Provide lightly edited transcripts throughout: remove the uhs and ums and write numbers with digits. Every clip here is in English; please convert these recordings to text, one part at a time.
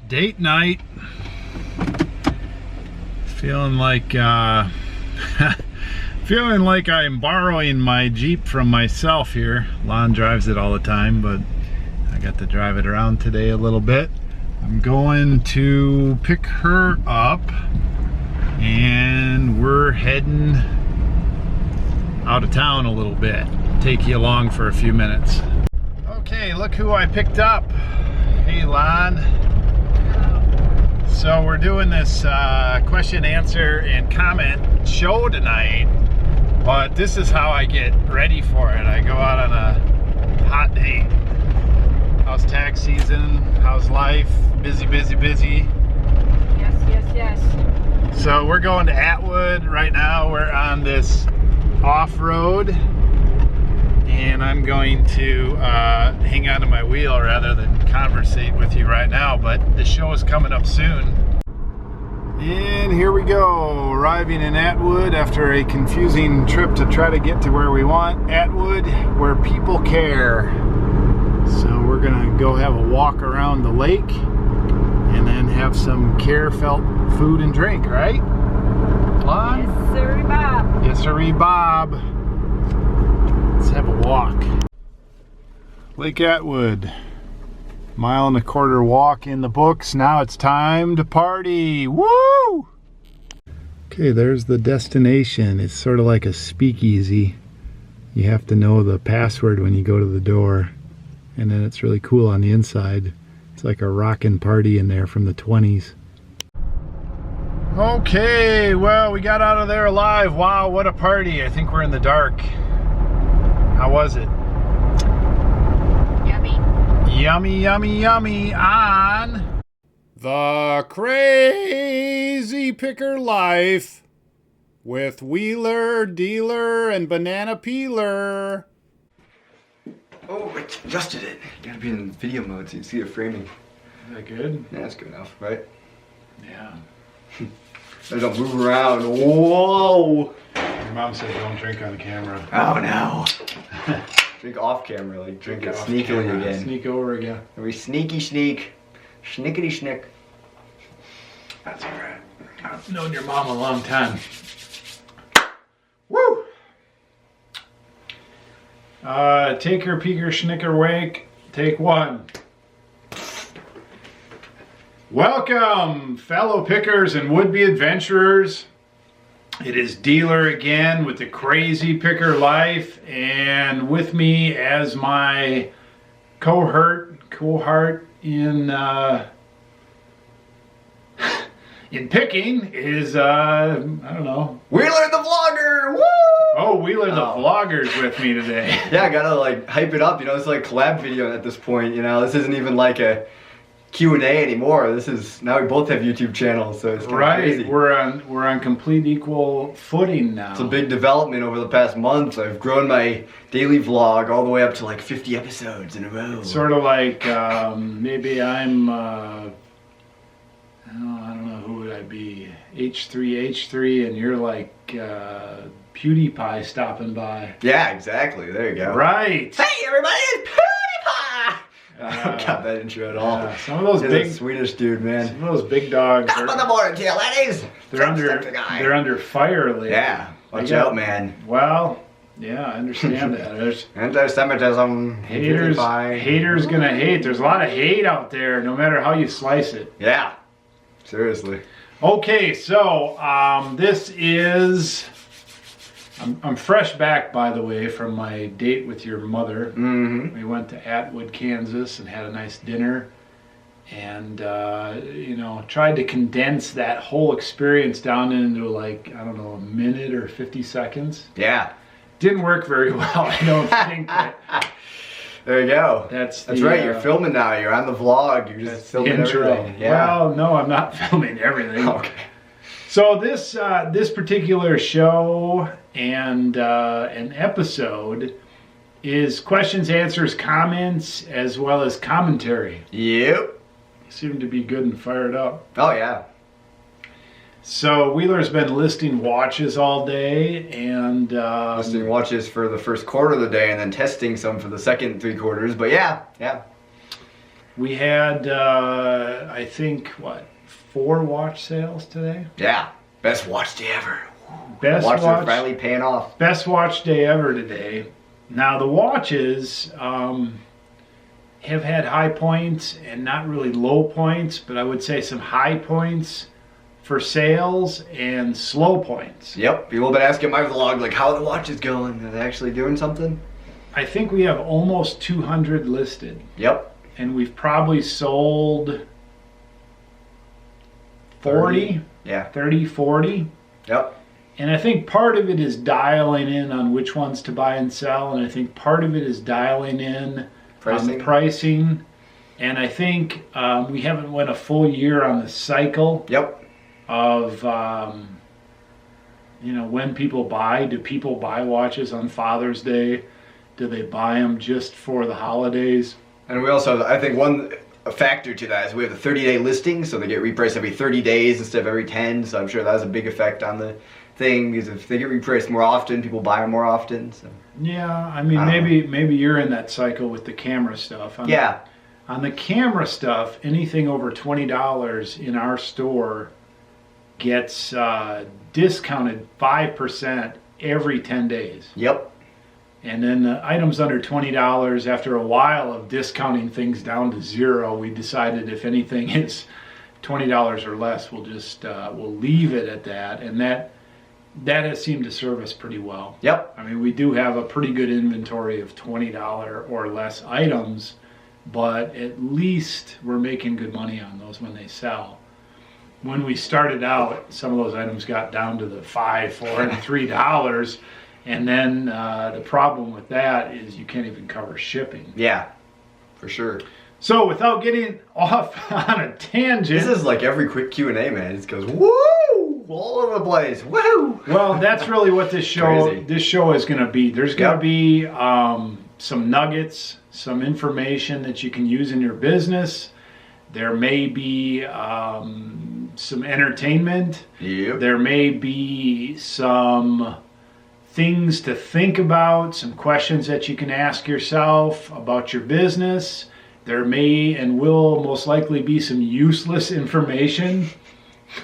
Date night. Feeling like feeling like I'm borrowing my Jeep from myself here. Lon drives it all the time, but I got to drive it around today a little bit. I'm going to pick her up and we're heading out of town a little bit. Take you along for a few minutes. Okay, look who I picked up. Hey, Lon. So we're doing this question, answer, and comment show tonight, but this is how I get ready for it. I go out on a hot date. How's tax season? How's life? Busy, busy, busy. Yes, yes, yes. So we're going to Atwood right now. We're on this off-road, and I'm going to hang onto my wheel rather than conversate with you right now, but the show is coming up soon. And here we go, arriving in Atwood after a confusing trip to try to get to where we want. Atwood, where people care. So we're gonna go have a walk around the lake and then have some care-felt food and drink, right? Lon? Yes, sir, Bob. Yes, sirree, Bob. Let's have a walk. Lake Atwood. 1.25 mile walk in the books. Now it's time to party. Woo! Okay, there's the destination. It's sort of like a speakeasy. You have to know the password when you go to the door. And then it's really cool on the inside. It's like a rockin' party in there from the 20s. Okay, well, we got out of there alive. Wow, what a party. I think we're in the dark. How was it? Yummy. Yummy, yummy, yummy on The Crazy Picker Life with Wheeler, Dealer, and Banana Peeler. Oh, I adjusted it. You gotta be in video mode so you see the framing. Is that good? Yeah, that's good enough, right? Yeah. I don't move around. Whoa! Your mom said don't drink on camera. Oh no! Drink off camera, like drink it sneakily again. Sneak over again. We sneaky sneak. Schnickety schnick. That's alright. I've known your mom a long time. Woo! Taker, peeker, schnicker, wake. Take one. Welcome, fellow pickers and would-be adventurers. It is Dealer again with the Crazy Picker Life, and with me as my cohort in picking is I don't know. Wheeler the Vlogger! Woo! Oh, Wheeler the Vlogger's with me today. Yeah, I gotta like hype it up, you know, it's like collab video at this point, you know, this isn't even like a Q&A anymore. This is, now we both have YouTube channels, so it's right. crazy. We're on complete equal footing now. It's a big development over the past month. I've grown my daily vlog all the way up to like 50 episodes in a row. It's sort of like maybe I'm I don't know, who would I be? H3 and you're like PewDiePie stopping by. Yeah, exactly. There you go. Right. Hey everybody, it's PewDiePie! I don't got that intro at all. Some of those big Swedish dude, man. Some of those big dogs. Top of the morning to you, ladies. They're under fire lately. Yeah, watch out, man. Well, yeah, I understand that. There's anti-Semitism. haters gonna hate. There's a lot of hate out there, no matter how you slice it. Yeah, seriously. Okay, so this is. I'm fresh back, by the way, from my date with your mother. Mm-hmm. We went to Atwood, Kansas, and had a nice dinner, and you know, tried to condense that whole experience down into like, I don't know, a minute or 50 seconds. Yeah. Didn't work very well, I don't think. But there you go. That's right. You're filming now. You're on the vlog. You're just filming everything. Yeah. Well, no, I'm not filming everything. Okay. So this particular show and an episode is questions, answers, comments, as well as commentary. Yep. You seem to be good and fired up. Oh yeah. So Wheeler's been listing watches all day and listing watches for the first quarter of the day and then testing some for the second 3 quarters. But yeah. We had, I think, what, 4 watch sales today? Yeah, best watch day ever. Best Watches watch are finally paying off. Best watch day ever today. Now the watches have had high points and not really low points, but I would say some high points for sales and slow points. Yep, people have been asking my vlog, like, how are the watches going? Are they actually doing something? I think we have almost 200 listed. Yep. And we've probably sold 40, yeah, 30, 40. Yep. And I think part of it is dialing in on which ones to buy and sell, and I think part of it is dialing in on the pricing. And I think we haven't went a full year on the cycle. Yep. Of when people buy. Do people buy watches on Father's Day? Do they buy them just for the holidays? And we also, I think a factor to that is we have the 30-day listing, so they get repriced every 30 days instead of every 10. So I'm sure that has a big effect on the thing, because if they get repriced more often, people buy them more often. So. Yeah, I mean, maybe you're in that cycle with the camera stuff. On the camera stuff, anything over $20 in our store gets discounted 5% every 10 days. Yep. And then the items under $20, after a while of discounting things down to 0, we decided if anything is $20 or less, we'll just we'll leave it at that. And that has seemed to serve us pretty well. Yep. I mean, we do have a pretty good inventory of $20 or less items, but at least we're making good money on those when they sell. When we started out, some of those items got down to the $5, $4, and $3. And then the problem with that is you can't even cover shipping. Yeah, for sure. So without getting off on a tangent. This is like every quick Q&A, man. It just goes, woo, all over the place, woo. Well, that's really what this show is going to be. There's going to be some nuggets, some information that you can use in your business. There may be some entertainment. Yep. There may be some things to think about, some questions that you can ask yourself about your business. There may and will most likely be some useless information.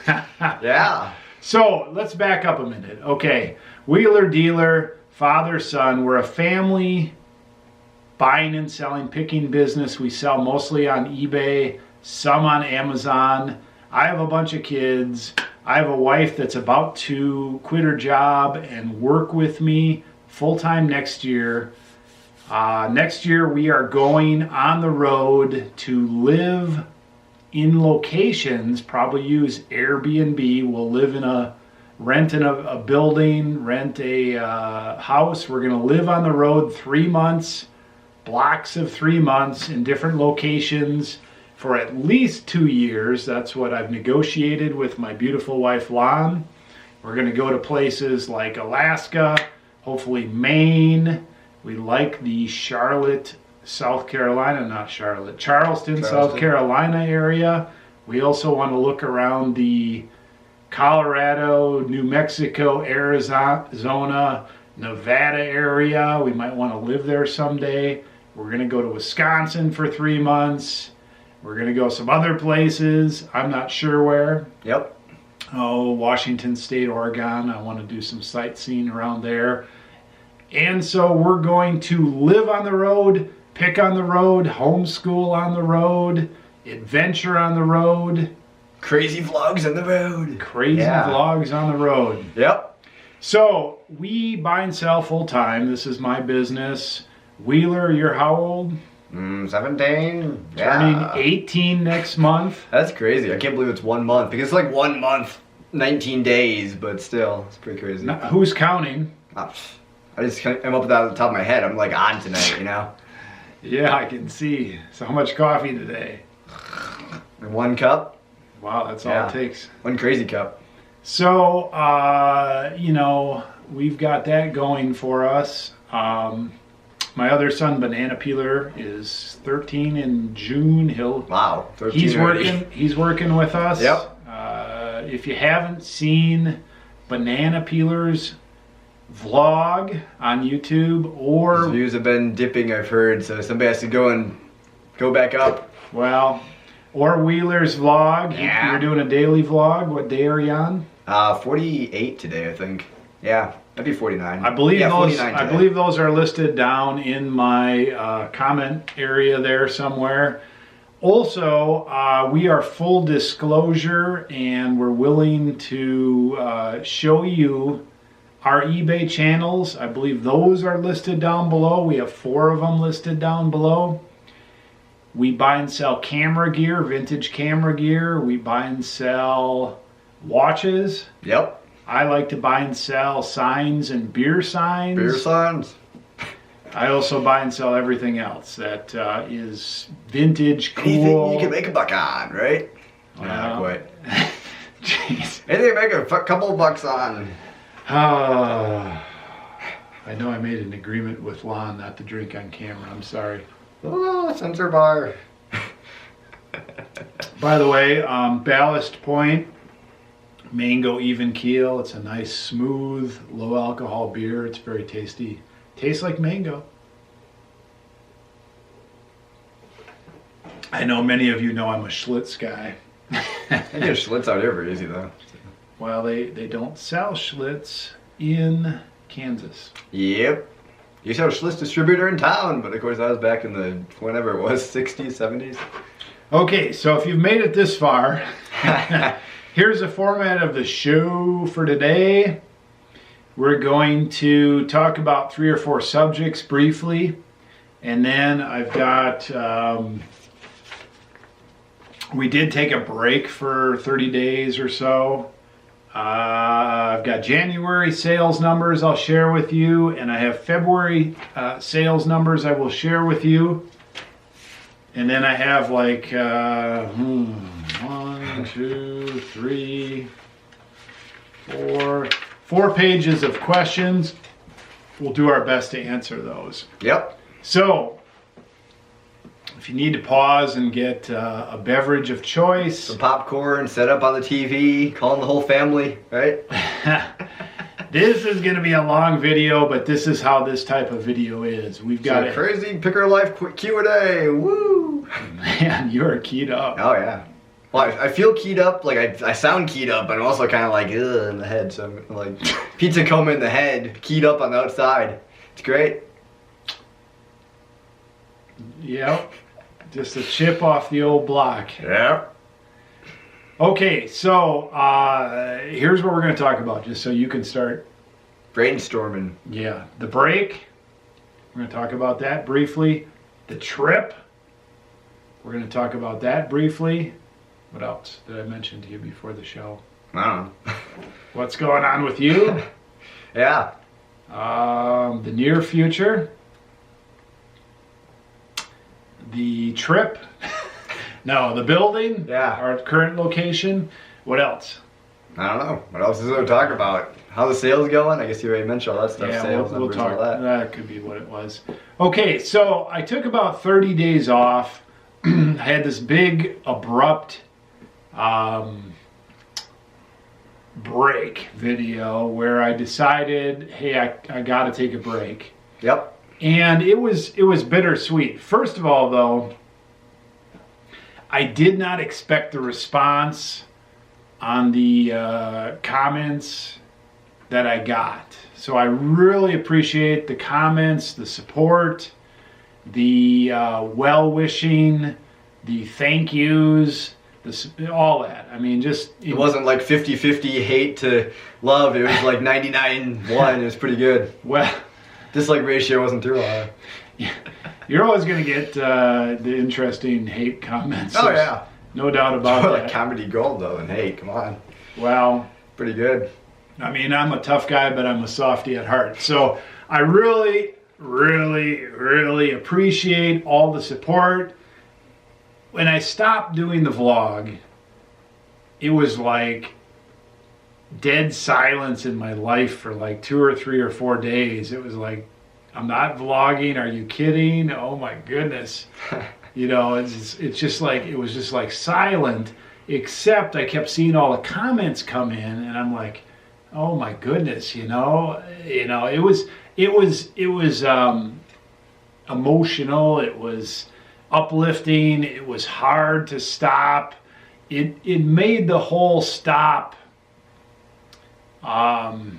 Yeah. So let's back up a minute. Okay, Wheeler Dealer, father, son, we're a family buying and selling, picking business. We sell mostly on eBay, some on Amazon. I have a bunch of kids. I have a wife that's about to quit her job and work with me full-time next year. Next year we are going on the road to live in locations, probably use Airbnb. We'll live in rent a building, rent a house. We're going to live on the road 3 months, blocks of 3 months in different locations for at least 2 years. That's what I've negotiated with my beautiful wife, Lon. We're going to go to places like Alaska, hopefully Maine. We like the Charleston, South Carolina area. We also want to look around the Colorado, New Mexico, Arizona, Nevada area. We might want to live there someday. We're going to go to Wisconsin for 3 months. We're going to go some other places. I'm not sure where. Yep. Oh, Washington State, Oregon. I want to do some sightseeing around there. And so we're going to live on the road, pick on the road, homeschool on the road, adventure on the road. Crazy vlogs on the road. Crazy vlogs on the road. Yep. So we buy and sell full time. This is my business. Wheeler, you're how old? 17. Turning 18 next month. That's crazy. I can't believe it's 1 month, because it's like 1 month, 19 days, but still, it's pretty crazy. Now, who's counting? I just came up with that at the top of my head. I'm like on tonight, you know? Yeah, I can see. So how much coffee today? 1 cup. Wow, that's all it takes. 1 crazy cup. So, we've got that going for us. My other son, Banana Peeler, is 13 in June. 13 He's working with us. Yep. If you haven't seen Banana Peeler's vlog on YouTube, or his views have been dipping, I've heard, so somebody has to go back up. Well, or Wheeler's vlog. Yeah. You're doing a daily vlog. What day are you on? 48 today, I think. Yeah, that'd be 49. I believe yeah, those. 49 I today. believe those are listed down in my comment area there somewhere. Also, we are full disclosure, and we're willing to show you our eBay channels. I believe those are listed down below. We have 4 of them listed down below. We buy and sell camera gear, vintage camera gear. We buy and sell watches. Yep. I like to buy and sell signs and beer signs. Beer signs. I also buy and sell everything else that is vintage, cool. Anything you can make a buck on, right? Well, Not quite. Jeez. Anything you make a couple bucks on. I know I made an agreement with Lon not to drink on camera. I'm sorry. Oh, censor bar. By the way, Ballast Point Mango Even Keel. It's a nice, smooth, low alcohol beer. It's very tasty. Tastes like mango. I know many of you know I'm a Schlitz guy. They get Schlitz out here very easy though. Well, they don't sell Schlitz in Kansas. Yep. You used to have a Schlitz distributor in town, but of course that was back in the, whenever it was, 60s, 70s. Okay, so if you've made it this far, here's the format of the show for today. We're going to talk about 3 or 4 subjects briefly, and then I've got, we did take a break for 30 days or so. I've got January sales numbers I'll share with you, and I have February sales numbers I will share with you. And then I have like 1, 2, 3, 4 pages of questions. We'll do our best to answer those. Yep. So, if you need to pause and get a beverage of choice, Some popcorn, set up on the TV, calling the whole family, right? this is going to be a long video, but this is how this type of video is. We've got So crazy picker life Q&A. Woo! Man, you're keyed up. Oh yeah. Well, I feel keyed up, like I sound keyed up, but I'm also kind of like ugh in the head. So I'm like pizza coma in the head, keyed up on the outside. It's great. Yep. Just a chip off the old block. Yeah. Okay, so here's what we're going to talk about, just so you can start. Brainstorming. Yeah, the break. We're going to talk about that briefly. The trip. We're going to talk about that briefly. What else did I mention to you before the show? I don't know. What's going on with you? Yeah. The near future. The trip. No, the building. Yeah. Our current location. What else? I don't know. What else is there to talk about? How the sales going? I guess you already mentioned all that stuff. Yeah, Sales we'll numbers, talk. all that. That could be what it was. Okay, so I took about 30 days off. I had this big, abrupt break video where I decided, hey, I got to take a break. Yep. And it was bittersweet. First of all, though, I did not expect the response on the comments that I got. So I really appreciate the comments, the support, the well-wishing, the thank yous, all that. I mean, just... It wasn't like 50-50 hate to love. It was like 99-1. It was pretty good. Well... Dislike ratio wasn't too high. You're always going to get the interesting hate comments. Oh, There's yeah. no doubt about More that. like comedy gold, though, and hey, come on. Well... Pretty good. I mean, I'm a tough guy, but I'm a softie at heart. So I really, really, really appreciate all the support. When I stopped doing the vlog, it was like dead silence in my life for like 2 or 3 or 4 days. It was like, I'm not vlogging. Are you kidding? Oh my goodness. You know, it's just like, it was just like silent, except I kept seeing all the comments come in, and I'm like, oh my goodness, you know, it was emotional. It was uplifting. It was hard to stop. It made the whole stop hard.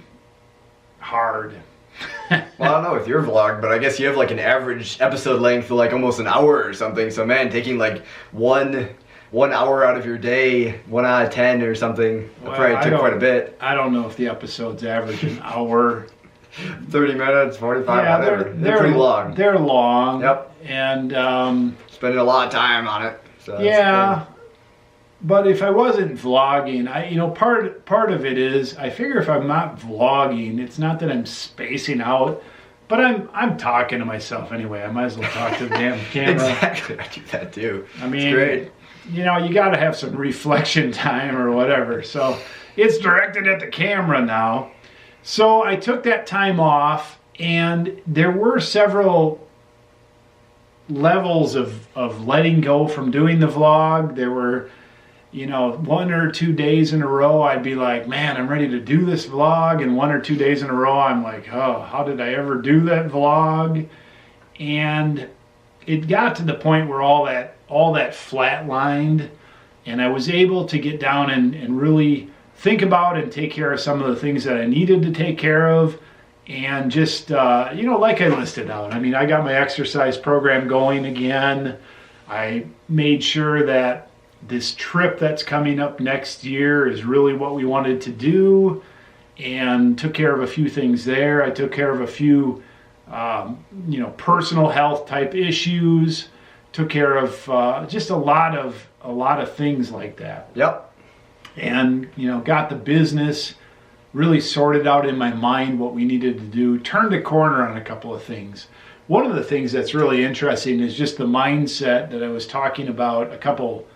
Well, I don't know with your vlog, but I guess you have like an average episode length of like almost an hour or something. So man, taking like one hour out of your day, 1 out of 10 or something, Well, probably took quite a bit. I don't know if the episodes average an hour. 30 minutes, 45, Yeah, whatever. They're pretty long. They're long. Yep. And Spending a lot of time on it. So that's yeah. But if I wasn't vlogging, part of it is I figure if I'm not vlogging, it's not that I'm spacing out, but I'm talking to myself anyway. I might as well talk to the damn camera. Exactly. I do that too. I mean, it's great. You got to have some reflection time or whatever. So it's directed at the camera now. So I took that time off, and there were several levels of letting go from doing the vlog. There were, 1 or 2 days in a row, I'd be like, man, I'm ready to do this vlog. And 1 or 2 days in a row, I'm like, oh, how did I ever do that vlog? And it got to the point where all that flatlined, and I was able to get down and really think about and take care of some of the things that I needed to take care of. And just, like I listed out, I mean, I got my exercise program going again. I made sure that this trip that's coming up next year is really what we wanted to do, and took care of a few things there. I took care of a few, personal health type issues, took care of just a lot of things like that. Yep. And, got the business really sorted out in my mind what we needed to do, turned a corner on a couple of things. One of the things that's really interesting is just the mindset that I was talking about a couple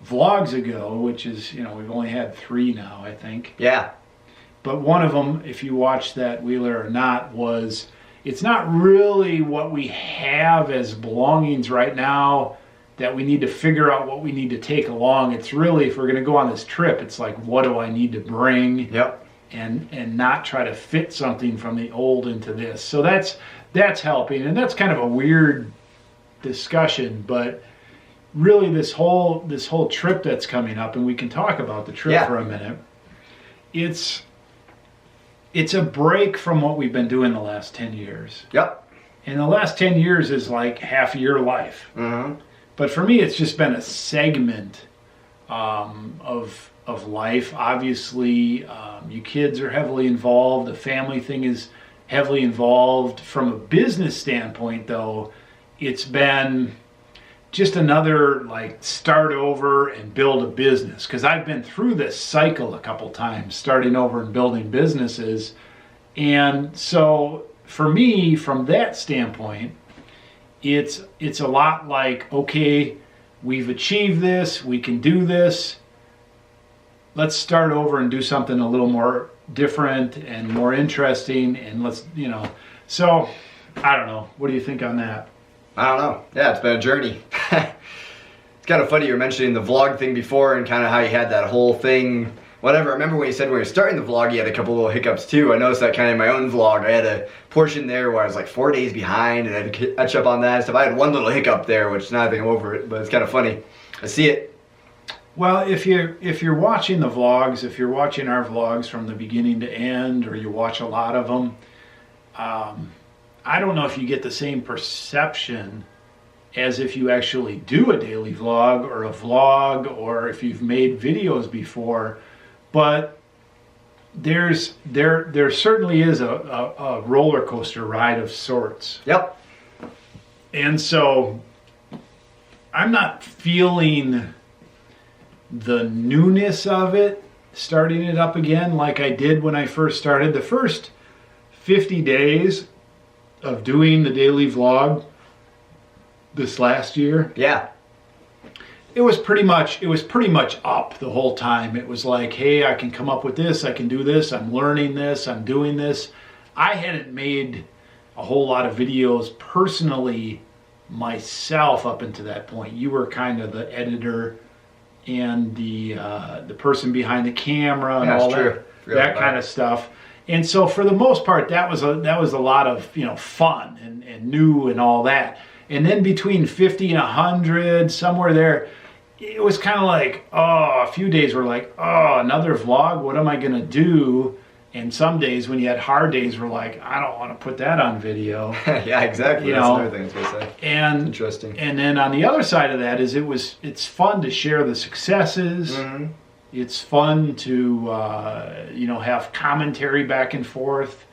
vlogs ago, which is, we've only had 3 now, I think. Yeah. But one of them, if you watch that, Wheeler or not, was it's not really what we have as belongings right now that we need to figure out what we need to take along. It's really, if we're going to go on this trip, it's like, what do I need to bring? Yep. And not try to fit something from the old into this. So that's helping, and that's kind of a weird discussion, but really this whole trip that's coming up, and we can talk about the trip for a minute. It's a break from what we've been doing the last 10 years. Yep. And the last 10 years is like half of your life. Mm-hmm. But for me, it's just been a segment of life. Obviously, you kids are heavily involved. The family thing is heavily involved. From a business standpoint, though, it's been just another like start over and build a business. Because I've been through this cycle a couple times, starting over and building businesses. And so for me, from that standpoint, it's a lot like, okay, we've achieved this, we can do this. Let's start over and do something a little more different and more interesting, and let's, so I don't know. What do you think on that? I don't know. Yeah, it's been a journey. It's kind of funny you were mentioning the vlog thing before and kind of how you had that whole thing. Whatever. I remember when you said when you were starting the vlog, you had a couple little hiccups too. I noticed that kind of in my own vlog. I had a portion there where I was like 4 days behind and I had to catch up on that and stuff. I had one little hiccup there, which now I think I'm over it, but it's kind of funny. I see it. Well, if you're watching the vlogs, if you're watching our vlogs from the beginning to end, or you watch a lot of them, I don't know if you get the same perception as if you actually do a daily vlog or if you've made videos before, but there certainly is a roller coaster ride of sorts. Yep. And so I'm not feeling the newness of it, starting it up again like I did when I first started. The first 50 days of doing the daily vlog this last year, it was pretty much up the whole time. It was like, hey, I can come up with this, I can do this, I'm learning this, I'm doing this. I hadn't made a whole lot of videos personally myself up until that point. You were kind of the editor and the person behind the camera and all that kind of stuff. And so for the most part, that was a lot of fun and new and all that. And then between 50 and 100, somewhere there, it was kind of like, oh, a few days were like, oh, another vlog, what am I going to do? And some days when you had hard days were like, I don't want to put that on video. Yeah, exactly. That's another thing I was going to say. And interesting. And then on the other side of that is it's fun to share the successes. Mm-hmm. It's fun to have commentary back and forth.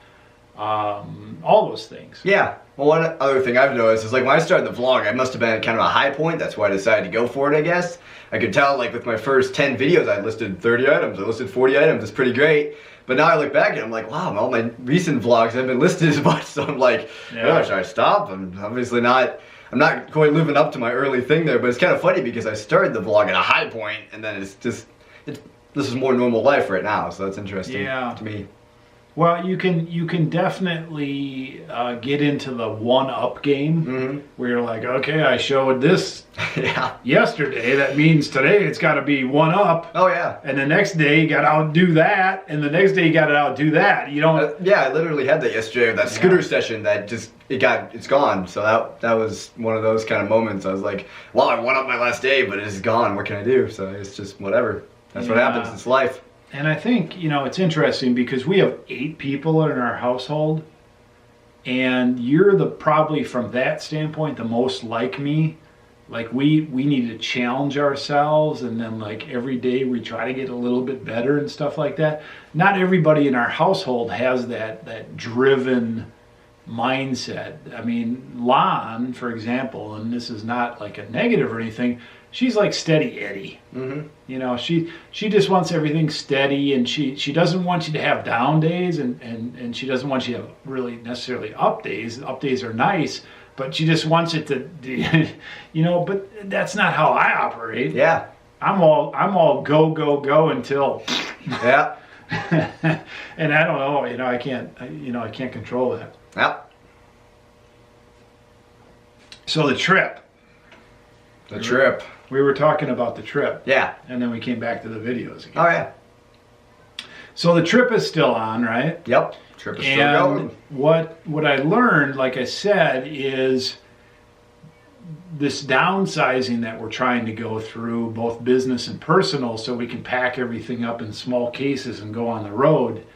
All those things. Yeah. Well, one other thing I've noticed is like when I started the vlog, I must have been at kind of a high point. That's why I decided to go for it, I guess. I could tell like with my first 10 videos, I listed 30 items. I listed 40 items. It's pretty great. But now I look back and I'm like, wow, all my recent vlogs haven't been listed as much. So I'm like, oh, should I stop? I'm obviously not. I'm not quite living up to my early thing there. But it's kind of funny because I started the vlog at a high point, and then this is more normal life right now. So that's interesting to me. Well, you can definitely get into the one-up game where you're like, okay, I showed this yesterday. That means today it's got to be one-up. Oh, yeah. And the next day you got to outdo that. And the next day you got to outdo that. You don't... yeah, I literally had that yesterday. That scooter session that just, it's gone. So that was one of those kind of moments. I was like, well, I won up my last day, but it's gone. What can I do? So it's just whatever. That's what happens. It's life. And I think, it's interesting because we have 8 people in our household, and you're probably from that standpoint the most like me. Like we need to challenge ourselves, and then like every day we try to get a little bit better and stuff like that. Not everybody in our household has that driven mindset. I mean, Lon, for example, and this is not like a negative or anything, she's like steady Eddie. She just wants everything steady, and she doesn't want you to have down days, and she doesn't want you to have really necessarily up days. Up days are nice, but she just wants it to, but that's not how I operate. Yeah. I'm all go until yeah. And I don't know, I can't control that. Yeah. So the trip. We were talking about the trip. Yeah. And then we came back to the videos again. Oh, yeah. So the trip is still on, right? Yep. Trip is still going. What I learned, like I said, is this downsizing that we're trying to go through, both business and personal, so we can pack everything up in small cases and go on the road.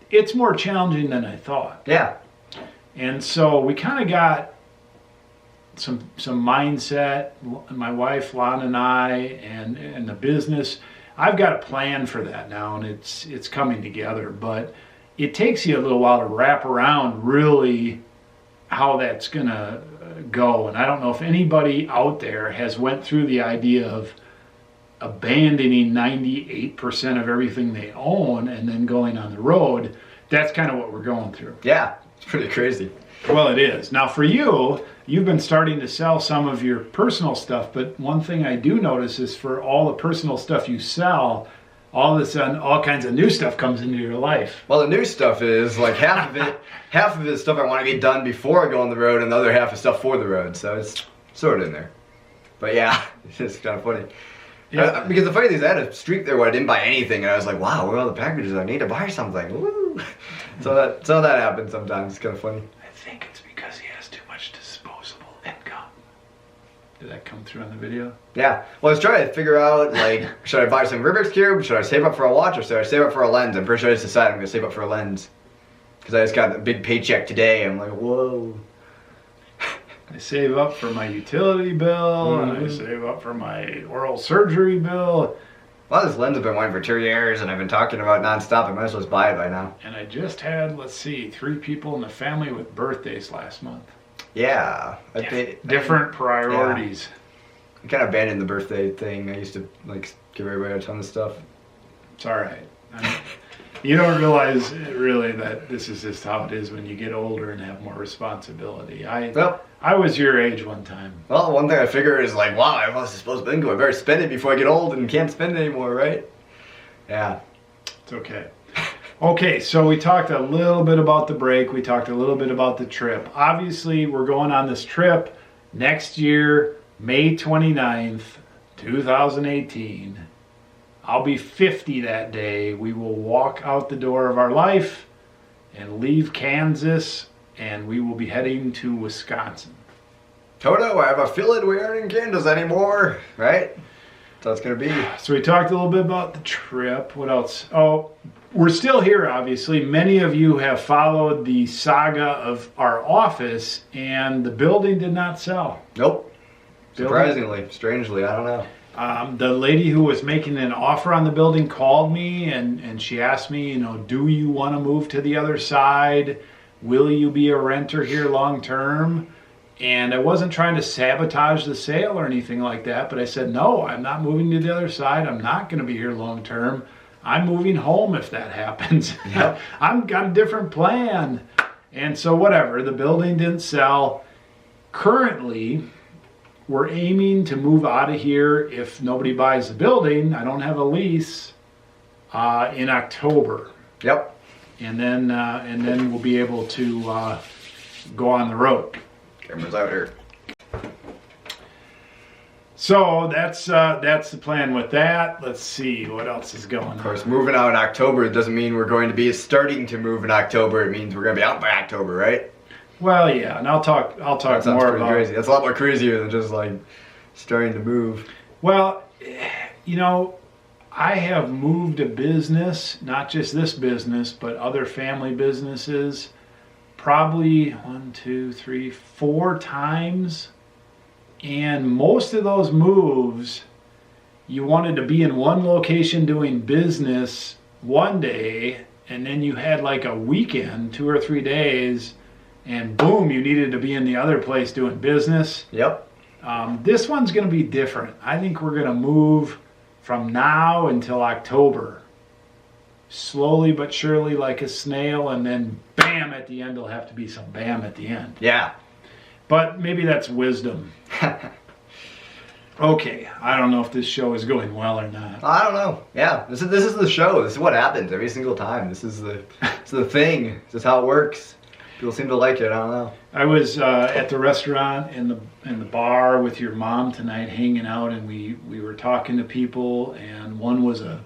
It's more challenging than I thought. Yeah. And so we kind of got some mindset, my wife Lon and I, and the business. I've got a plan for that now, and it's coming together, but it takes you a little while to wrap around really how that's gonna go. And I don't know if anybody out there has went through the idea of abandoning 98% of everything they own and then going on the road. That's kind of what we're going through. Yeah, it's pretty crazy. Well, it is. Now for you, you've been starting to sell some of your personal stuff, but one thing I do notice is for all the personal stuff you sell, all of a sudden all kinds of new stuff comes into your life. Well, the new stuff is like half of it is stuff I want to get done before I go on the road, and the other half is stuff for the road. So it's sort of in there. But yeah, it's kind of funny. Yeah. Because the funny thing is I had a streak there where I didn't buy anything, and I was like, wow, where are all the packages? I need to buy something. Woo! So that happens sometimes. It's kind of funny. I think it's because he has too much disposable income. Did that come through on the video? Yeah. Well, I was trying to figure out, like, should I buy some Rubik's Cube? Should I save up for a watch? Or should I save up for a lens? I'm pretty sure I just decided I'm going to save up for a lens. Because I just got a big paycheck today. I'm like, whoa. I save up for my utility bill, and I save up for my oral surgery bill. Well, this lens I've been wanting for 2 years, and I've been talking about nonstop. I might as well just buy it by now. And I just had, 3 people in the family with birthdays last month. Yeah. Different priorities. Yeah. I kind of abandoned the birthday thing. I used to, give everybody a ton of stuff. It's all right. You don't realize, really, that this is just how it is when you get older and have more responsibility. I was your age one time. Well, one thing I figure is wow, I have all this disposable income. I better spend it before I get old and can't spend it anymore, right? Yeah. It's okay. Okay, so we talked a little bit about the break. We talked a little bit about the trip. Obviously, we're going on this trip next year, May 29th, 2018. I'll be 50 that day. We will walk out the door of our life and leave Kansas, and we will be heading to Wisconsin. Toto, I have a feeling we aren't in Kansas anymore, right? So it's going to be. So we talked a little bit about the trip. What else? Oh, we're still here, obviously. Many of you have followed the saga of our office, and the building did not sell. Nope. Surprisingly, strangely, I don't know. The lady who was making an offer on the building called me, and she asked me, you know, do you want to move to the other side? Will you be a renter here long term? And I wasn't trying to sabotage the sale or anything like that, but I said, no, I'm not moving to the other side. I'm not going to be here long term. I'm moving home if that happens. Yep. I've got a different plan. And so whatever, the building didn't sell. Currently, we're aiming to move out of here if nobody buys the building. I don't have a lease in October. Yep. And then we'll be able to go on the road. Camera's out here. So that's the plan with that. Let's see what else is going on. Of course, moving out in October doesn't mean we're going to be starting to move in October. It means we're going to be out by October, right? Well, yeah, and I'll talk That sounds more pretty about. crazy. That's a lot more crazier than just like starting to move. Well, you know, I have moved a business, not just this business, but other family businesses, probably 4 times. And most of those moves, you wanted to be in one location doing business one day, and then you had like a weekend, 2 or 3 days, and boom, you needed to be in the other place doing business. Yep. This one's going to be different. I think we're going to move from now until October. Slowly but surely, like a snail, and then bam at the end. There'll have to be some bam at the end. Yeah. But maybe that's wisdom. Okay, I don't know if this show is going well or not. I don't know. Yeah, this is the show. This is what happens every single time. This is the thing. This is how it works. People seem to like it. I don't know. I was at the restaurant in the bar with your mom tonight, hanging out, and we were talking to people, and one was a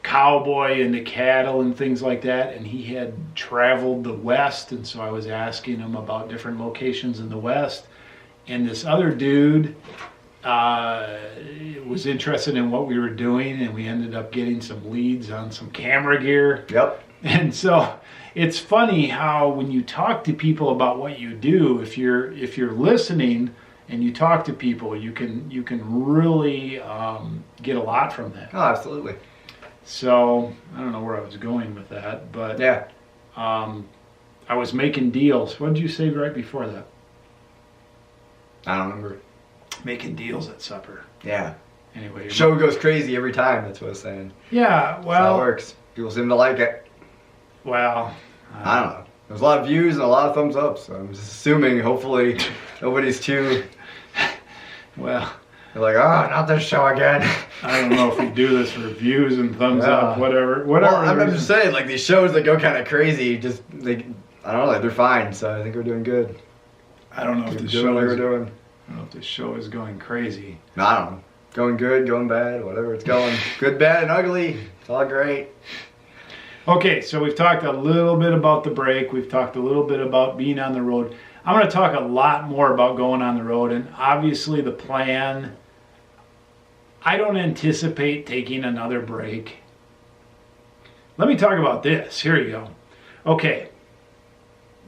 cowboy into cattle and things like that, and he had traveled the West, and so I was asking him about different locations in the West, and this other dude was interested in what we were doing, and we ended up getting some leads on some camera gear. Yep. And so it's funny how when you talk to people about what you do, if you're listening and you talk to people, you can really get a lot from that. Oh, absolutely. So I don't know where I was going with that, but Yeah. I was making deals. What did you say right before that? I don't remember. Making deals at supper. Yeah. Anyway. Show goes crazy every time. That's what I was saying. Yeah. That's how Well. it works. People seem to like it. Well. I don't know. There's a lot of views and a lot of thumbs up, so I'm just assuming, hopefully, nobody's too. Well. They're like, oh, not this show again. I don't know if we do this for views and thumbs up, whatever. Well, I'm just saying, like these shows that go kind of crazy, just like I don't know, like they're fine. So I think we're doing good. I don't know if We're the doing show what is. we're doing. I don't know if the show is going crazy. No, I don't know. Going good, going bad, whatever it's going. Good, bad, and ugly. It's all great. Okay, so we've talked a little bit about the break. We've talked a little bit about being on the road. I'm going to talk a lot more about going on the road, and obviously the plan. I don't anticipate taking another break. Let me talk about this. Here you go. Okay,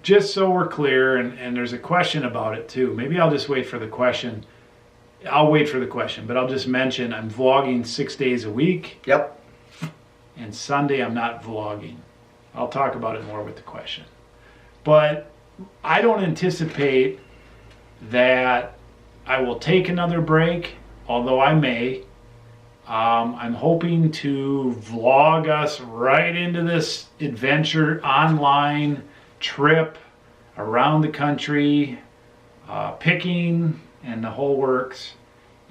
just so we're clear, and there's a question about it too. Maybe I'll just wait for the question. I'll wait for the question, but I'll just mention I'm vlogging 6 days a week. Yep. And Sunday I'm not vlogging. I'll talk about it more with the question. But I don't anticipate that I will take another break, although I may. I'm hoping to vlog us right into this adventure online trip around the country, picking and the whole works.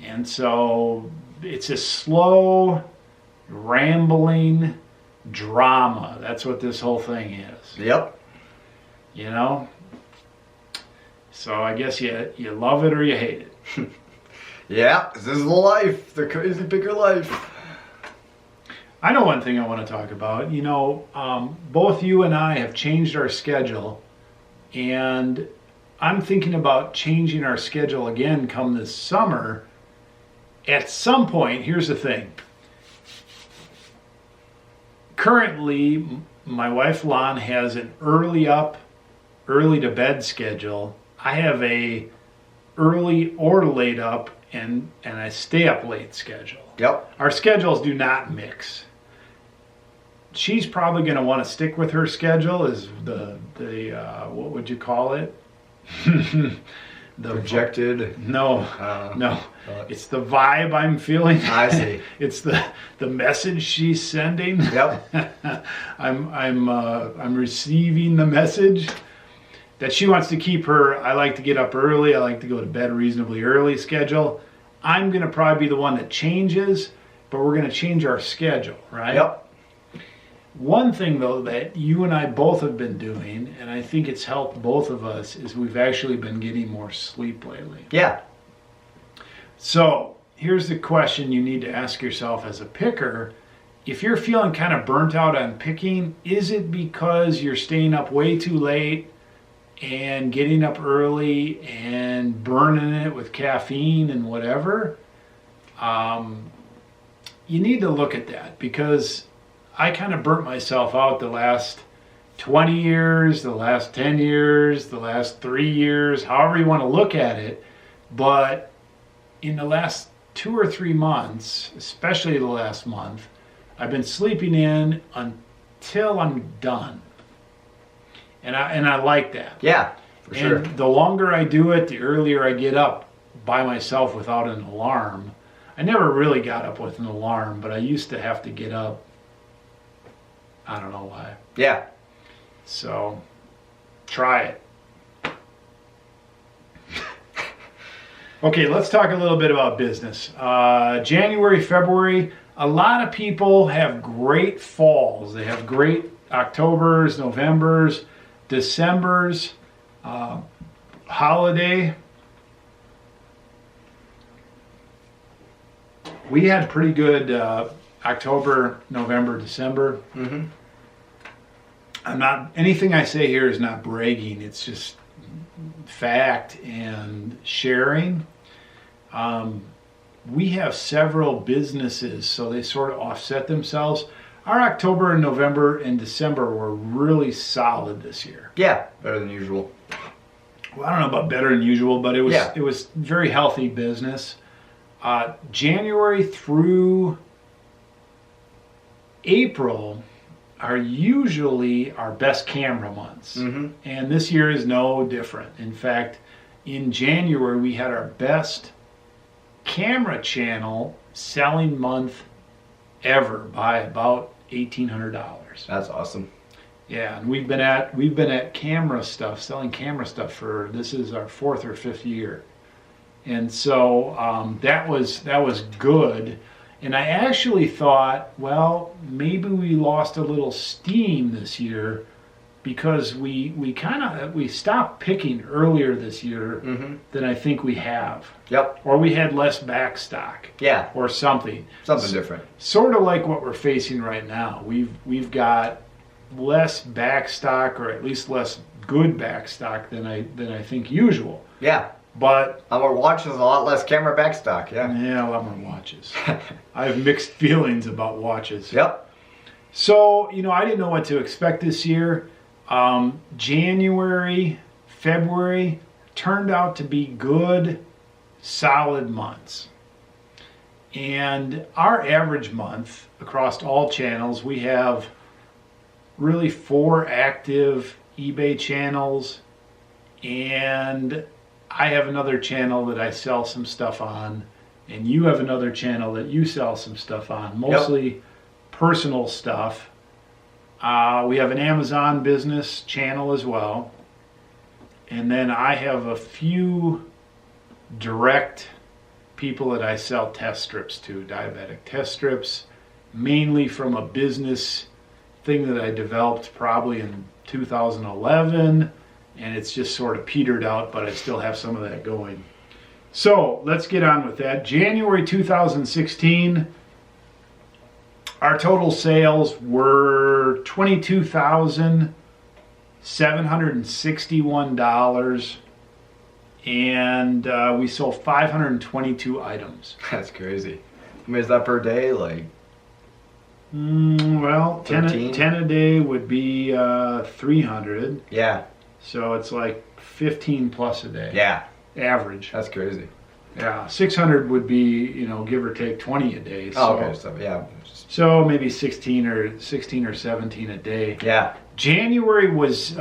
And so it's a slow, rambling drama. That's what this whole thing is. Yep. You know? So I guess you love it or you hate it. Yeah, this is the life, the crazy picker life. I know one thing I want to talk about. You know, both you and I have changed our schedule, and I'm thinking about changing our schedule again come this summer. At some point, here's the thing. Currently, my wife Lon has an early up, early to bed schedule. I have a early or late up and I stay up late schedule. Yep. Our schedules do not mix. She's probably going to want to stick with her schedule is the what would you call it? The projected. No. It's the vibe I'm feeling. I see. It's the message she's sending. Yep. I'm receiving the message that she wants to keep her. I like to get up early. I like to go to bed reasonably early schedule. I'm going to probably be the one that changes, but we're going to change our schedule, right? Yep. One thing, though, that you and I both have been doing, and I think it's helped both of us, is we've actually been getting more sleep lately. Yeah. So here's the question you need to ask yourself as a picker. If you're feeling kind of burnt out on picking, is it because you're staying up way too late and getting up early and burning it with caffeine and whatever? You need to look at that, because I kind of burnt myself out the last 20 years, the last 10 years, the last 3 years, however you want to look at it. But in the last 2 or 3 months, especially the last month, I've been sleeping in until I'm done. And I like that. Yeah, for sure. And the longer I do it, the earlier I get up by myself without an alarm. I never really got up with an alarm, but I used to have to get up. I don't know why. Yeah. So, try it. Okay, let's talk a little bit about business. January, February, a lot of people have great falls. They have great Octobers, Novembers, Decembers, holiday. We had pretty good October, November, December. Mm-hmm. Anything I say here is not bragging. It's just fact and sharing. We have several businesses, so they sort of offset themselves. Our October and November and December were really solid this year. Yeah, better than usual. Well, I don't know about better than usual, but it was very healthy business. January through April are usually our best camera months. Mm-hmm. And this year is no different. In fact, in January, we had our best camera channel selling month ever by about $1,800. That's awesome. Yeah, and we've been at camera stuff, selling camera stuff for, this is our 4th or 5th year. And so that was good. And I actually thought, well, maybe we lost a little steam this year because we stopped picking earlier this year mm-hmm. than I think we have. Yep. Or we had less back stock. Yeah. Or something. Something different. Sort of like what we're facing right now. We've got less back stock, or at least less good back stock than I think usual. Yeah. But our watches, a lot less camera backstock, yeah. Yeah, a lot more watches. I have mixed feelings about watches. Yep. So, I didn't know what to expect this year. January, February turned out to be good, solid months. And our average month across all channels, we have really 4 active eBay channels, and I have another channel that I sell some stuff on, and you have another channel that you sell some stuff on, mostly personal stuff. We have an Amazon business channel as well, and then I have a few direct people that I sell test strips to, diabetic test strips, mainly from a business thing that I developed probably in 2011. And it's just sort of petered out, but I still have some of that going. So let's get on with that. January 2016, our total sales were $22,761. and we sold 522 items. That's crazy. I mean, is that per day? Like, Well, 10 13? a day would be 300. yeah, So it's like 15 plus a day. yeah, Average. that's crazy. Yeah. 600 would be, give or take 20 a day. So, Oh, okay, so yeah, so maybe 16 or 17 a day. yeah, January was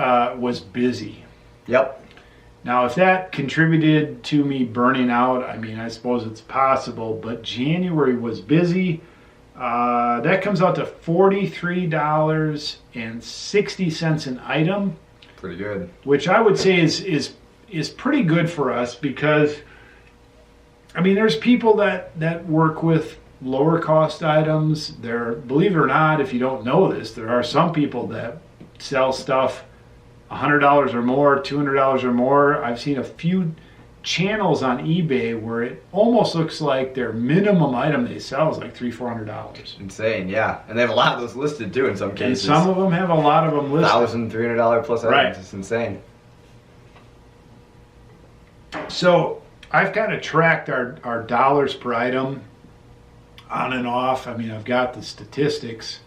busy. yep, Now, if that contributed to me burning out, I mean, I suppose it's possible, but January was busy. That comes out to $43.60 an item, pretty good. which I would say is pretty good for us because, I mean, there's people that work with lower cost items. Believe it or not, if you don't know this, there are some people that sell stuff $100 or more, $200 or more. I've seen a few channels on eBay where it almost looks like their minimum item they sell is like $300-400. Insane, yeah. And they have a lot of those listed too in some And cases. some of them have a lot of them listed. $1,300 plus items. Right. It's insane. So I've kind of tracked our dollars per item on and off. I mean, I've got the statistics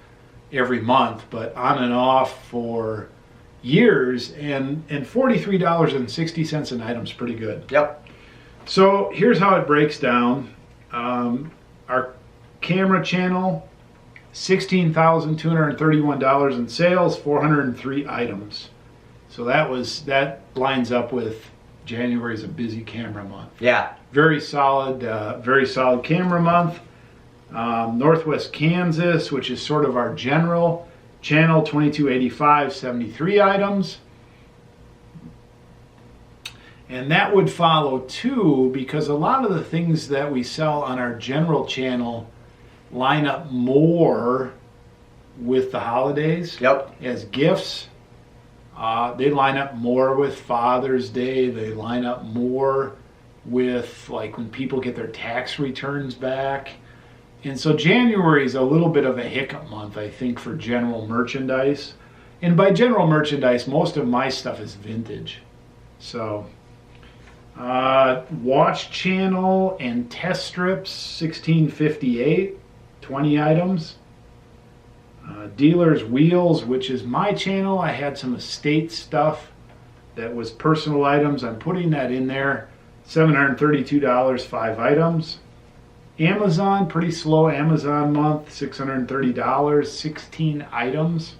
every month, but on and off for years, and $43.60 an item is pretty good. Yep. So here's how it breaks down. Our camera channel, $16,231 in sales, 403 items. So that lines up with January's a busy camera month. Yeah. Very solid camera month. Northwest Kansas, which is sort of our general channel, 2285, 73 items. And that would follow too, because a lot of the things that we sell on our general channel line up more with the holidays. Yep. As gifts. They line up more with Father's Day. They line up more with like when people get their tax returns back. And so January is a little bit of a hiccup month, I think, for general merchandise. And by general merchandise, most of my stuff is vintage. So, watch channel and test strips, 1658, 20 items. Dealer's wheels, which is my channel. I had some estate stuff that was personal items. I'm putting that in there. $732, 5 items. Amazon, pretty slow Amazon month, $630, 16 items.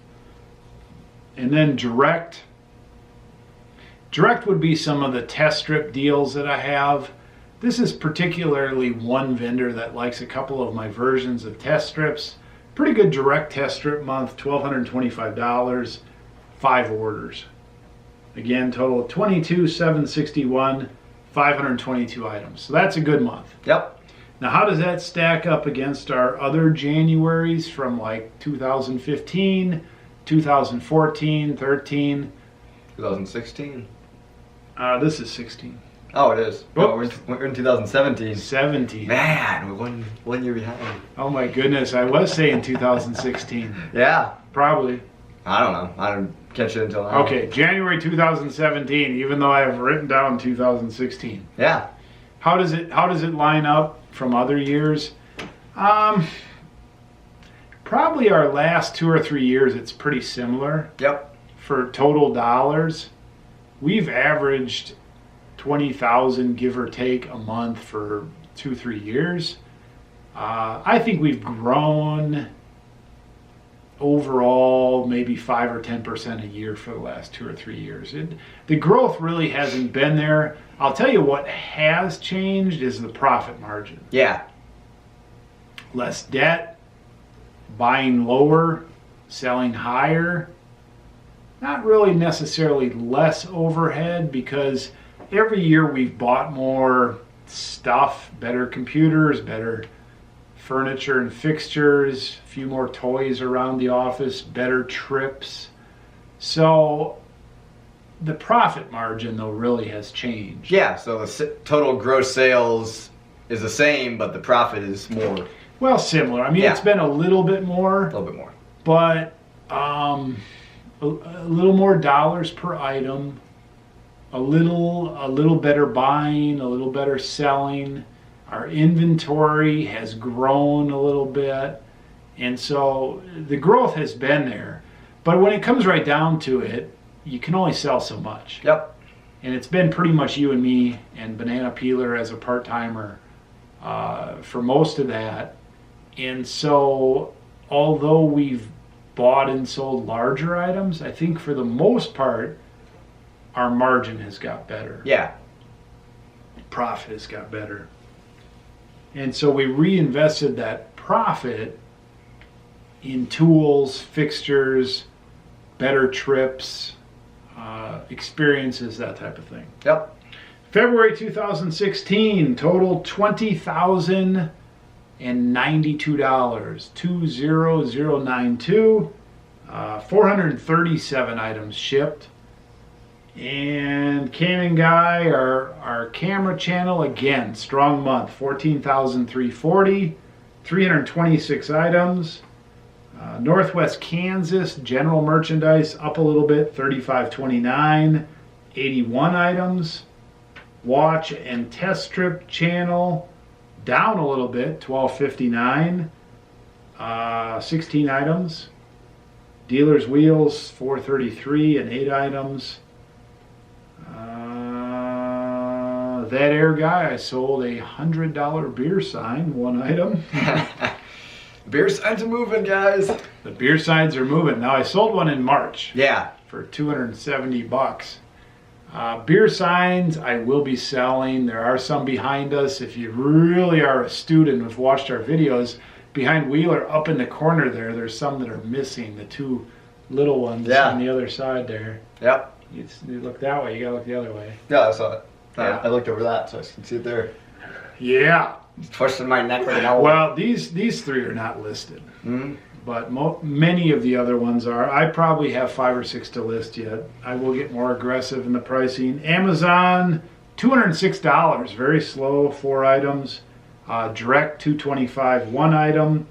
And then direct. Direct would be some of the test strip deals that I have. This is particularly one vendor that likes a couple of my versions of test strips. Pretty good direct test strip month, $1,225, 5 orders. Again, total of $22,761, 522 items. So that's a good month. Yep. Now, how does that stack up against our other Januaries from like 2015, 2014, 13? 2016. This is 16. Oh, it is. Oh, Whoops. we're in 2017. 17. Man, we're one year behind. Oh my goodness, I was saying 2016. Yeah. Probably. I don't know. I didn't catch it until now. Okay, January 2017, even though I have written down 2016. Yeah. How does it line up from other years? Probably our last 2 or 3 years, it's pretty similar. Yep. For total dollars, we've averaged 20,000 give or take a month for 2-3 years. I think we've grown overall maybe 5 or 10% a year for the last 2 or 3 years. The growth really hasn't been there. I'll tell you what has changed is the profit margin. Yeah. Less debt, buying lower, selling higher. Not really necessarily less overhead, because every year we've bought more stuff, better computers, better furniture and fixtures, a few more toys around the office, better trips. So the profit margin, though, really has changed. Yeah, so the total gross sales is the same, but the profit is more. Well, similar. I mean, Yeah. it's been a little bit more, A little bit more. but a little more dollars per item. a little better buying, a little better selling. Our inventory has grown a little bit. And so the growth has been there. But when it comes right down to it, you can only sell so much. Yep. And it's been pretty much you and me and Banana Peeler as a part-timer for most of that. And so although we've bought and sold larger items, I think for the most part, our margin has got better. Yeah. Profit has got better. And so we reinvested that profit in tools, fixtures, better trips, experiences, that type of thing. Yep. February 2016, total $20,092, 20092, 437 items shipped. And Canon Guy, our camera channel, again, strong month, 14,340, 326 items. Northwest Kansas, general merchandise, up a little bit, 3529, 81 items. Watch and test strip channel, down a little bit, 1259, 16 items. Dealer's wheels, 433 and 8 items. That air guy, I sold a $100 beer sign, 1 item. Beer signs are moving, guys. The beer signs are moving. Now I sold one in March. Yeah. For $270. Beer signs I will be selling. There are some behind us. If you really are a student who've watched our videos, behind Wheeler up in the corner there's some that are missing. The 2 little ones on the other side there. Yep. You look that way, you gotta look the other way. Yeah, I saw it. Yeah. I looked over that so I can see it there. Yeah. It's twisting my neck right now. Well, these 3 are not listed. Mm-hmm. But many of the other ones are. I probably have 5 or 6 to list yet. I will get more aggressive in the pricing. Amazon, $206, very slow, 4 items. Direct, $225, 1 item.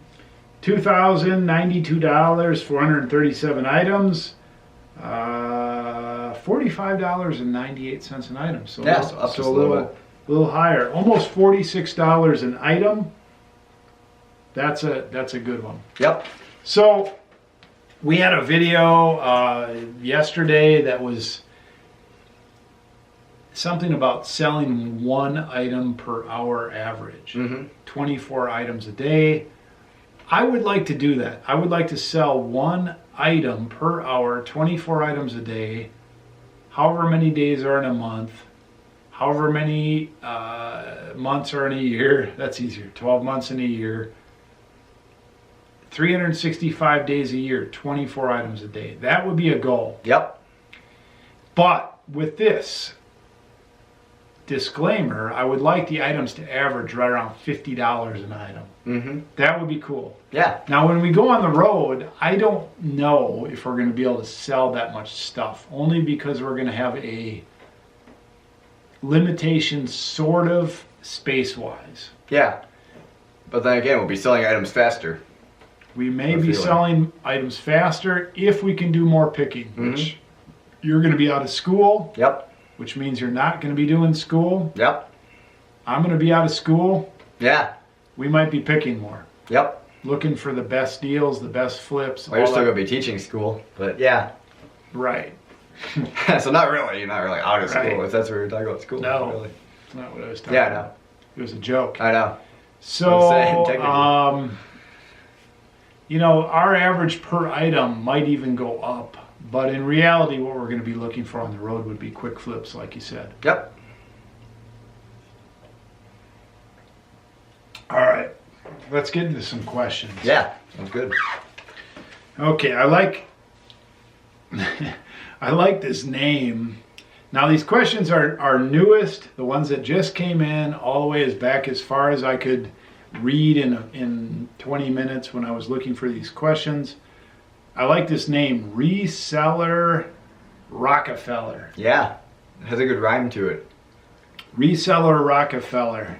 $2,092, 437 items. $45.98 an item. So yeah, up so a little higher. Almost $46 an item. That's a good one. Yep. So we had a video yesterday that was something about selling 1 item per hour average. 24 items a day. I would like to do that. I would like to sell 1 item per hour, 24 items a day, however many days are in a month, however many months are in a year. That's easier. 12 months in a year. 365 days a year, 24 items a day. That would be a goal. Yep. But with this disclaimer, I would like the items to average right around $50 an item. That would be cool. Yeah. Now, when we go on the road, I don't know if we're going to be able to sell that much stuff, only because we're going to have a limitation sort of space-wise. Yeah. But then again, we'll be selling items faster. We may be selling items faster if we can do more picking, which you're going to be out of school. Yep. Which means you're not going to be doing school. Yep. I'm going to be out of school. Yeah. We might be picking more. Yep. Looking for the best deals, the best flips. Well, you're still going to be teaching school, but yeah. Right. So not really. You're not really out of school, Right. if that's what you're talking about school. No. Not really. That's not what I was talking Yeah, I about. know. It was a joke. I know. So, technically. our average per item might even go up. But in reality, what we're going to be looking for on the road would be quick flips, like you said. Yep. All right. Let's get into some questions. Yeah. Sounds good. Okay, I like this name. Now these questions are newest, the ones that just came in all the way as far as I could read in 20 minutes when I was looking for these questions. I like this name, Reseller Rockefeller. Yeah. It has a good rhyme to it. Reseller Rockefeller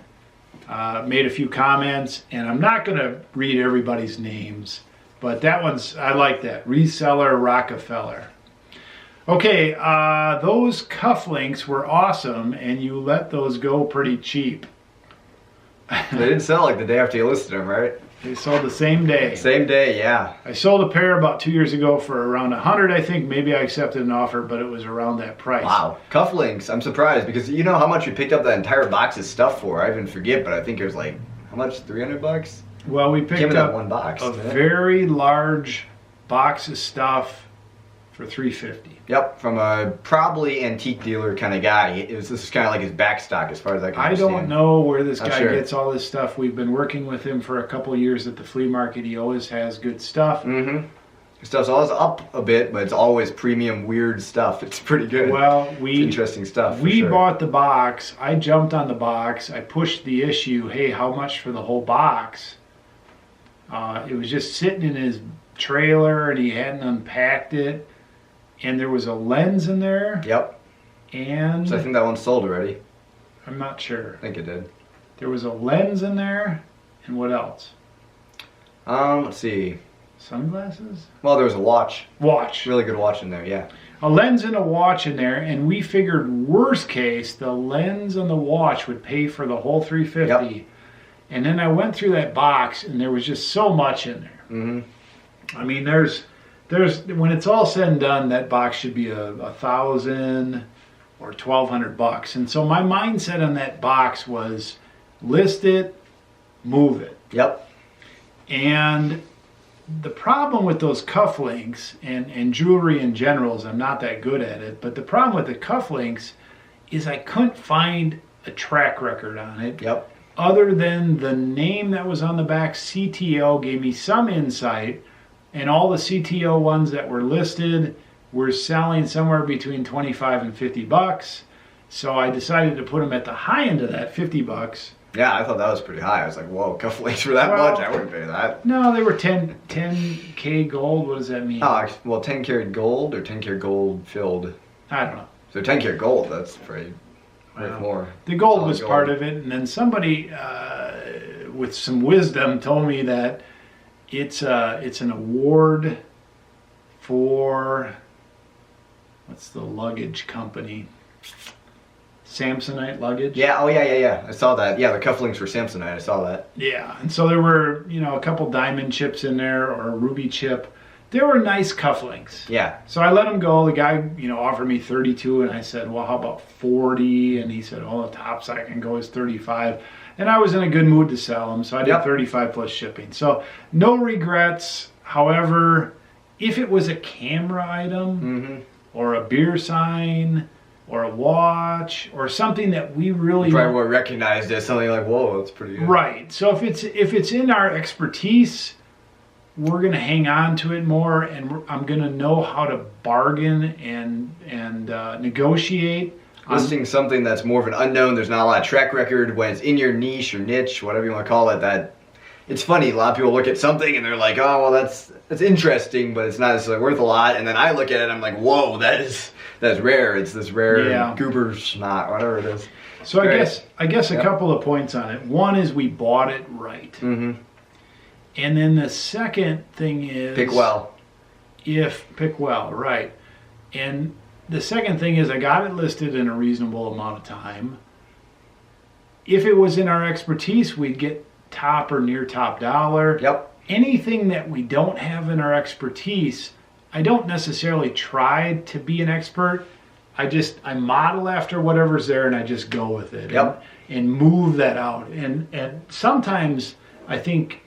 made a few comments, and I'm not going to read everybody's names, but I like that, Reseller Rockefeller. Okay, those cufflinks were awesome, and you let those go pretty cheap. They didn't sell like the day after you listed them, right? They sold the same day. Same day, yeah. I sold a pair about 2 years ago for around $100, I think. Maybe I accepted an offer, but it was around that price. Wow. Cufflinks, I'm surprised because you know how much we picked up that entire box of stuff for. I even forget, but I think it was like, how much? $300? Well, we picked up one box, a very large box of stuff for $350. Yep, from a probably antique dealer kind of guy. This is kind of like his back stock as far as I can I understand. don't know where this guy sure. gets all this stuff. We've been working with him for a couple of years at the flea market. He always has good stuff. Mm-hmm. Stuff's always up a bit, but it's always premium, weird stuff. It's pretty good. Well, it's interesting stuff. We bought the box. I jumped on the box. I pushed the issue. Hey, how much for the whole box? It was just sitting in his trailer, and he hadn't unpacked it. And there was a lens in there. Yep. And so I think that one sold already. I'm not sure. I think it did. There was a lens in there. And what else? Let's see. Sunglasses? Well, there was a watch. Watch. Really good watch in there, yeah. A lens and a watch in there, and we figured worst case, the lens and the watch would pay for the whole $350. Yep. And then I went through that box, and there was just so much in there. Mm-hmm. I mean, there's when it's all said and done, that box should be $1,000 or $1,200. And so my mindset on that box was list it, move it. Yep. And the problem with those cufflinks and jewelry in general is I'm not that good at it, but the problem with the cufflinks is I couldn't find a track record on it. Yep. Other than the name that was on the back, CTO, gave me some insight, and all the CTO ones that were listed were selling somewhere between $25 and $50. So I decided to put them at the high end of that, $50. Yeah, I thought that was pretty high. I was like, whoa, cufflinks for that much? I wouldn't pay that. No, they were 10K gold. What does that mean? Oh, well, 10 karat gold or 10 karat gold filled? I don't know. So 10 karat gold, that's pretty worth more. The gold was part of it, and then somebody with some wisdom told me that it's an award for, what's the luggage company? Samsonite luggage. Yeah, oh yeah. I saw that. Yeah, the cufflinks were Samsonite. I saw that. Yeah, and so there were, a couple diamond chips in there or a ruby chip. They were nice cufflinks. Yeah. So I let them go. The guy, offered me 32, and I said, well, how about 40? And he said, oh, the tops I can go is 35. And I was in a good mood to sell them, so I did 35 plus shipping. So no regrets. However, if it was a camera item or a beer sign or a watch or something that we really probably would recognize as something like, whoa, that's pretty good. Right. So if it's in our expertise, we're going to hang on to it more, and I'm going to know how to bargain and negotiate. Listing something that's more of an unknown, there's not a lot of track record, when it's in your niche or niche, whatever you want to call it, that it's funny. A lot of people look at something and they're like, oh, well, that's interesting, but it's not necessarily worth a lot. And then I look at it and I'm like, whoa, that's rare. It's this rare goober schmott, whatever it is. So I guess a couple of points on it. One is we bought it right. Mm-hmm. And then the second thing is pick well, right. And the second thing is I got it listed in a reasonable amount of time. If it was in our expertise, we'd get top or near top dollar. Yep. Anything that we don't have in our expertise, I don't necessarily try to be an expert. I model after whatever's there and I just go with it. Yep. And move that out. And sometimes I think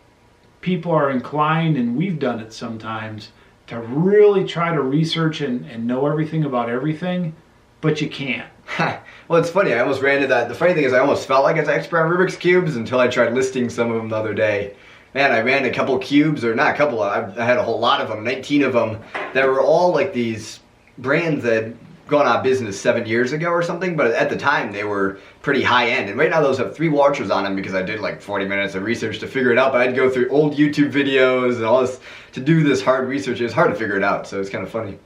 people are inclined, and we've done it sometimes, to really try to research and know everything about everything, but you can't. Well, it's funny. I almost ran into that. The funny thing is I almost felt like I was an expert on Rubik's Cubes until I tried listing some of them the other day. Man, I ran a couple cubes, or not a couple, I had a whole lot of them, 19 of them, that were all like these brands that had gone out of business 7 years ago or something, but at the time they were pretty high end. And right now those have 3 watchers on them because I did like 40 minutes of research to figure it out, but I had to go through old YouTube videos and all this to do this hard research. It was hard to figure it out, so it's kind of funny.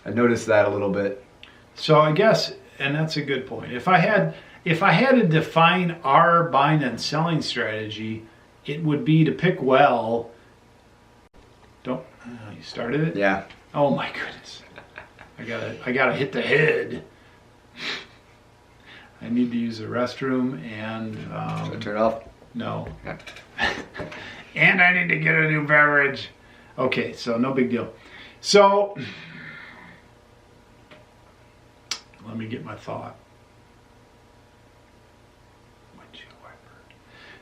I noticed that a little bit. So I guess, and that's a good point. If I had to define our buying and selling strategy, it would be to pick well. You started it? Yeah. Oh my goodness. I gotta hit the head. I need to use the restroom and Should I turn it off? no. Yeah. And I need to get a new beverage. Okay, so no big deal. So let me get my thought.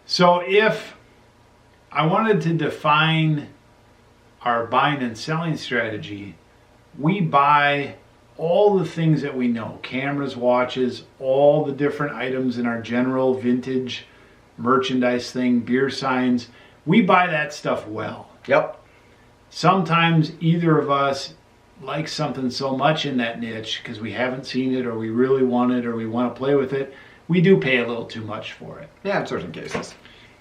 So if I wanted to define our buying and selling strategy, we buy all the things that we know, cameras, watches, all the different items in our general vintage merchandise thing, beer signs. We buy that stuff well. Yep. Sometimes either of us likes something so much in that niche because we haven't seen it or we really want it or we want to play with it, we do pay a little too much for it. Yeah, in certain cases.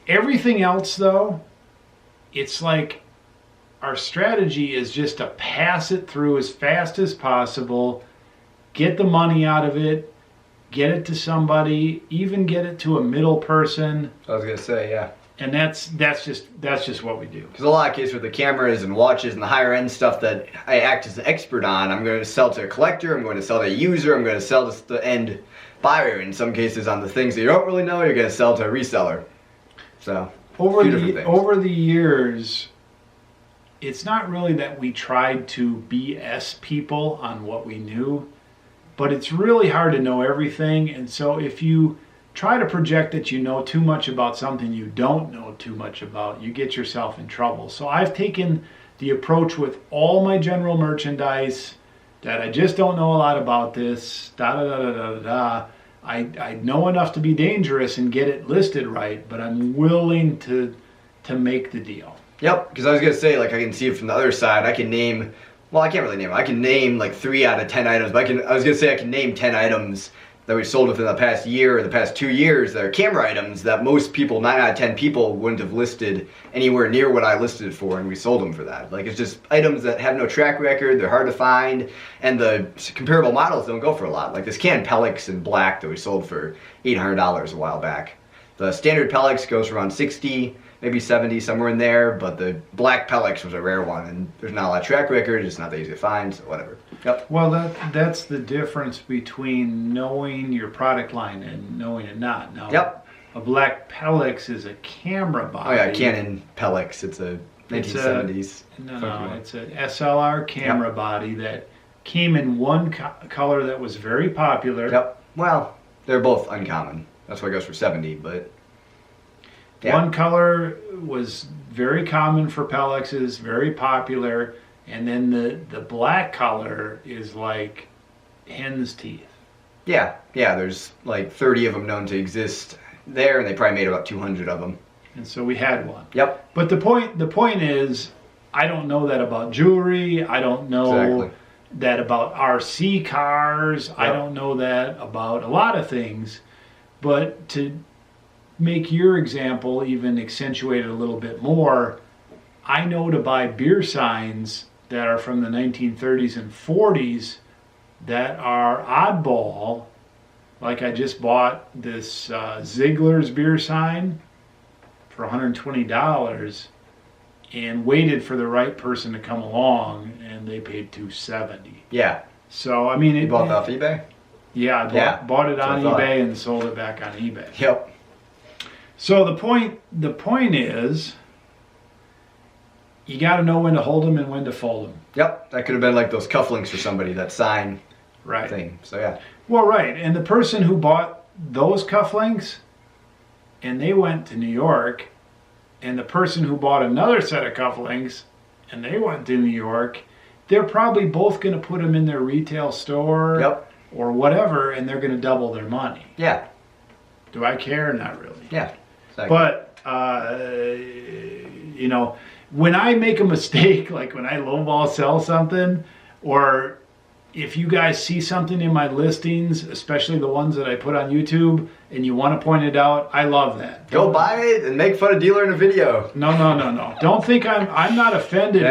Everything else, though, it's like our strategy is just to pass it through as fast as possible, get the money out of it, get it to somebody, even get it to a middle person. I was gonna say, yeah. And that's just what we do. Because a lot of cases with the cameras and watches and the higher end stuff that I act as an expert on, I'm going to sell to a collector, I'm going to sell to a user, I'm going to sell to the end buyer. In some cases, on the things that you don't really know, you're going to sell to a reseller. So over the years, it's not really that we tried to BS people on what we knew, but it's really hard to know everything. And so if you try to project that you know too much about something you don't know too much about, you get yourself in trouble. So I've taken the approach with all my general merchandise that I just don't know a lot about this, I know enough to be dangerous and get it listed right, but I'm willing to make the deal. Yep, because I was going to say, like, I can see it from the other side. I can name, well, I can't really name them. I can name like 3 out of 10 items, but I was going to say I can name 10 items that we sold within the past year or the past 2 years that are camera items that most people, 9 out of 10 people, wouldn't have listed anywhere near what I listed it for, and we sold them for that. Like, it's just items that have no track record, they're hard to find, and the comparable models don't go for a lot. Like this can Pelix in black that we sold for $800 a while back. The standard Pelix goes for around 60, maybe 70, somewhere in there, but the black Pelix was a rare one, and there's not a lot of track record, it's not that easy to find, so whatever. Yep. Well, that's the difference between knowing your product line and knowing it not. Now, yep. A black Pelix is a camera body. Oh yeah, Canon Pelix, it's a 1970s. It's an SLR camera body that came in one color that was very popular. Yep. Well, they're both uncommon. That's why it goes for 70, but yeah. One color was very common for Pelixes, very popular, and then the black color is like hen's teeth. Yeah, there's like 30 of them known to exist there, and they probably made about 200 of them. And so we had one. Yep. But the point is, I don't know that about jewelry. I don't know that about RC cars. Yep. I don't know that about a lot of things. But to make your example even accentuate it a little bit more, I know to buy beer signs that are from the 1930s and 40s that are oddball. Like I just bought this Ziegler's beer sign for $120 and waited for the right person to come along, and they paid $270. Yeah. So I mean, you bought that off eBay? Yeah, I bought it on eBay and sold it back on eBay. Yep. So the point is, you got to know when to hold them and when to fold them. Yep, that could have been like those cufflinks for somebody, that sign right thing. So yeah. Well, right, and the person who bought those cufflinks, and they went to New York, and the person who bought another set of cufflinks, and they went to New York, they're probably both going to put them in their retail store. Yep. Or whatever, and they're going to double their money. Yeah. Do I care? Not really. Yeah. Exactly. But, you know, when I make a mistake, like when I lowball sell something, or if you guys see something in my listings, especially the ones that I put on YouTube, and you want to point it out, I love that. Go buy it and make fun of dealer in a video. No. Don't think I'm not offended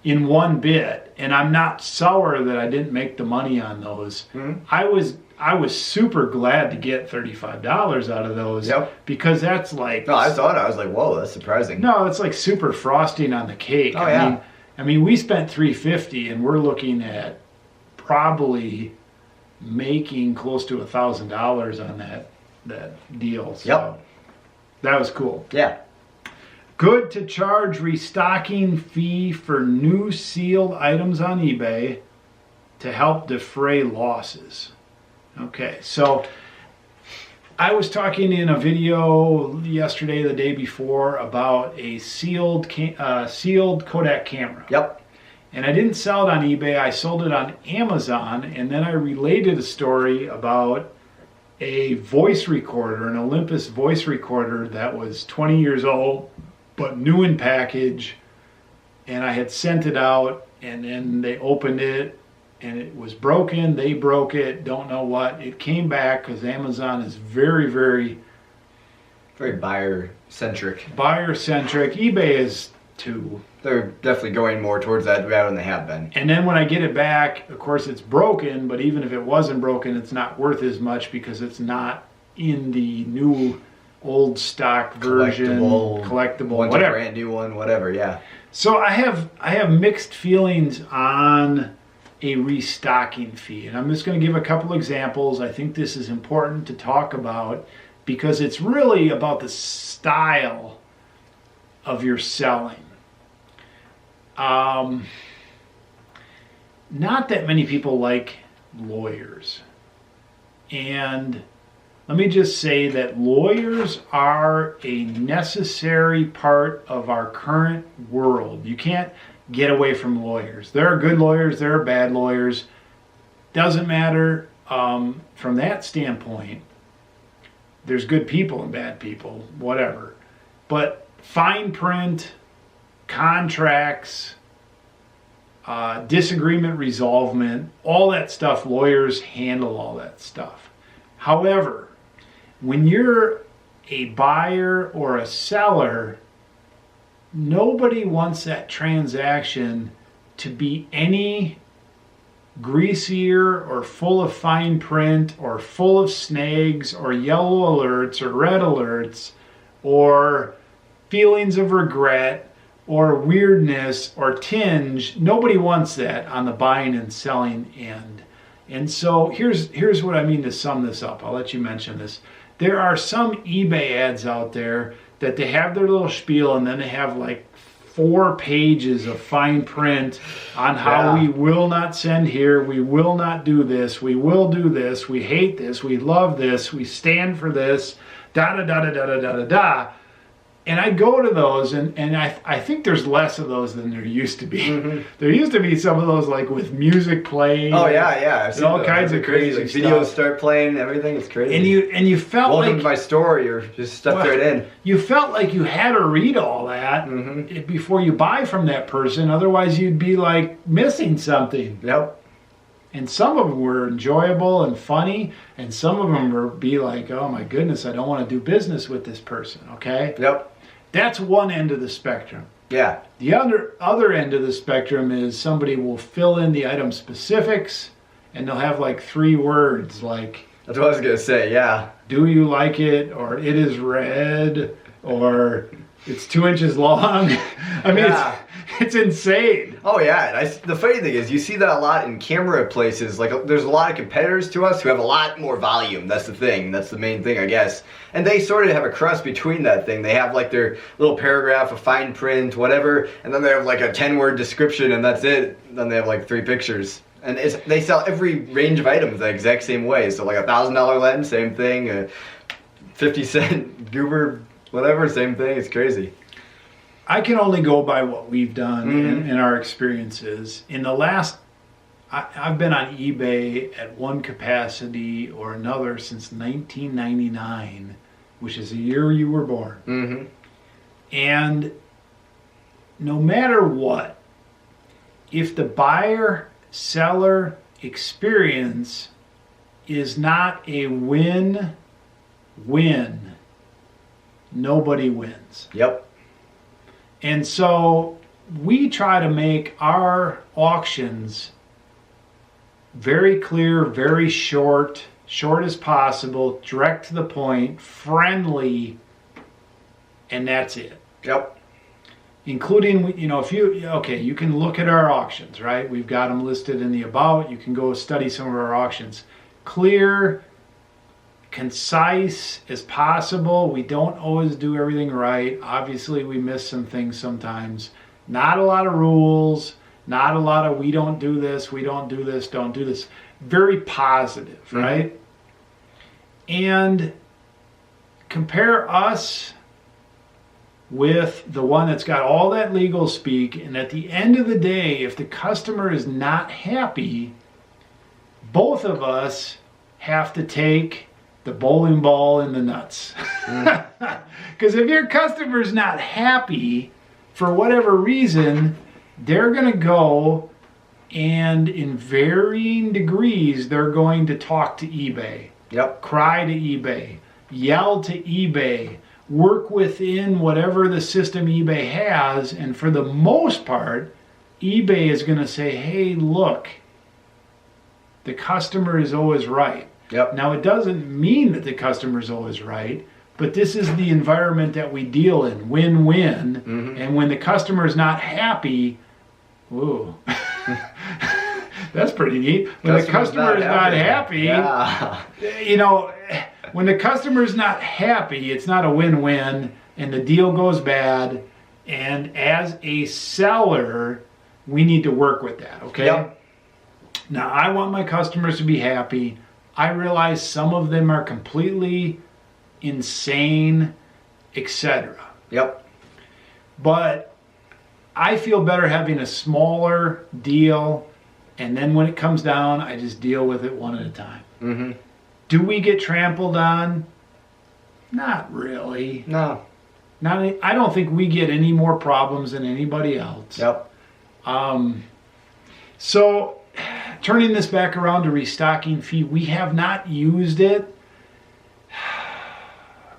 in one bit, and I'm not sour that I didn't make the money on those. Mm-hmm. I was super glad to get $35 out of those. Yep. Because that's like... No, I saw it. I was like, whoa, that's surprising. No, it's like super frosting on the cake. Oh, yeah. I mean, we spent $350, and we're looking at probably making close to $1,000 on that deal. So Yep. that was cool. Yeah. Good to charge restocking fee for new sealed items on eBay to help defray losses. Okay, so I was talking in a video yesterday, the day before, about a sealed Kodak camera. Yep. And I didn't sell it on eBay, I sold it on Amazon, and then I related a story about a voice recorder, an Olympus voice recorder that was 20 years old, but new in package, and I had sent it out, and then they opened it, and it was broken. They broke it, don't know what. It came back because Amazon is very, very buyer-centric. eBay is too. They're definitely going more towards that route than they have been. And then when I get it back, of course it's broken, but even if it wasn't broken, it's not worth as much because it's not in the new old stock version, collectible, whatever. Brand new one, whatever, yeah. So I have mixed feelings on a restocking fee, and I'm just going to give a couple examples. I think this is important to talk about because it's really about the style of your selling. Not that many people like lawyers, and let me just say that lawyers are a necessary part of our current world. You can't get away from lawyers. There are good lawyers, there are bad lawyers. Doesn't matter from that standpoint. There's good people and bad people, whatever. But fine print, contracts, disagreement resolvement, all that stuff, lawyers handle all that stuff. However, when you're a buyer or a seller, nobody wants that transaction to be any greasier or full of fine print or full of snags or yellow alerts or red alerts or feelings of regret or weirdness or tinge. Nobody wants that on the buying and selling end. And so here's what I mean to sum this up. I'll let you mention this. There are some eBay ads out there that they have their little spiel and then they have like 4 pages of fine print on how we will not send here, we will not do this, we will do this, we hate this, we love this, we stand for this, da da da da da da da da da. And I go to those, and I think there's less of those than there used to be. Mm-hmm. There used to be some of those like with music playing. Oh yeah. I've seen all kinds of crazy like stuff. Videos start playing, everything. It's crazy. And you felt welcome like to my story, or just stuff right in. You felt like you had to read all that before you buy from that person. Otherwise, you'd be like missing something. Yep. And some of them were enjoyable and funny, and some of them were be like, oh my goodness, I don't want to do business with this person. Okay. Yep. That's one end of the spectrum. Yeah. The other end of the spectrum is somebody will fill in the item specifics, and they'll have like 3 words like, that's what I was going to say, yeah. Do you like it? Or it is red? Or it's 2 inches long? I mean, it's insane. Oh yeah, the funny thing is you see that a lot in camera places. Like there's a lot of competitors to us who have a lot more volume. That's the thing. That's the main thing, I guess. And they sort of have a crust between that thing. They have like their little paragraph of fine print, whatever, and then they have like a 10-word description, and that's it. Then they have like 3 pictures. And they sell every range of items the exact same way. So like a $1,000 lens, same thing. A 50-cent goober, whatever, same thing. It's crazy. I can only go by what we've done in our experiences. In the last, I've been on eBay at one capacity or another since 1999, which is the year you were born. Mm-hmm. And no matter what, if the buyer-seller experience is not a win-win, nobody wins. Yep. And so we try to make our auctions very clear, very short as possible, direct to the point, friendly, and that's it. Yep. including, if you can look at our auctions, right? We've got them listed in the about. You can go study some of our auctions. Clear, concise as possible. We don't always do everything right. Obviously, we miss some things sometimes. Not a lot of rules. Not a lot of we don't do this, we don't do this, don't do this. Very positive, right? And compare us with the one that's got all that legal speak, and at the end of the day, if the customer is not happy, both of us have to take the bowling ball in the nuts. Because if your customer's not happy for whatever reason, they're going to go and in varying degrees, they're going to talk to eBay. Yep. Cry to eBay. Yell to eBay. Work within whatever the system eBay has, and for the most part, eBay is going to say, hey, look, the customer is always right. Yep. Now, it doesn't mean that the customer is always right, but this is the environment that we deal in, win-win, and when the customer is not happy, ooh, that's pretty neat. When the customer is not happy, yeah. When the customer is not happy, it's not a win-win, and the deal goes bad. And as a seller, we need to work with that, okay? Yep. Now, I want my customers to be happy. I realize some of them are completely insane, etc. Yep. But I feel better having a smaller deal, and then when it comes down, I just deal with it one at a time. Do we get trampled on? Not really. No. I don't think we get any more problems than anybody else. Yep. So, turning this back around to restocking fee, we have not used it.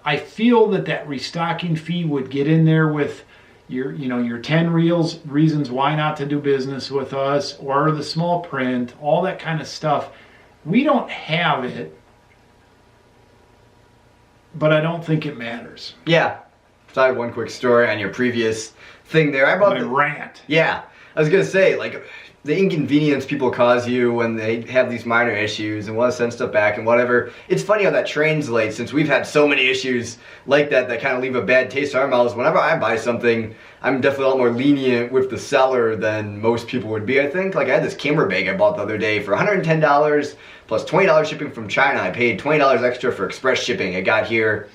I feel that restocking fee would get in there with your 10 reasons why not to do business with us, or the small print, all that kind of stuff. We don't have it, but I don't think it matters. Yeah. So I have one quick story on your previous thing there. I bought My rant. Yeah. I was going to say, like, the inconvenience people cause you when they have these minor issues and want to send stuff back and whatever. It's funny how that translates, since we've had so many issues like that kind of leave a bad taste in our mouths. Whenever I buy something, I'm definitely a lot more lenient with the seller than most people would be, I think. Like, I had this camera bag I bought the other day for $110 plus $20 shipping from China. I paid $20 extra for express shipping. It got here,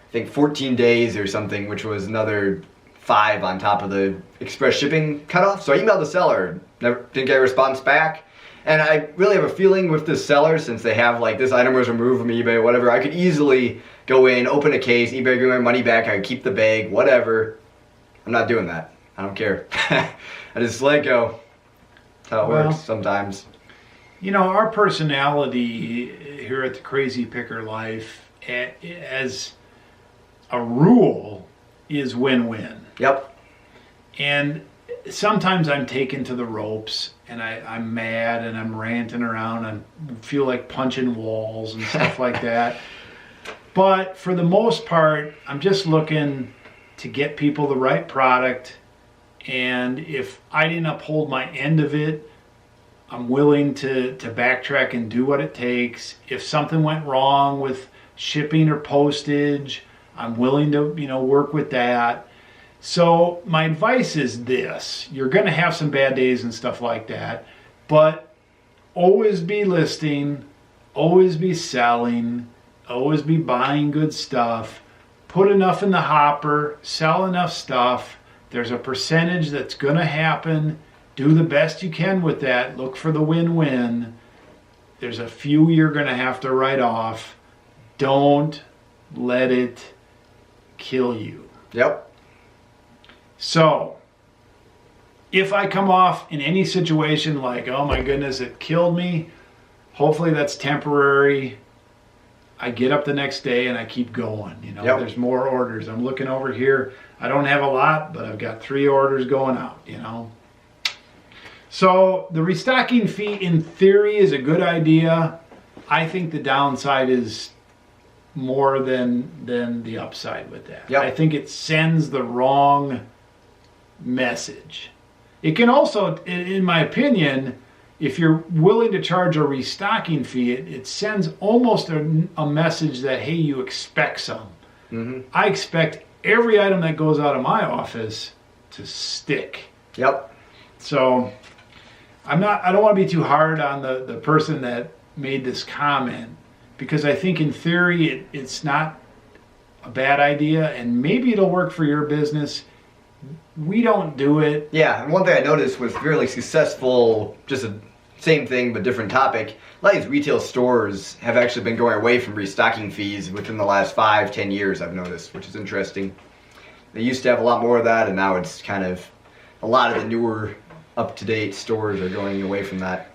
I think, 14 days or something, which was another $5 on top of the express shipping cutoff. So I emailed the seller, didn't get a response back. And I really have a feeling with this seller, since they have like, this item was removed from eBay, whatever, I could easily go in, open a case, eBay give my money back, I could keep the bag, whatever. I'm not doing that. I don't care. I just let it go. That's how it works sometimes. Our personality here at the Crazy Picker Life, as a rule, is win-win. Yep. And sometimes I'm taken to the ropes, and I'm mad, and I'm ranting around, and feel like punching walls and stuff like that. But for the most part, I'm just looking to get people the right product, and if I didn't uphold my end of it, I'm willing to backtrack and do what it takes. If something went wrong with shipping or postage, I'm willing to, work with that. So my advice is this: you're going to have some bad days and stuff like that, but always be listing, always be selling, always be buying good stuff. Put enough in the hopper, sell enough stuff. There's a percentage that's going to happen. Do the best you can with that. Look for the win-win. There's a few you're going to have to write off. Don't let it kill you. Yep. So, if I come off in any situation like, oh my goodness, it killed me, hopefully that's temporary. I get up the next day and I keep going. Yep. There's more orders. I'm looking over here. I don't have a lot, but I've got 3 orders going out, So the restocking fee, in theory, is a good idea. I think the downside is more than the upside with that. Yep. I think it sends the wrong message. It can also, in my opinion, if you're willing to charge a restocking fee, it sends almost a message that, hey, you expect some. Mm-hmm. I expect every item that goes out of my office to stick. Yep. So I don't want to be too hard on the person that made this comment, because I think in theory it's not a bad idea, and maybe it'll work for your business. We don't do it. Yeah, and one thing I noticed with really successful, just a same thing but different topic, a lot of these retail stores have actually been going away from restocking fees within the last 5-10 years, I've noticed, which is interesting. They used to have a lot more of that, and now it's kind of, a lot of the newer, up-to-date stores are going away from that.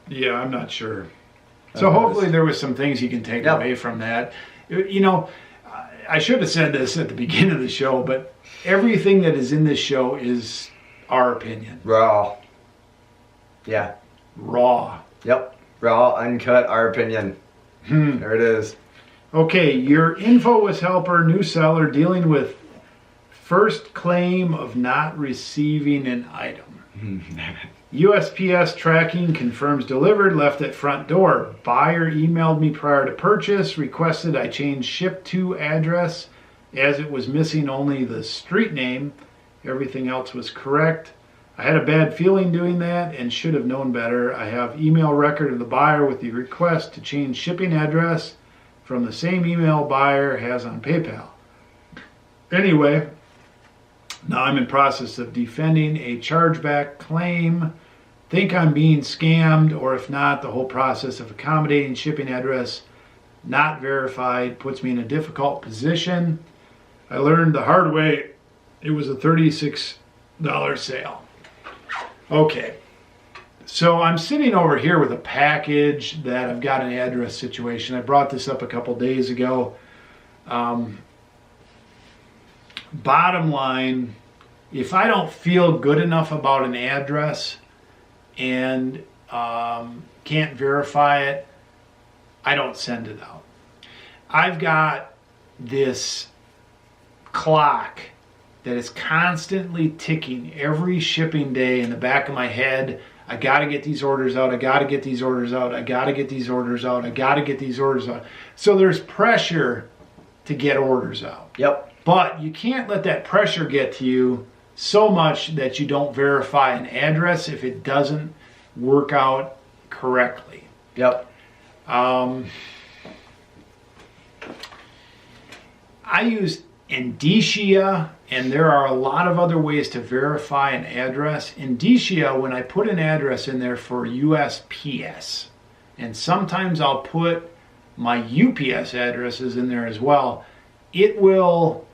Yeah, I'm not sure. So hopefully there was some things you can take away from that. You know, I should have said this at the beginning of the show, but everything that is in this show is our opinion. Raw. Yeah. Raw. Yep. Raw, uncut, our opinion. There it is. Okay, your InfoWis helper, new seller, dealing with first claim of not receiving an item. USPS tracking confirms delivered, left at front door. Buyer emailed me prior to purchase, requested I change ship to address as it was missing only the street name. Everything else was correct. I had a bad feeling doing that and should have known better. I have email record of the buyer with the request to change shipping address from the same email buyer has on PayPal. Anyway, now I'm in process of defending a chargeback claim. Think I'm being scammed, or if not, the whole process of accommodating shipping address not verified puts me in a difficult position. I learned the hard way it was a $36 sale. Okay, so I'm sitting over here with a package that I've got an address situation. I brought this up a couple days ago. Bottom line, if I don't feel good enough about an address and can't verify it, I don't send it out. I've got this clock that is constantly ticking every shipping day in the back of my head. I got to get these orders out. I got to get these orders out. I got to get these orders out. I got to get these orders out. So there's pressure to get orders out. Yep. But you can't let that pressure get to you so much that you don't verify an address if it doesn't work out correctly. Yep. I use Indicia, and there are a lot of other ways to verify an address. Indicia, when I put an address in there for USPS, and sometimes I'll put my UPS addresses in there as well, it will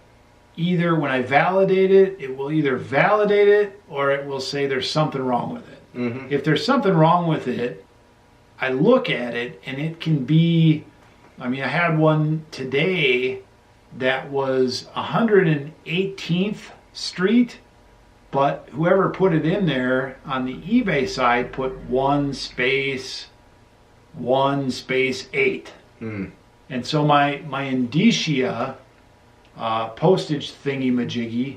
either, when I validate it, it will either validate it or it will say there's something wrong with it. Mm-hmm. If there's something wrong with it, I look at it and it can be, I mean, I had one today that was 118th Street, but whoever put it in there on the eBay side put 1 space 8. Mm. And so my Indicia postage thingy majiggy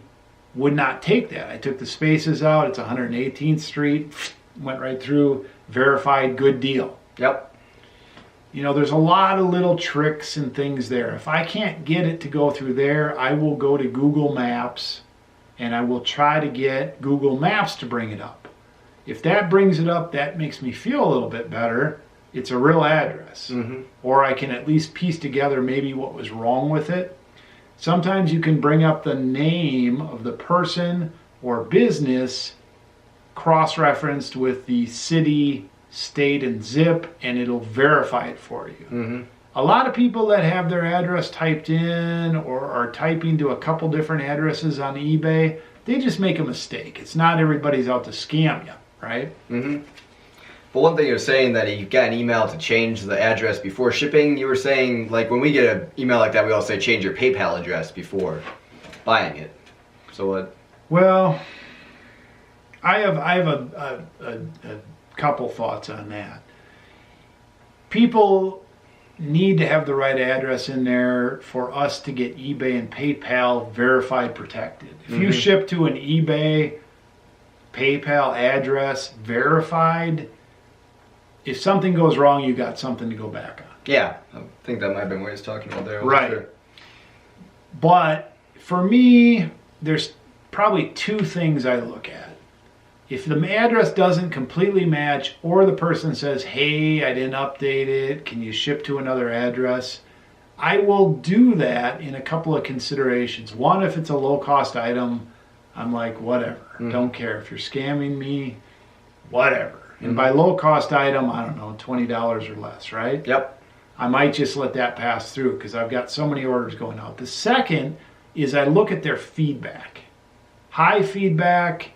would not take that. I took the spaces out. It's 118th Street, went right through, verified, good deal. Yep. You know, there's a lot of little tricks and things there. If I can't get it to go through there, I will go to Google Maps and I will try to get Google Maps to bring it up. If that brings it up, that makes me feel a little bit better. It's a real address. Mm-hmm. Or I can at least piece together maybe what was wrong with it. Sometimes you can bring up the name of the person or business cross-referenced with the city, state, and zip, and it'll verify it for you. Mm-hmm. A lot of people that have their address typed in or are typing to a couple different addresses on eBay, they just make a mistake. It's not everybody's out to scam you, right? Mm-hmm. But one thing you're saying that you got an email to change the address before shipping, you were saying, like, when we get an email like that, we all say change your PayPal address before buying it. So what? Well, I have a couple thoughts on that. People need to have the right address in there for us to get eBay and PayPal verified protected. If you ship to an eBay, PayPal address verified, if something goes wrong, you got something to go back on. Yeah, I think that might have been what he's talking about there. Right. Sure. But for me, there's probably two things I look at. If the address doesn't completely match, or the person says, hey, I didn't update it, can you ship to another address? I will do that in a couple of considerations. One, if it's a low-cost item, I'm like, whatever, don't care. If you're scamming me, whatever. And by low-cost item, I don't know, $20 or less, right? Yep. I might just let that pass through because I've got so many orders going out. The second is I look at their feedback. High feedback.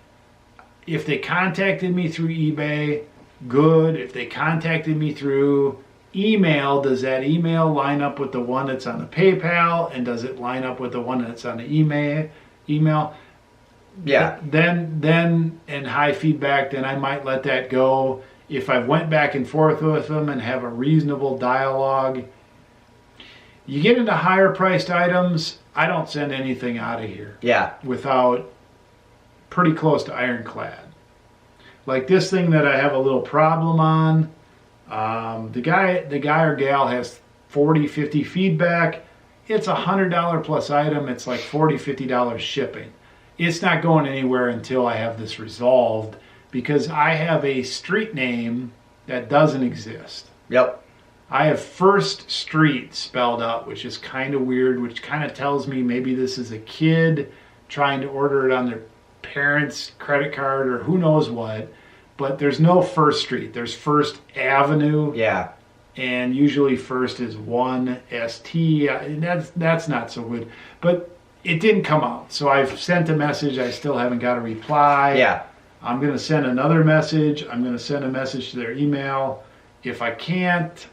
If they contacted me through eBay, good. If they contacted me through email, does that email line up with the one that's on the PayPal? And does it line up with the one that's on the email? Yeah. Then and high feedback, then I might let that go. If I went back and forth with them and have a reasonable dialogue. You get into higher priced items, I don't send anything out of here. Yeah. Without pretty close to ironclad. Like this thing that I have a little problem on, the guy or gal has 40, 50 feedback. It's $100 plus item. It's like $40, $50 shipping. It's not going anywhere until I have this resolved because I have a street name that doesn't exist. Yep. I have First Street spelled out, which is kind of weird, which kind of tells me maybe this is a kid trying to order it on their parents' credit card or who knows what. But there's no First Street. There's First Avenue. Yeah. And usually First is 1ST. And that's not so good. But it didn't come out. So I've sent a message. I still haven't got a reply. Yeah. I'm going to send another message. I'm going to send a message to their email. If I can't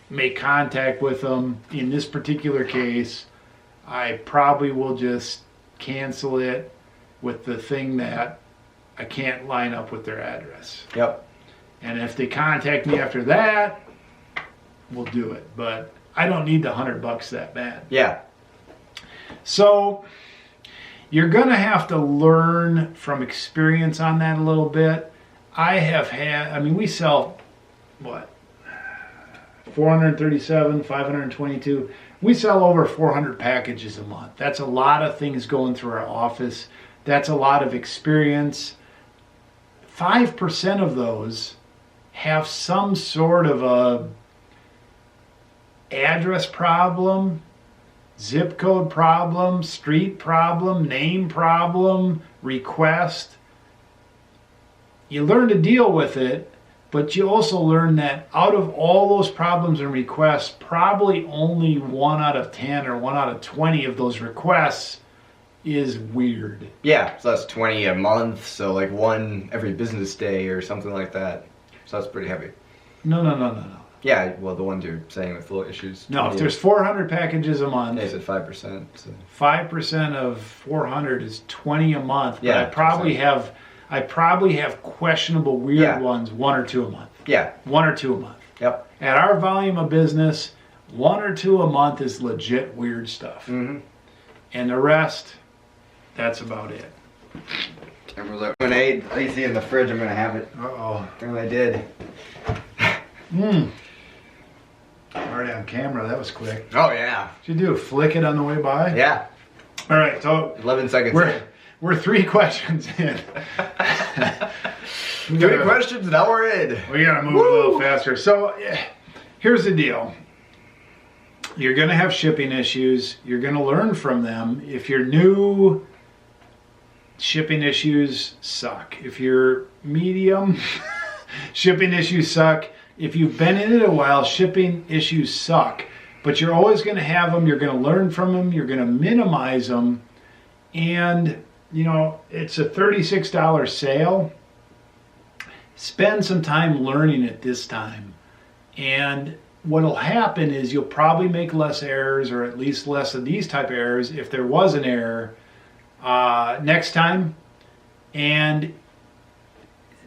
make contact with them in this particular case, I probably will just cancel it with the thing that I can't line up with their address. Yep. And if they contact me after that, we'll do it. But I don't need the $100 that bad. Yeah. So you're going to have to learn from experience on that a little bit. We sell, 437, 522. We sell over 400 packages a month. That's a lot of things going through our office. That's a lot of experience. 5% of those have some sort of a address problem, zip code problem, street problem, name problem, request. You learn to deal with it, but you also learn that out of all those problems and requests, probably only 1 out of 10 or 1 out of 20 of those requests is weird. Yeah, so that's 20 a month, so like 1 every business day or something like that. So that's pretty heavy. No. Yeah, well, the ones you're saying with little issues. No, if there's 400 packages a month, they said 5%. So. 5% of 400 is 20 a month. But Yeah, I probably have questionable weird ones, 1 or 2 a month. Yeah. 1 or 2 a month. Yep. At our volume of business, 1 or 2 a month is legit weird stuff. Mm-hmm. And the rest, that's about it. Lemonade, I see in the fridge. I'm gonna have it. Uh-oh. Apparently I did. Already on camera, that was quick. Oh yeah. What'd you do, flick it on the way by? Yeah. All right, so 11 seconds. We're 3 questions in. 30 questions, now we're in. We gotta move a little faster. So here's the deal. You're gonna have shipping issues. You're gonna learn from them. If you're new, shipping issues suck. If you're medium, shipping issues suck. If you've been in it a while, shipping issues suck. But you're always gonna have them. You're gonna learn from them. You're gonna minimize them. And it's a $36 sale. Spend some time learning it this time. And what'll happen is you'll probably make less errors, or at least less of these type of errors if there was an error next time. And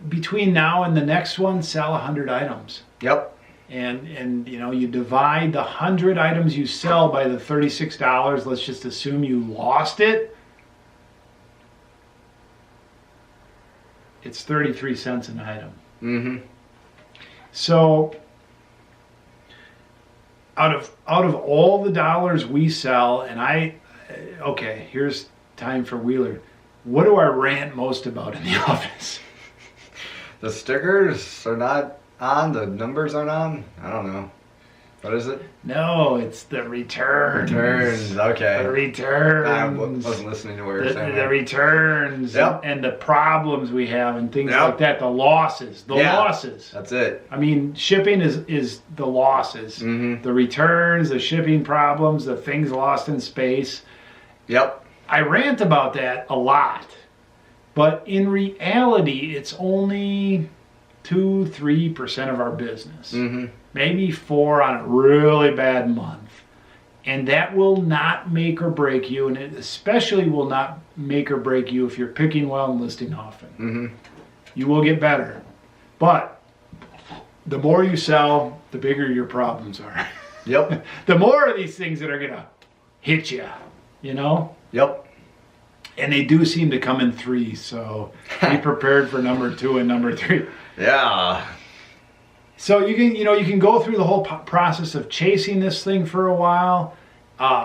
between now and the next one, sell 100 items. Yep. and you know, you divide the 100 items you sell by the $36, let's just assume you lost it. It's 33 cents an item. Mm-hmm. So out of all the dollars we sell, and okay, here's time for Wheeler. What do I rant most about in the office? The stickers are not on, the numbers aren't on. I don't know. What is it? No, it's the returns. Returns, okay. The returns. I wasn't listening to what you were saying. The returns, Yep. and the problems we have and things Yep. like that. The losses. That's it. I mean, shipping is the losses. Mm-hmm. The returns, the shipping problems, the things lost in space. Yep. I rant about that a lot. But in reality, it's only 2-3% of our business. Mm-hmm. Maybe 4 on a really bad month. And that will not make or break you, and it especially will not make or break you if you're picking well and listing often. Mm-hmm. You will get better. But the more you sell, the bigger your problems are. Yep. The more of these things that are going to hit you, you know? Yep. And they do seem to come in threes, so be prepared for number 2 and number 3. Yeah. So you can go through the whole process of chasing this thing for a while.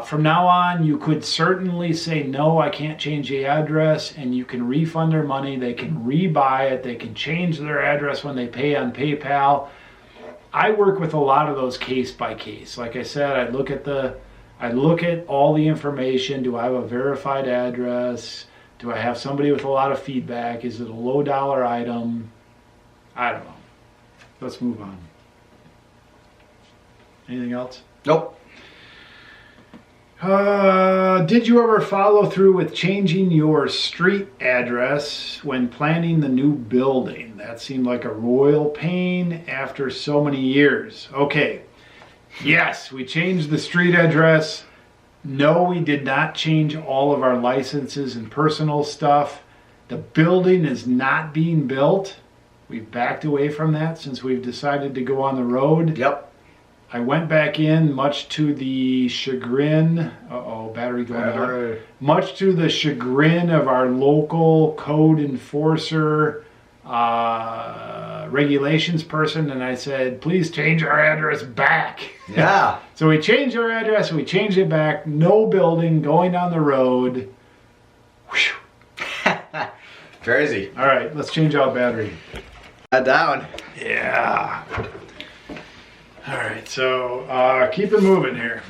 From now on, you could certainly say, no, I can't change the address, and you can refund their money. They can rebuy it. They can change their address when they pay on PayPal. I work with a lot of those case by case. Like I said, I look at all the information. Do I have a verified address? Do I have somebody with a lot of feedback? Is it a low dollar item? I don't know. Let's move on. Anything else? Nope. Did you ever follow through with changing your street address when planning the new building? That seemed like a royal pain after so many years. Okay. Yes, we changed the street address. No, we did not change all of our licenses and personal stuff. The building is not being built. We've backed away from that since we've decided to go on the road. Yep. I went back in, much to the chagrin. Battery going out. Much to the chagrin of our local code enforcer, regulations person, and I said, please change our address back. Yeah. So we changed our address, we changed it back. No building, going on the road. Whew. Crazy. All right, let's change out battery. Down. Yeah. All right, so keep it moving here.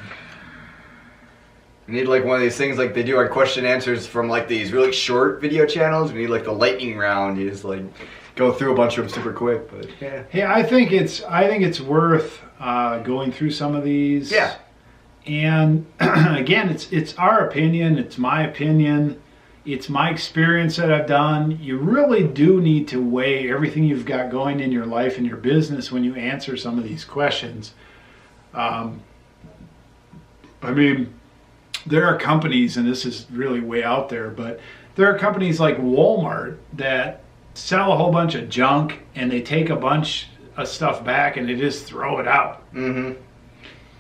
We need like one of these things like they do our question answers from like these really short video channels. We need like the lightning round. You just like go through a bunch of them super quick. But yeah. Hey, I think it's worth going through some of these. Yeah. And again, it's our opinion. It's my opinion. It's my experience that I've done. You really do need to weigh everything you've got going in your life and your business when you answer some of these questions. I mean, there are companies, and this is really way out there, but there are companies like Walmart that sell a whole bunch of junk, and they take a bunch of stuff back and they just throw it out. Mm-hmm.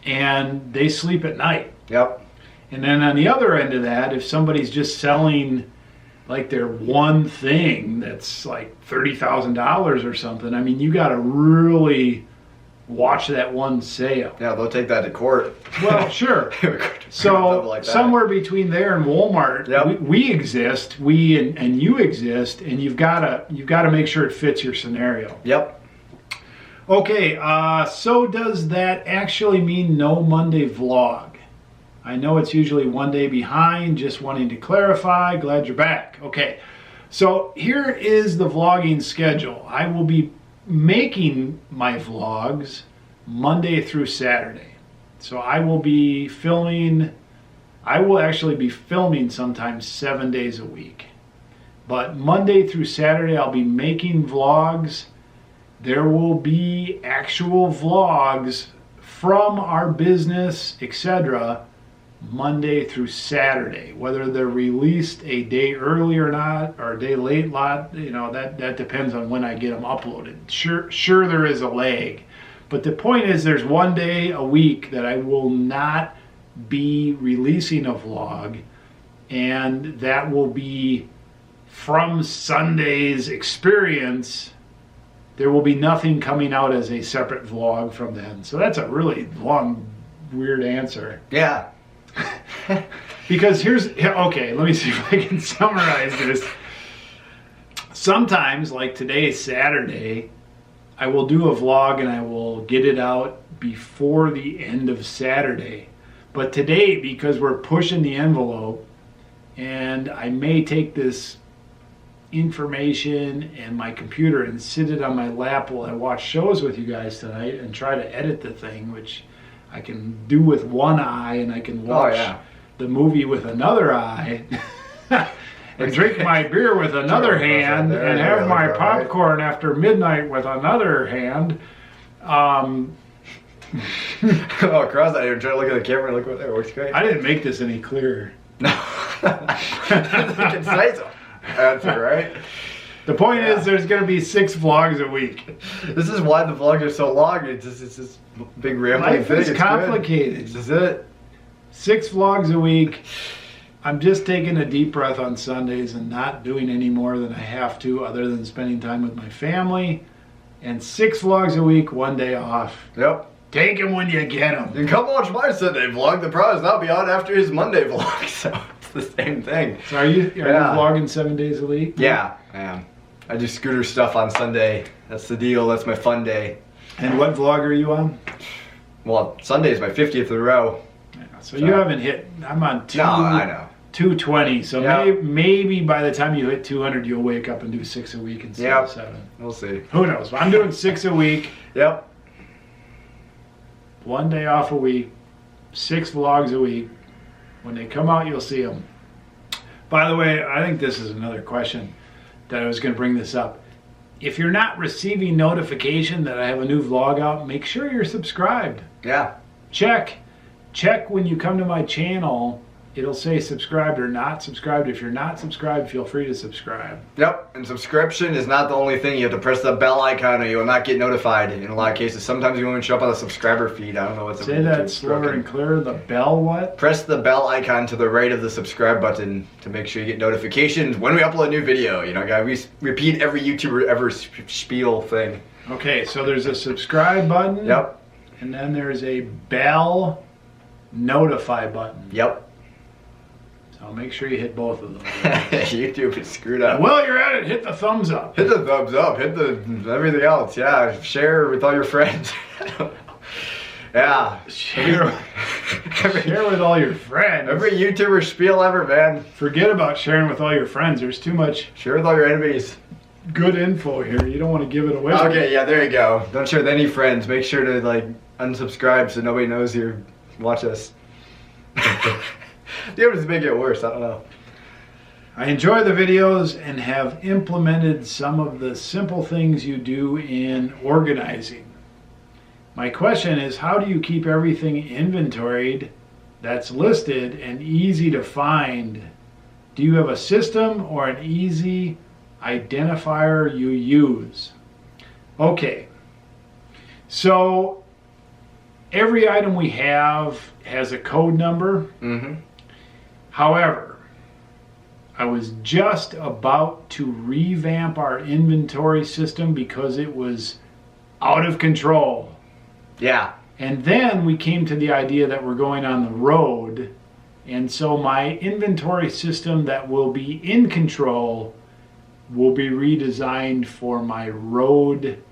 And they sleep at night. Yep. And then on the other end of that, if somebody's just selling like their one thing that's like $30,000 or something, I mean, you got to really watch that one sale. Yeah, they'll take that to court. Well, sure. So like somewhere between there and Walmart, yep. we exist, and you exist, and you've got to make sure it fits your scenario. Yep. Okay, so does that actually mean no Monday vlog? I know it's usually one day behind, just wanting to clarify. Glad you're back. Okay, so here is the vlogging schedule. I will be making my vlogs Monday through Saturday. So I will actually be filming sometimes 7 days a week. But Monday through Saturday, I'll be making vlogs. There will be actual vlogs from our business, etc., Monday through Saturday. Whether they're released a day early or not, or a day late, that depends on when I get them uploaded. Sure there is a lag, But the point is, there's one day a week that I will not be releasing a vlog, and that will be from Sunday's experience. There will be nothing coming out as a separate vlog from then. So that's a really long, weird answer. Yeah. Because okay, let me see if I can summarize this. Sometimes, like today, Saturday, I will do a vlog and I will get it out before the end of Saturday. But today, because we're pushing the envelope, and I may take this information and my computer and sit it on my lap while I watch shows with you guys tonight and try to edit the thing, which I can do with one eye, and I can watch the movie with another eye and drink my beer with another hand and have my popcorn after midnight with another hand. Oh, cross-eyed, you're trying to look at the camera and look what there works great. I didn't make this any clearer. No. Concise answer, right? The point is, there's going to be 6 vlogs a week. This is why the vlogs are so long. It's this big rambling Life thing. is complicated. This is it. 6 vlogs a week. I'm just taking a deep breath on Sundays and not doing any more than I have to, other than spending time with my family. And 6 vlogs a week, 1 day off. Yep. Take them when you get them. And come watch my Sunday vlog. The prize will be on after his Monday vlog, so it's the same thing. So are you vlogging 7 days a week? Yeah, I am. I do scooter stuff on Sunday. That's the deal. That's my fun day. And what vlog are you on? Well, Sunday is my 50th in a row. Yeah, so you haven't hit. I'm on 220. So maybe by the time you hit 200, you'll wake up and do 6 a week instead of 7. We'll see. Who knows? I'm doing 6 a week. Yep. 1 day off a week, 6 vlogs a week. When they come out, you'll see them. By the way, I think this is another question that I was going to bring this up. If you're not receiving notification that I have a new vlog out, make sure you're subscribed. Yeah. Check when you come to my channel. It'll say subscribed or not subscribed. If you're not subscribed, feel free to subscribe. Yep, and subscription is not the only thing. You have to press the bell icon or you will not get notified in a lot of cases. Sometimes you won't even show up on the subscriber feed. I don't know what's Say that slower and clearer. The bell what? Press the bell icon to the right of the subscribe button to make sure you get notifications when we upload a new video. You know, gotta repeat every YouTuber ever spiel thing. Okay, so there's a subscribe button. Yep. And then there's a bell notify button. Yep. So make sure you hit both of them. YouTube is screwed up. And while you're at it, hit the thumbs up. Hit the thumbs up. Hit the everything else. Yeah. Share with all your friends. Yeah. Share with all your friends. Every YouTuber spiel ever, man. Forget about sharing with all your friends. There's too much. Share with all your enemies. Good info here. You don't want to give it away. Okay, yeah, there you go. Don't share with any friends. Make sure to unsubscribe so nobody knows you watch us. They just make it worse. I don't know. I enjoy the videos and have implemented some of the simple things you do in organizing. My question is, how do you keep everything inventoried that's listed and easy to find? Do you have a system or an easy identifier you use? Okay. So every item we have has a code number. Mm-hmm. However, I was just about to revamp our inventory system because it was out of control. Yeah. And then we came to the idea that we're going on the road. And so my inventory system that will be in control will be redesigned for my road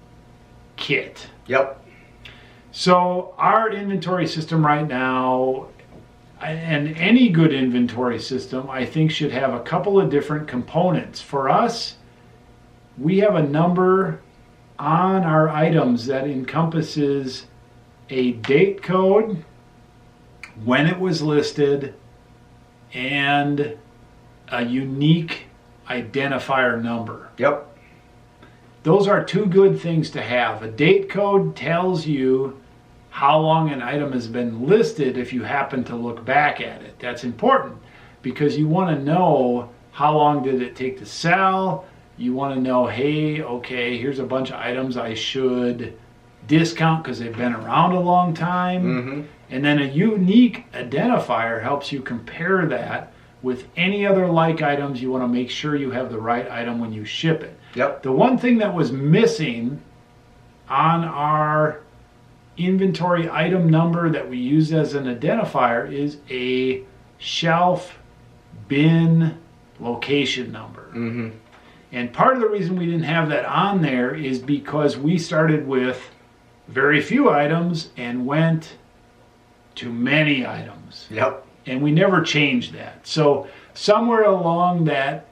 kit. Yep. So our inventory system right now, and any good inventory system, I think should have a couple of different components. For us, we have a number on our items that encompasses a date code, when it was listed, and a unique identifier number. Yep. Those are 2 good things to have. A date code tells you how long an item has been listed if you happen to look back at it. That's important because you want to know how long did it take to sell. You want to know, hey, okay, here's a bunch of items I should discount because they've been around a long time. Mm-hmm. And then a unique identifier helps you compare that with any other like items. You want to make sure you have the right item when you ship it. Yep. The one thing that was missing on our inventory item number that we use as an identifier is a shelf bin location number. Mm-hmm. And part of the reason we didn't have that on there is because we started with very few items and went to many items. Yep. And we never changed that. So somewhere along that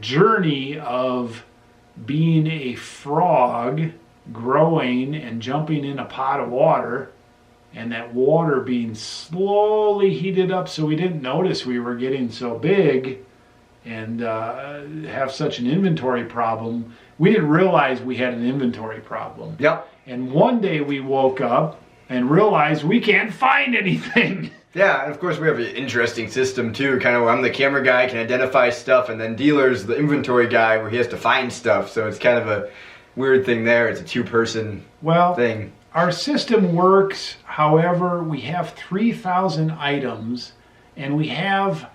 journey of being a frog growing and jumping in a pot of water, and that water being slowly heated up so we didn't notice we were getting so big and have such an inventory problem, we didn't realize we had an inventory problem. Yep. And one day we woke up and realized we can't find anything. Yeah, and of course we have an interesting system too. Kind of, I'm the camera guy, can identify stuff, and then dealer's the inventory guy where he has to find stuff. So it's kind of a weird thing there. It's a two-person thing. Our system works, however, we have 3,000 items, and we have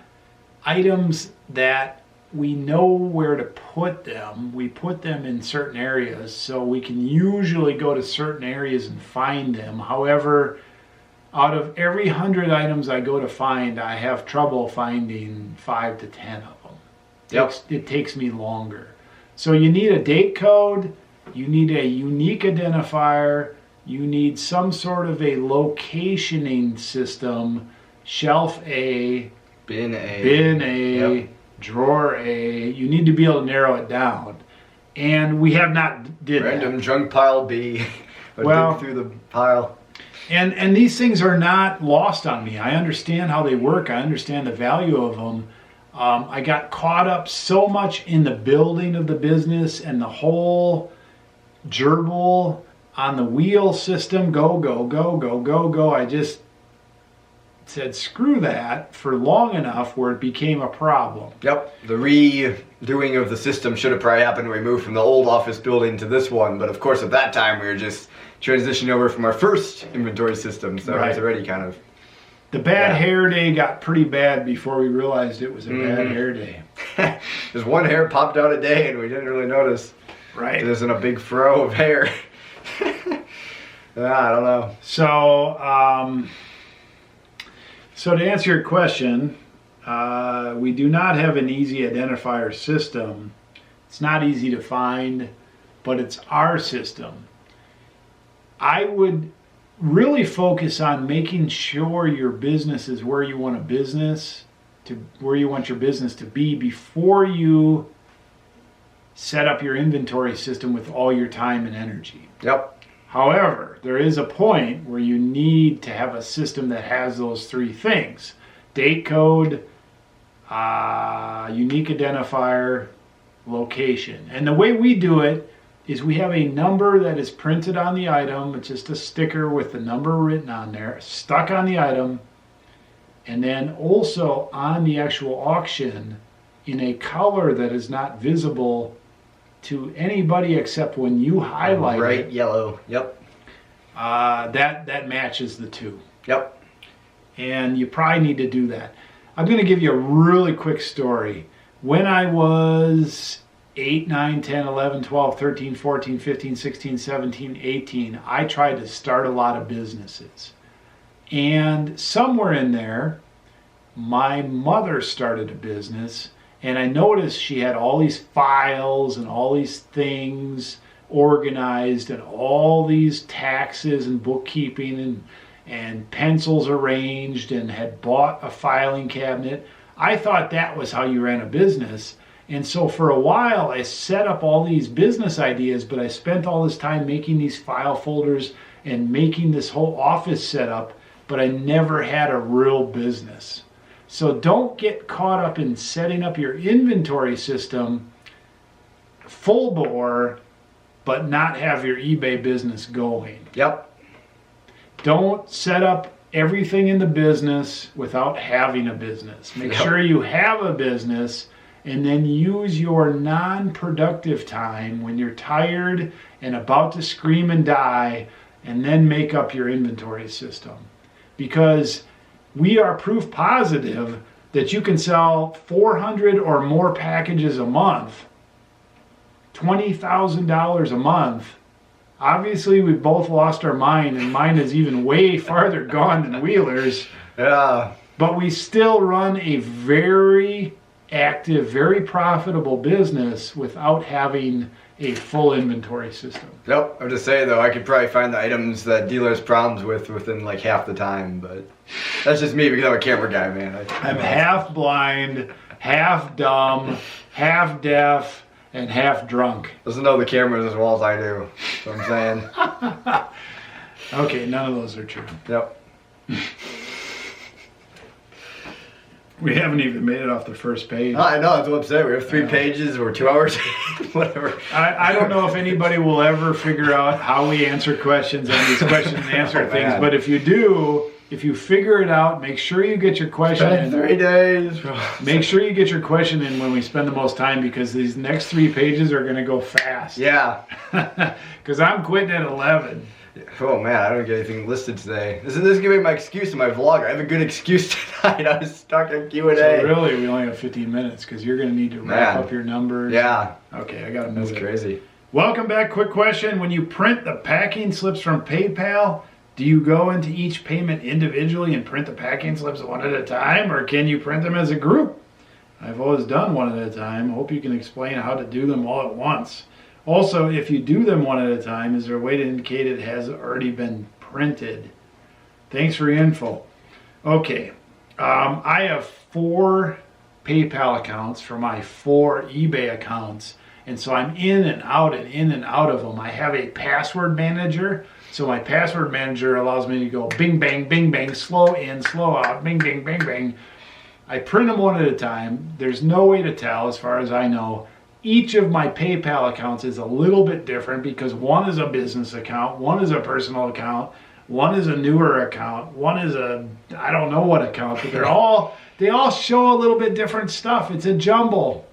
items that we know where to put them. We put them in certain areas, so we can usually go to certain areas and find them. However, out of every 100 items I go to find, I have trouble finding 5 to 10 of them. Yep. It takes me longer. So you need a date code, you need a unique identifier, you need some sort of a locationing system, shelf A, bin A, yep, drawer A. You need to be able to narrow it down. And we have not did random that. junk pile B. Dig through the pile. And these things are not lost on me. I understand how they work. I understand the value of them. I got caught up so much in the building of the business and the whole gerbil on the wheel system. Go. I just said screw that for long enough where it became a problem. Yep. The redoing of the system should have probably happened when we moved from the old office building to this one. But of course at that time we were just transitioning over from our first inventory system. So it was already kind of... The bad hair day got pretty bad before we realized it was a bad hair day. Just one hair popped out a day and we didn't really notice. Right. It isn't a big fro of hair. I don't know. So to answer your question, we do not have an easy identifier system. It's not easy to find, but it's our system. I would really focus on making sure your business is where you want your business to be before you set up your inventory system with all your time and energy. Yep. However, there is a point where you need to have a system that has those three things: date code, unique identifier, location. And the way we do it is we have a number that is printed on the item. It's just a sticker with the number written on there, stuck on the item, and then also on the actual auction in a color that is not visible to anybody except when you highlight bright yellow. Yep. That matches the two. Yep. And you probably need to do that. I'm going to give you a really quick story. When I was 8, 9, 10, 11, 12, 13, 14, 15, 16, 17, 18, I tried to start a lot of businesses. And somewhere in there, my mother started a business, and I noticed she had all these files and all these things organized and all these taxes and bookkeeping and pencils arranged, and had bought a filing cabinet. I thought that was how you ran a business. And so for a while I set up all these business ideas, but I spent all this time making these file folders and making this whole office setup, but I never had a real business. So don't get caught up in setting up your inventory system full bore, but not have your eBay business going. Yep. Don't set up everything in the business without having a business. Make sure you have a business, and then use your non-productive time when you're tired and about to scream and die and then make up your inventory system. Because we are proof positive that you can sell 400 or more packages a month, $20,000 a month. Obviously, we both lost our mind, and mine is even way farther gone than Wheeler's. Yeah. But we still run a very active, very profitable business without having a full inventory system. Nope. I'm just saying though, I could probably find the items that dealers problems with within like half the time, but that's just me because I'm a camera guy, man. I'm half blind, half dumb, half deaf, and half drunk. Doesn't know the cameras as well as I do. That's what I'm saying. Okay, none of those are true. Yep. We haven't even made it off the first page. I know, that's what I'm saying. We have 3 pages or 2 hours, whatever. I don't know if anybody will ever figure out how we answer questions on these question and answer things, man. but if you do, if you figure it out, make sure you get your question in. 3 days. Make sure you get your question in when we spend the most time, because these next 3 pages are going to go fast. Yeah. Because I'm quitting at 11. Oh man, I don't get anything listed today. This is gonna be my excuse in my vlog. I have a good excuse tonight. I was stuck in Q&A. So really, we only have 15 minutes because you're going to need to wrap up your numbers. Yeah. Okay, I got to move That's it. crazy. Welcome back. Quick question. When you print the packing slips from PayPal, do you go into each payment individually and print the packing slips one at a time, or can you print them as a group? I've always done one at a time. Hope you can explain how to do them all at once. Also, if you do them one at a time, is there a way to indicate it has already been printed? Thanks for your info. Okay, I have 4 PayPal accounts for my 4 eBay accounts, and so I'm in and out of them. I have a password manager, so my password manager allows me to go bing, bang, slow in, slow out, bing, bang. I print them one at a time. There's no way to tell, as far as I know. Each of my PayPal accounts is a little bit different because one is a business account, one is a personal account, one is a newer account, one is a I don't know what account, but they all show a little bit different stuff. It's a jumble.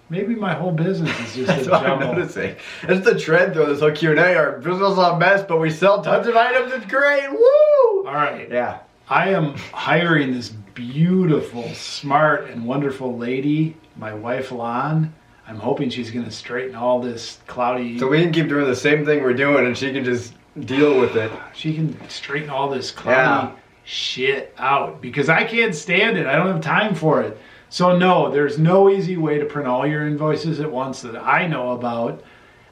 Maybe my whole business is just That's a what jumble. I'm noticing. It's the trend though, this whole Q&A. Our business is a mess, but we sell tons of items. It's great. Woo! All right. Yeah. I am hiring this beautiful, smart, and wonderful lady, my wife Lon. I'm hoping she's going to straighten all this cloudy... So we can keep doing the same thing we're doing and she can just deal with it. She can straighten all this cloudy shit out because I can't stand it. I don't have time for it. So no, there's no easy way to print all your invoices at once that I know about.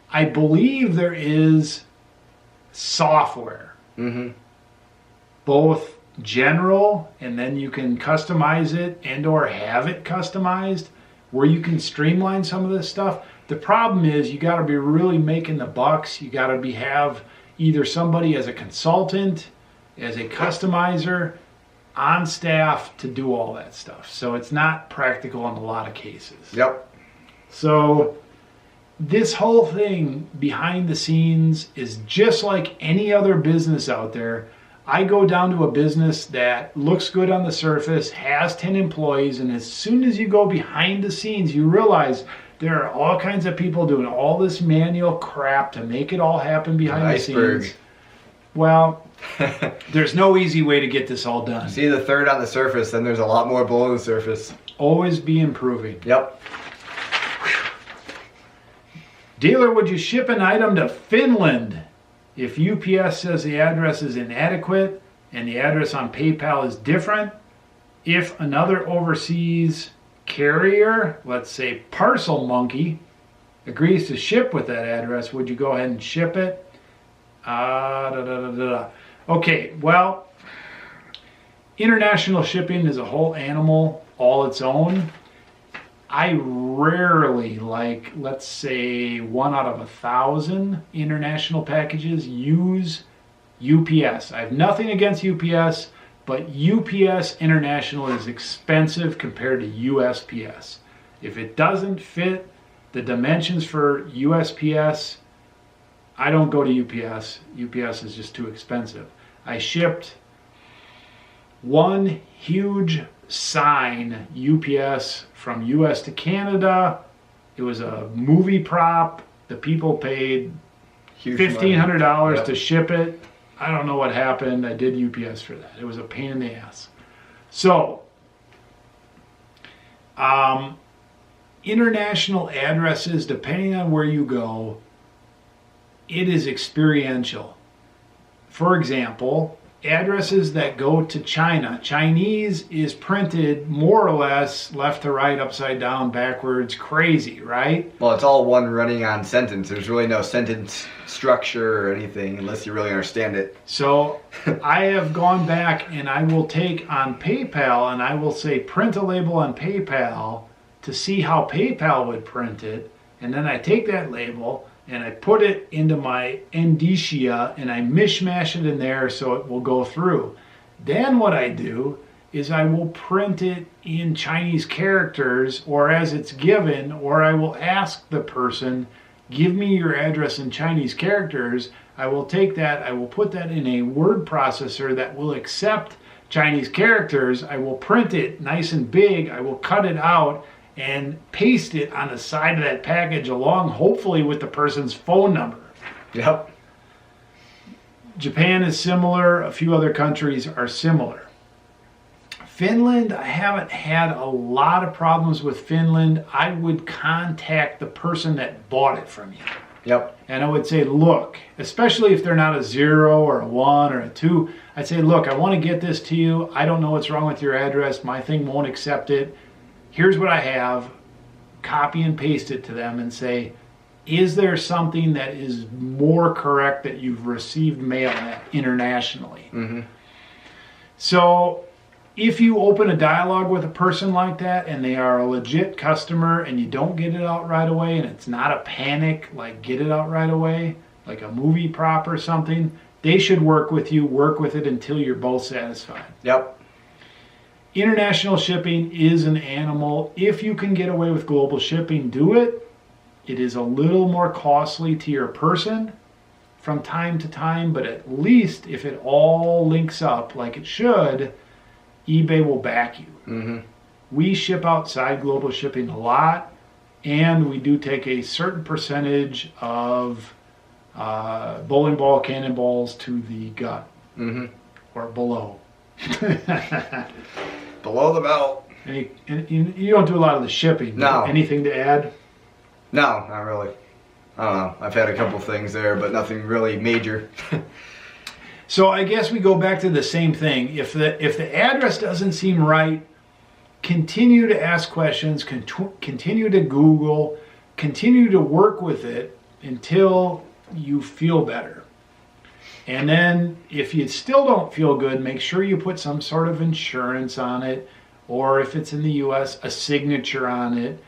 I believe there is software. Mm-hmm. Both general, and then you can customize it and or have it customized where you can streamline some of this stuff. The problem is you got to be really making the bucks. You got to have either somebody as a consultant, as a customizer, on staff to do all that stuff. So it's not practical in a lot of cases. Yep. So this whole thing behind the scenes is just like any other business out there. I go down to a business that looks good on the surface, has 10 employees, and as soon as you go behind the scenes, you realize there are all kinds of people doing all this manual crap to make it all happen behind the scenes. Well, there's no easy way to get this all done. See the third on the surface, then there's a lot more below the surface. Always be improving. Yep. Dealer, would you ship an item to Finland if UPS says the address is inadequate and the address on PayPal is different? If another overseas carrier, let's say Parcel Monkey, agrees to ship with that address, would you go ahead and ship it? Okay, well, international shipping is a whole animal all its own. I rarely, like, let's say 1 out of 1,000 international packages use UPS. I have nothing against UPS, but UPS International is expensive compared to USPS. If it doesn't fit the dimensions for USPS, I don't go to UPS. UPS is just too expensive. I shipped one huge sign UPS from US to Canada. It was a movie prop. The people paid Huge $1,500 money. to ship it. I don't know what happened. I did UPS for that. It was a pain in the ass. So, international addresses, depending on where you go, it is experiential. For example, addresses that go to China. Chinese is printed more or less left to right, upside down, backwards, crazy, right? Well, it's all one running on sentence. There's really no sentence structure or anything unless you really understand it. So I have gone back and I will take on PayPal and I will say print a label on PayPal to see how PayPal would print it. And then I take that label and I put it into my indicia and I mishmash it in there so it will go through. Then what I do is I will print it in Chinese characters or as it's given, or I will ask the person, give me your address in Chinese characters. I will take that, I will put that in a word processor that will accept Chinese characters. I will print it nice and big. I will cut it out and paste it on the side of that package along, hopefully with the person's phone number. Yep. Japan is similar. A few other countries are similar. Finland, I haven't had a lot of problems with Finland. I would contact the person that bought it from you. Yep. And I would say, look, especially if they're not a 0 or a 1 or a 2, I'd say, look, I want to get this to you. I don't know what's wrong with your address. My thing won't accept it. Here's what I have. Copy and paste it to them and say, is there something that is more correct that you've received mail at internationally? Mm-hmm. So if you open a dialogue with a person like that and they are a legit customer and you don't get it out right away and it's not a panic, like get it out right away, like a movie prop or something, they should work with you, work with it until you're both satisfied. Yep. International shipping is an animal. If you can get away with global shipping, do it. It is a little more costly to your person from time to time, but at least if it all links up like it should, eBay will back you. Mm-hmm. We ship outside global shipping a lot, and we do take a certain percentage of bowling ball cannonballs to the gut, Mm-hmm. or below. Below the belt. And you don't do a lot of the shipping. No. Anything to add? No, not really. I don't know. I've had a couple things there, but nothing really major. So I guess we go back to the same thing. If the address doesn't seem right, continue to ask questions, continue to Google, continue to work with it until you feel better. And then if you still don't feel good, make sure you put some sort of insurance on it, or if it's in the US, a signature on it.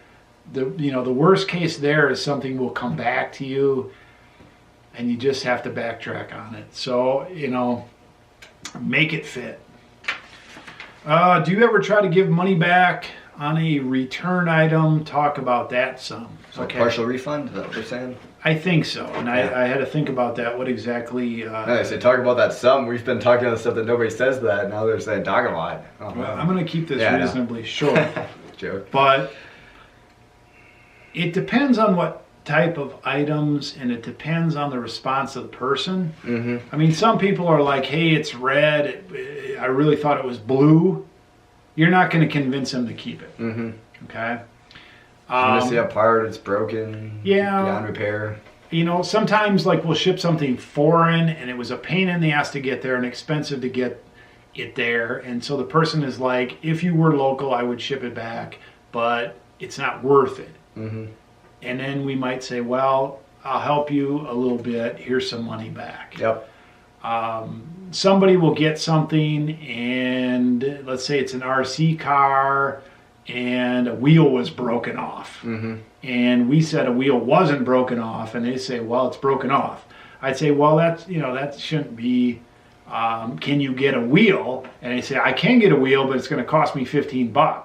The worst case there is something will come back to you and you just have to backtrack on it. So, make it fit. Do you ever try to give money back on a return item? Talk about that some. So partial refund, is that what you're saying? I think so, and I had to think about that. What exactly? I say talk about that some. We've been talking about stuff that nobody says that. Now they're saying talk a lot. Oh, Well, I'm going to keep this Yeah, I know. reasonably short, Joke. but it depends on what type of items, and it depends on the response of the person. Mm-hmm. I mean, some people are like, "Hey, it's red. I really thought it was blue." You're not going to convince them to keep it. Mm-hmm. Okay. You see a part, it's broken. Yeah. Beyond repair. Sometimes like we'll ship something foreign and it was a pain in the ass to get there and expensive to get it there. And so the person is like, if you were local, I would ship it back, but it's not worth it. Mm-hmm. And then we might say, well, I'll help you a little bit. Here's some money back. Yep. Somebody will get something and let's say it's an RC car and a wheel was broken off. Mm-hmm. And we said a wheel wasn't broken off, and they say, well, it's broken off. I'd say, well, that shouldn't be, can you get a wheel? And they say, I can get a wheel, but it's going to cost me $15.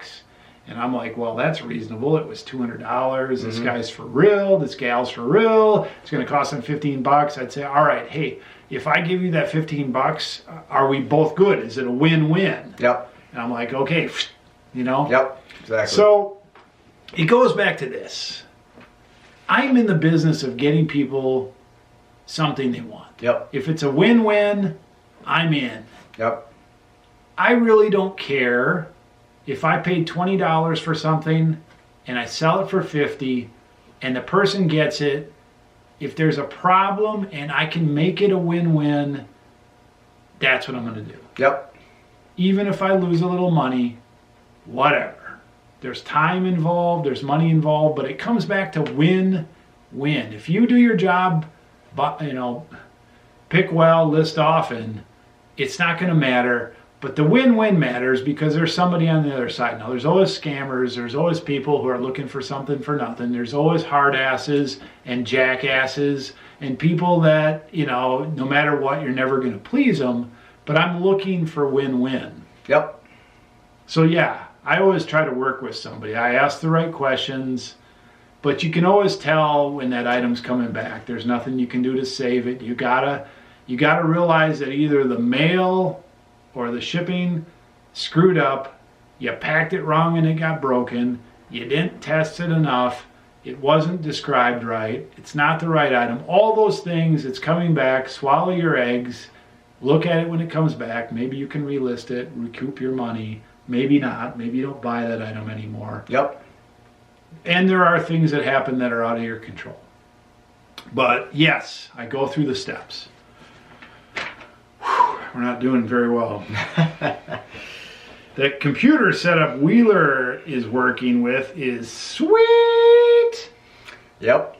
And I'm like, well, that's reasonable. It was $200. This guy's for real. This gal's for real. It's going to cost them $15. I'd say, all right, hey, if I give you that $15, are we both good? Is it a win-win? Yep. And I'm like, okay, Yep. Exactly. So it goes back to this. I'm in the business of getting people something they want. Yep. If it's a win-win, I'm in. Yep. I really don't care if I paid $20 for something and I sell it for $50 and the person gets it. If there's a problem and I can make it a win-win, that's what I'm going to do. Yep. Even if I lose a little money, whatever. There's time involved, there's money involved, but it comes back to win-win. If you do your job, pick well, list often, it's not going to matter. But the win-win matters because there's somebody on the other side. Now, there's always scammers. There's always people who are looking for something for nothing. There's always hard asses and jackasses and people that, no matter what, you're never going to please them. But I'm looking for win-win. Yep. So, yeah, I always try to work with somebody. I ask the right questions. But you can always tell when that item's coming back. There's nothing you can do to save it. You gotta realize that either the mail or the shipping screwed up, you packed it wrong and it got broken, you didn't test it enough, it wasn't described right, it's not the right item, all those things, it's coming back, swallow your eggs, look at it when it comes back, maybe you can relist it, recoup your money, maybe not, maybe you don't buy that item anymore. Yep. And there are things that happen that are out of your control. But yes, I go through the steps. We're not doing very well. The computer setup Wheeler is working with is sweet. Yep.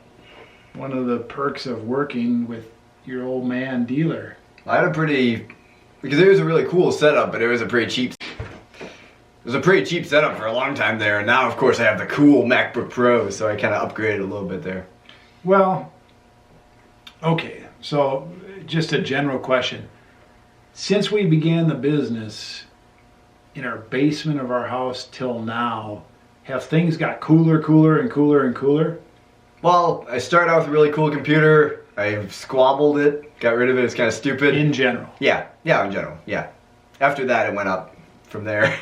One of the perks of working with your old man dealer. I had because it was a really cool setup, but it was a pretty cheap. It was a pretty cheap setup for a long time there, and now of course I have the cool MacBook Pro, so I kind of upgraded a little bit there. Well, okay, so just a general question. Since we began the business in our basement of our house till now, have things got cooler and cooler? Well, I started out with a really cool computer. I've squabbled it, got rid of it. It's kind of stupid. In general? Yeah, in general, yeah. After that, it went up from there.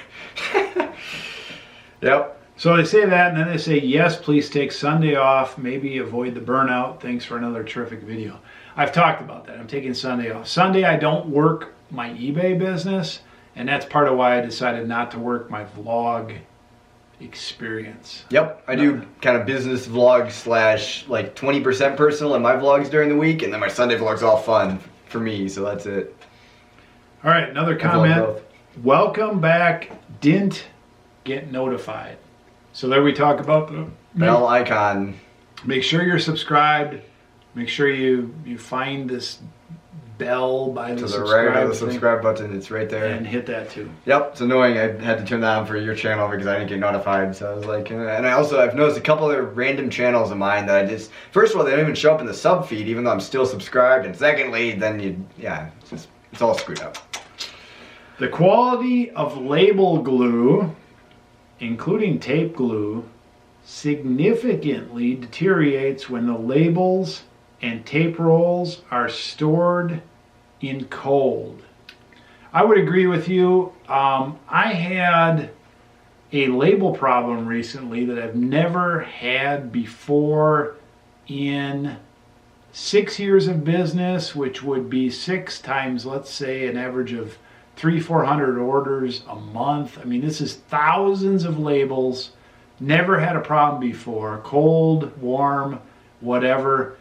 Yep. So they say that, and then they say, yes, please take Sunday off. Maybe avoid the burnout. Thanks for another terrific video. I've talked about that. I'm taking Sunday off. Sunday, I don't work my eBay business, and that's part of why I decided not to work my vlog experience. Yep, I do kind of business vlogs / like 20% personal in my vlogs during the week, and then my Sunday vlog's all fun for me, so that's it. All right, another comment. Welcome back. Didn't get notified. So there we talk about the bell icon. Make sure you're subscribed. Make sure you find this bell by the subscribe button. It's right there. And hit that too. Yep, it's annoying. I had to turn that on for your channel because I didn't get notified. So I was like, and I've noticed a couple other random channels of mine that I just, first of all, they don't even show up in the sub feed, even though I'm still subscribed. And secondly, then it's all screwed up. The quality of label glue, including tape glue, significantly deteriorates when the labels and tape rolls are stored in cold. I would agree with you. I had a label problem recently that I've never had before in 6 years of business, which would be 6 times, let's say, an average of 300-400 orders a month. I mean, this is thousands of labels. Never had a problem before. Cold, warm, whatever.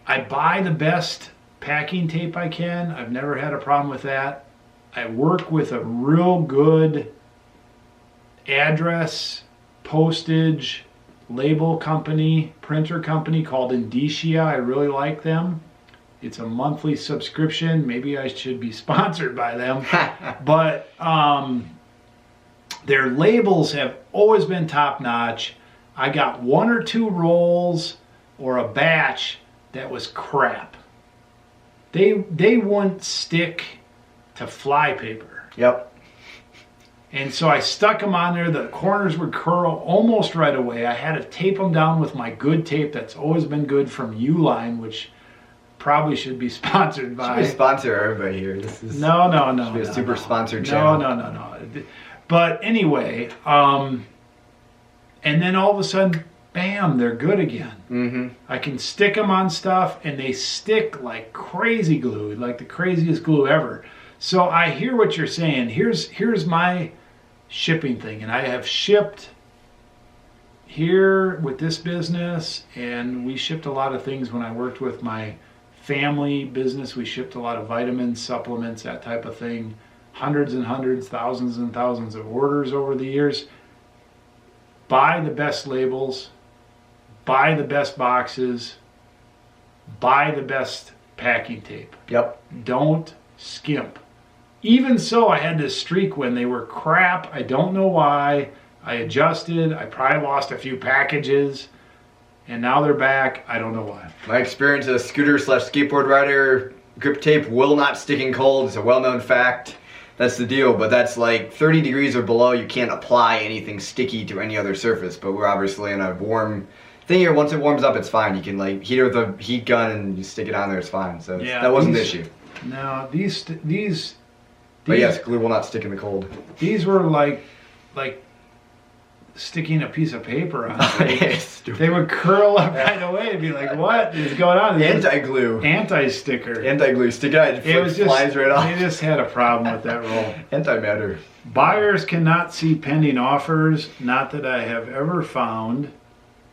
I buy the best packing tape I can. I've never had a problem with that. I work with a real good address, postage, label company, printer company called Indicia. I really like them. It's a monthly subscription. Maybe I should be sponsored by them. But their labels have always been top notch. I got 1 or 2 rolls or a batch that was crap. They wouldn't stick to fly paper. Yep. And so I stuck them on there. The corners would curl almost right away. I had to tape them down with my good tape that's always been good from Uline, which probably should be sponsored by. Should we sponsor everybody here? This is no. Should be a super sponsored channel. No. But anyway, and then all of a sudden, bam, they're good again. Mm-hmm. I can stick them on stuff and they stick like crazy glue, like the craziest glue ever. So I hear what you're saying. Here's my shipping thing, and I have shipped here with this business, and we shipped a lot of things when I worked with my family business. We shipped a lot of vitamins, supplements, that type of thing. Hundreds and hundreds, thousands and thousands of orders over the years. Buy the best labels, buy the best boxes, buy the best packing tape. Yep. Don't skimp. Even so, I had this streak when they were crap. I don't know why. I adjusted. I probably lost a few packages, and now they're back. I don't know why. My experience as a scooter/skateboard rider, grip tape will not stick in cold. It's a well-known fact. That's the deal, but that's like 30 degrees or below. You can't apply anything sticky to any other surface, but we're obviously in a warm thing here. Once it warms up, it's fine. You can like heat it with a heat gun and you stick it on there, it's fine. So Yeah, that wasn't the issue. No, these But yes, glue will not stick in the cold. These were like sticking a piece of paper on. They would curl up right away and be like, "What is going on?" Anti-glue. Anti-sticker. Anti-glue. Stick it out. It was just flies right off. They just had a problem with that roll. Antimatter. Buyers cannot see pending offers. Not that I have ever found.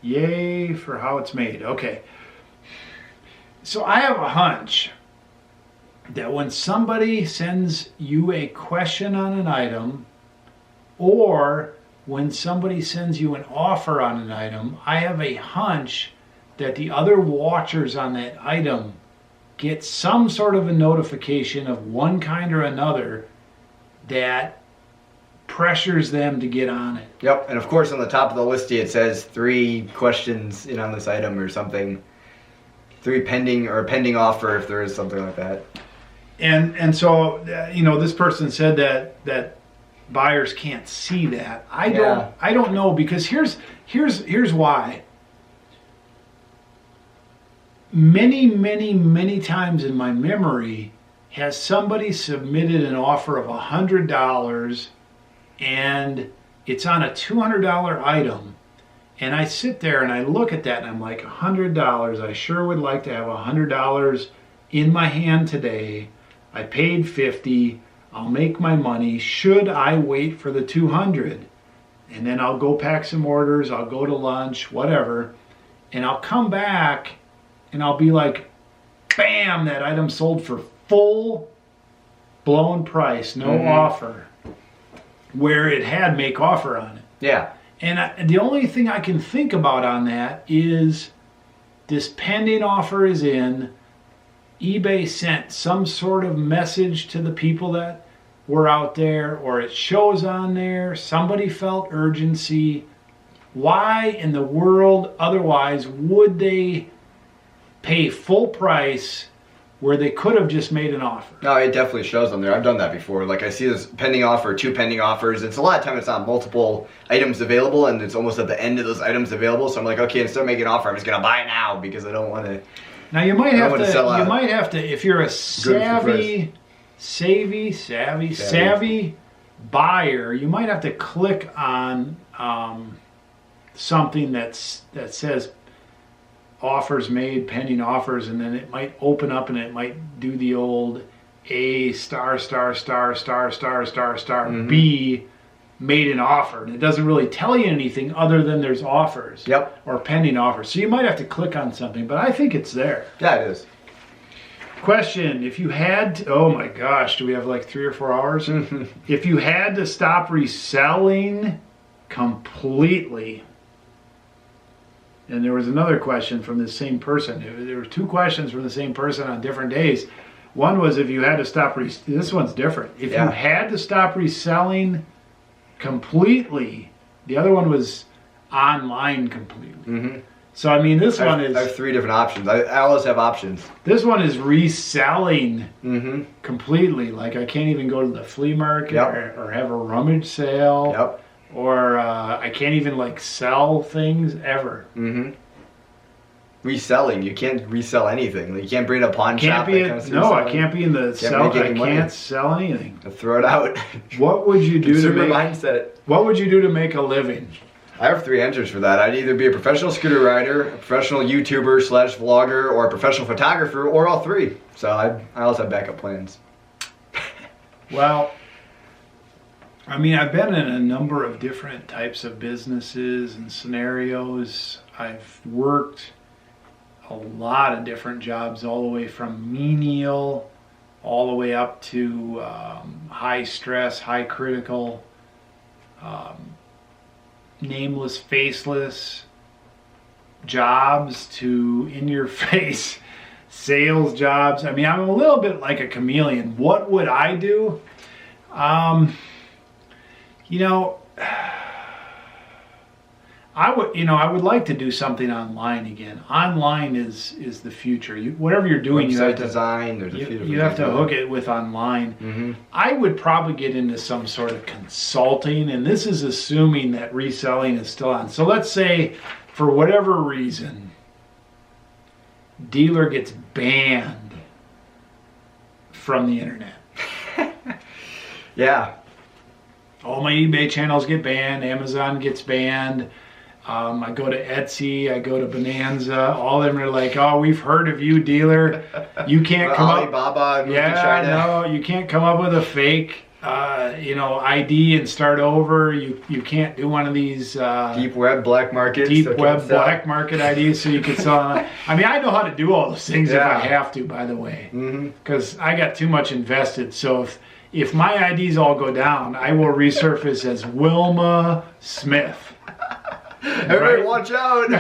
Yay for how it's made. Okay. So I have a hunch that when somebody sends you a question on an item, or when somebody sends you an offer on an item, I have a hunch that the other watchers on that item get some sort of a notification of one kind or another that pressures them to get on it. Yep, and of course on the top of the listing it says 3 questions in on this item or something. 3 pending or a pending offer if there is something like that. And so this person said that buyers can't see that. I don't know, because here's why. Many times in my memory has somebody submitted an offer of $100 and it's on a $200 item, and I sit there and I look at that and I'm like, $100, I sure would like to have $100 in my hand today. I paid $50. I'll make my money. Should I wait for the $200? And then I'll go pack some orders. I'll go to lunch, whatever. And I'll come back and I'll be like, bam, that item sold for full blown price, no offer, where it had make offer on it. Yeah. And the only thing I can think about on that is this pending offer is in. eBay sent some sort of message to the people that were out there, or it shows on there, somebody felt urgency. Why in the world otherwise would they pay full price where they could have just made an offer? No, it definitely shows on there. I've done that before. Like I see this pending offer, 2 pending offers. It's a lot of time it's not multiple items available and it's almost at the end of those items available. So I'm like, okay, instead of making an offer, I'm just gonna buy it now because I don't want to. Now you might have to, if you're a savvy buyer, you might have to click on something that says offers made, pending offers, and then it might open up and it might do the old A ******* B made an offer, and it doesn't really tell you anything other than there's offers. Yep. Or pending offers. So you might have to click on something, but I think it's there. Yeah, it is. Question, if you had to, oh my gosh, do we have like 3 or 4 hours? If you had to stop reselling completely, and there was another question from the same person. There were 2 questions from the same person on different days. One was if you had to stop, this one's different. If you had to stop reselling completely, the other one was online completely. So I mean, this one is. I have 3 different options. I always have options. This one is reselling completely. Like I can't even go to the flea market or have a rummage sale. Or I can't even like sell things ever. Reselling, you can't resell anything. Like, you can't bring a pawn shop. I can't be in the sell. I can't sell anything. Throw it out. What would you do to make mindset? What would you do to make a living? I have 3 answers for that. I'd either be a professional scooter rider, a professional YouTuber / vlogger, or a professional photographer, or all 3. So I also have backup plans. Well, I mean, I've been in a number of different types of businesses and scenarios. I've worked a lot of different jobs, all the way from menial, all the way up to high stress, high critical, nameless, faceless jobs to in-your-face sales jobs. I mean, I'm a little bit like a chameleon. What would I do? You know, I would like to do something online again. Online is the future. Whatever you're doing, you have to design. There's a few you have to hook it with online. Mm-hmm. I would probably get into some sort of consulting, and this is assuming that reselling is still on. So let's say, for whatever reason, dealer gets banned from the internet. Yeah. All my eBay channels get banned. Amazon gets banned. I go to Etsy, I go to Bonanza. All of them are like, "Oh, we've heard of you, dealer. You can't come Alibaba up. Yeah, no, you can't come up with a fake, ID and start over. You can't do one of these deep web black markets. Black market IDs, so you can sell online. I mean, I know how to do all those things if I have to. By the way, because I got too much invested. So if my IDs all go down, I will resurface as Wilma Smith. Everybody watch out.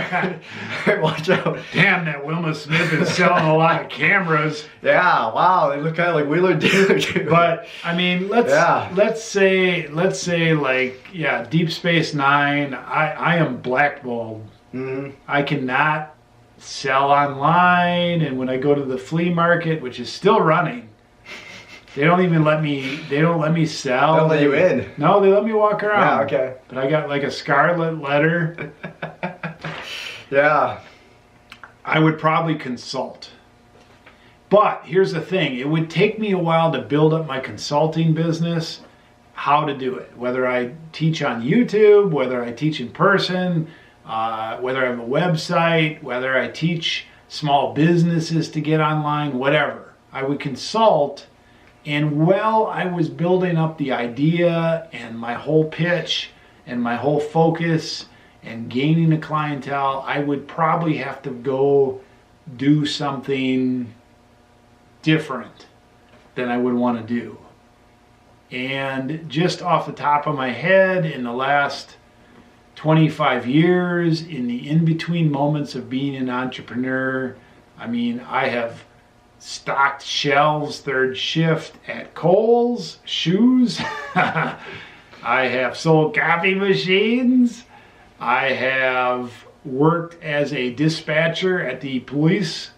Watch out. Damn, that Wilma Smith is selling a lot of cameras. Yeah, wow, they look kind of like Wheeler Dealer. But I mean, let's say like, yeah, Deep Space Nine, I am blackballed. I cannot sell online, and when I go to the flea market, which is still running, they don't let me sell. They don't let you in. No, they let me walk around. Yeah, okay. But I got like a scarlet letter. Yeah. I would probably consult. But here's the thing. It would take me a while to build up my consulting business, how to do it. Whether I teach on YouTube, whether I teach in person, whether I have a website, whether I teach small businesses to get online, whatever. I would consult. And while I was building up the idea and my whole pitch and my whole focus and gaining a clientele, I would probably have to go do something different than I would want to do. And just off the top of my head, in the last 25 years, in the in-between moments of being an entrepreneur, I mean, I have stocked shelves third shift at Kohl's, shoes. I have sold coffee machines. I have worked as a dispatcher at the police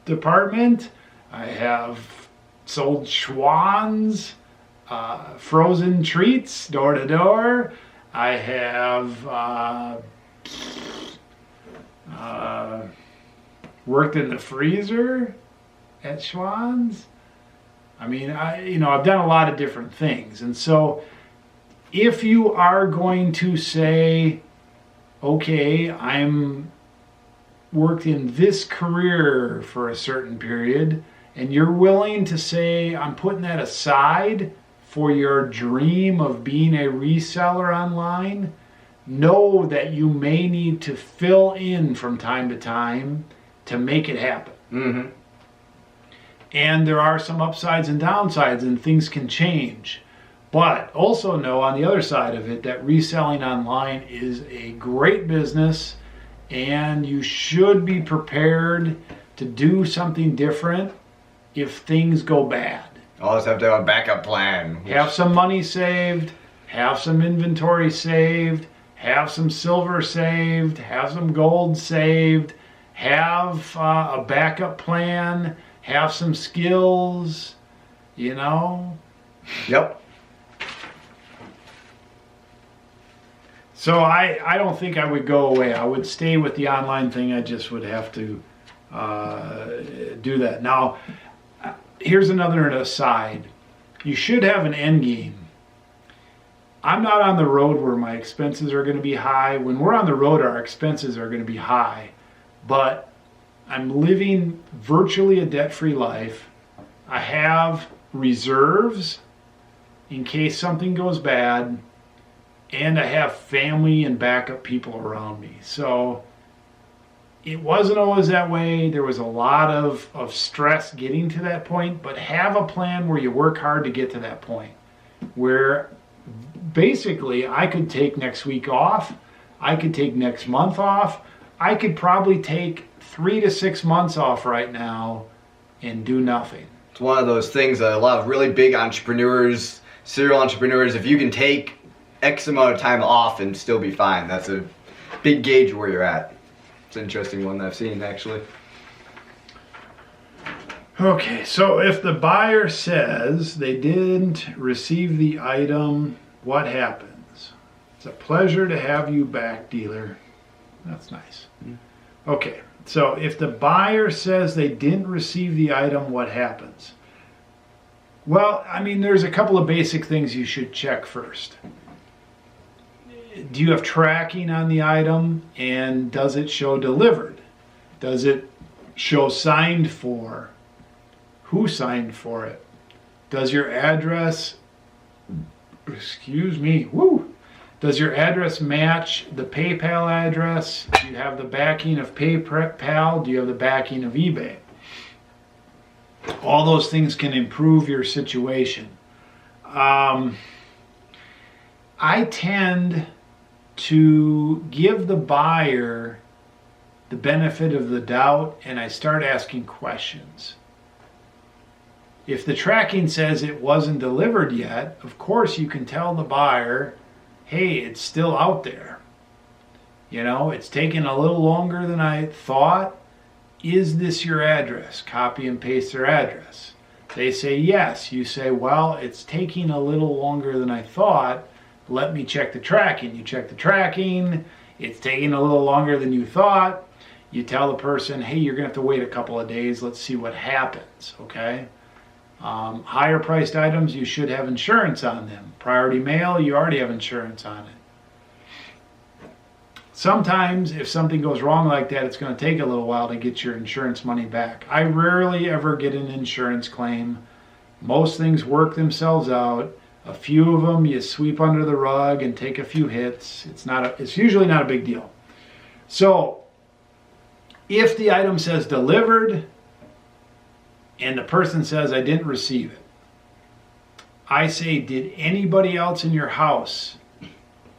department. I have sold Schwann's frozen treats door to door. I have worked in the freezer at Schwann's. I mean, I've done a lot of different things. And so if you are going to say, okay, I'm worked in this career for a certain period, and you're willing to say, I'm putting that aside for your dream of being a reseller online, know that you may need to fill in from time to time to make it happen. And there are some upsides and downsides, and things can change. But also know on the other side of it that reselling online is a great business, and you should be prepared to do something different if things go bad. Always have to have a backup plan. Have some money saved, have some inventory saved, have some silver saved, have some gold saved, have a backup plan, have some skills, Yep. So I don't think I would go away. I would stay with the online thing. I just would have to do that. Now, here's another aside. You should have an end game. I'm not on the road where my expenses are going to be high. When we're on the road, our expenses are going to be high. But I'm living virtually a debt-free life. I have reserves in case something goes bad, and I have family and backup people around me. So it wasn't always that way. There was a lot of stress getting to that point, but have a plan where you work hard to get to that point where basically I could take next week off. I could take next month off. I could probably take 3 to 6 months off right now and do nothing. It's one of those things that a lot of really big entrepreneurs, serial entrepreneurs, if you can take X amount of time off and still be fine, that's a big gauge where you're at. It's an interesting one that I've seen, actually. Okay, so if the buyer says they didn't receive the item, what happens? It's a pleasure to have you back, dealer. That's nice. Okay, so if the buyer says they didn't receive the item, what happens? Well, I mean, there's a couple of basic things you should check first. Do you have tracking on the item, and does it show delivered? Does it show signed for? Who signed for it? Does your address, excuse me, does your address match the PayPal address? Do you have the backing of PayPal? Do you have the backing of eBay? All those things can improve your situation. I tend to give the buyer the benefit of the doubt, and I start asking questions. If the tracking says it wasn't delivered yet, of course you can tell the buyer, hey, it's still out there. You know, it's taking a little longer than I thought. Is this your address? Copy and paste their address. They say yes. You say, well, it's taking a little longer than I thought. Let me check the tracking. You check the tracking. It's taking a little longer than you thought. You tell the person, hey, you're going to have to wait a couple of days. Let's see what happens, okay? Higher priced items, you should have insurance on them. Priority mail, you already have insurance on it. Sometimes if something goes wrong like that, it's going to take a little while to get your insurance money back. I rarely ever get an insurance claim. Most things work themselves out. A few of them you sweep under the rug and take a few hits. It's usually not a big deal. So if the item says delivered and the person says I didn't receive it, I say, did anybody else in your house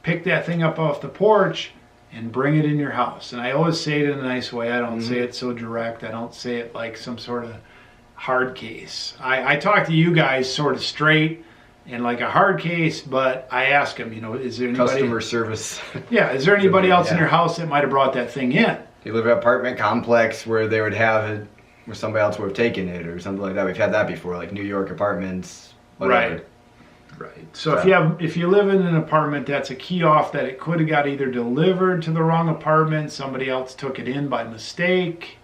pick that thing up off the porch and bring it in your house? And I always say it in a nice way. I don't say it so direct. I don't say it like some sort of hard case. I talk to you guys sort of straight and like a hard case, but I ask them, you know, is there anybody... Customer service. Yeah, is there anybody else in your house that might have brought that thing in? You live in an apartment complex where they would have it, where somebody else would have taken it or something like that. We've had that before, like New York apartments, whatever. Right. So if you live in an apartment that's a key off that it could have got either delivered to the wrong apartment, somebody else took it in by mistake.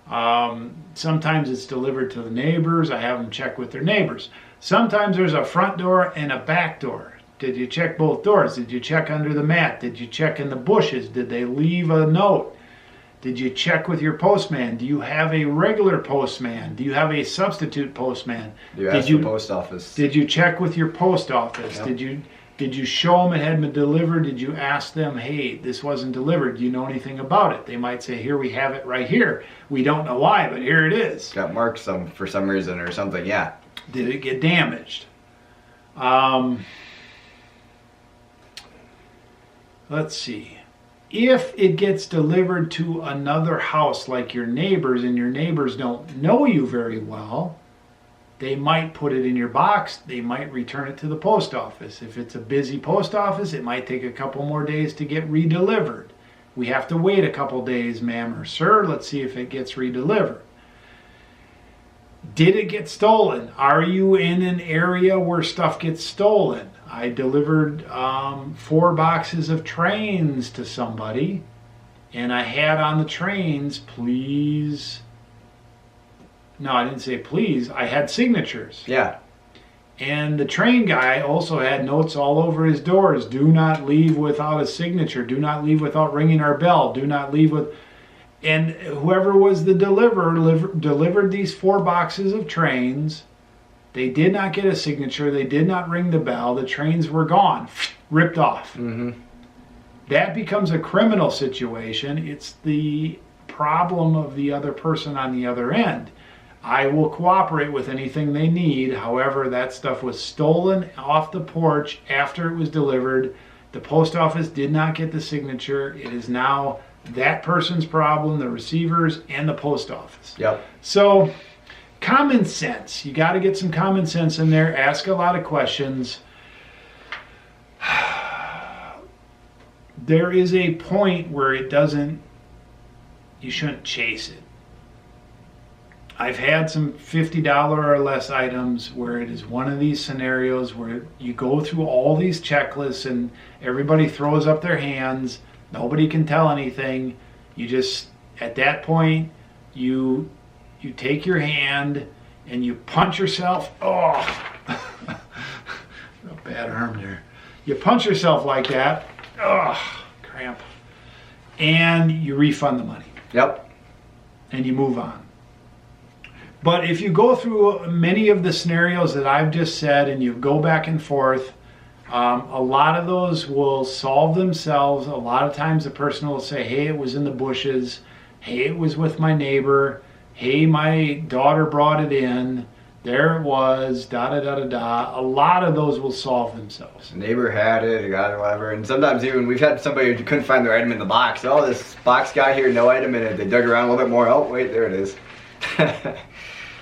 Sometimes it's delivered to the neighbors. I have them check with their neighbors. Sometimes there's a front door and a back door. Did you check both doors? Did you check under the mat? Did you check in the bushes? Did they leave a note? Did you check with your postman? Do you have a regular postman? Do you have a substitute postman? You asked the post office. Did you check with your post office? Yep. Did you show them it had been delivered? Did you ask them, hey, this wasn't delivered? Do you know anything about it? They might say, here, we have it right here. We don't know why, but here it is. Got marked for some reason or something, yeah. Did it get damaged? Let's see. If it gets delivered to another house like your neighbors and your neighbors don't know you very well, they might put it in your box. They might return it to the post office. If it's a busy post office, it might take a couple more days to get redelivered. We have to wait a couple days, ma'am or sir. Let's see if it gets redelivered. Did it get stolen? Are you in an area where stuff gets stolen? I delivered 4 boxes of trains to somebody, and I had on the trains, please. No, I didn't say please. I had signatures. Yeah. And the train guy also had notes all over his doors. Do not leave without a signature. Do not leave without ringing our bell. Do not leave with... And whoever was the deliverer delivered these 4 boxes of trains. They did not get a signature. They did not ring the bell. The trains were gone, ripped off. Mm-hmm. That becomes a criminal situation. It's the problem of the other person on the other end. I will cooperate with anything they need. However, that stuff was stolen off the porch after it was delivered. The post office did not get the signature. It is now that person's problem, the receivers and the post office. Yep. So, common sense. You got to get some common sense in there. Ask a lot of questions. There is a point where you shouldn't chase it. I've had some $50 or less items where it is one of these scenarios where you go through all these checklists and everybody throws up their hands. Nobody can tell anything. You just, at that point, you take your hand and you punch yourself. Oh, a bad arm there. You punch yourself like that. Oh, cramp. And you refund the money. Yep. And you move on. But if you go through many of the scenarios that I've just said and you go back and forth, a lot of those will solve themselves. A lot of times the person will say, hey, it was in the bushes. Hey, it was with my neighbor. Hey, my daughter brought it in. There it was, da-da-da-da-da. A lot of those will solve themselves. The neighbor had it, or got it, whatever. And sometimes even we've had somebody who couldn't find their item in the box. Oh, this box got here, no item in it. They dug around a little bit more. Oh, wait, there it is.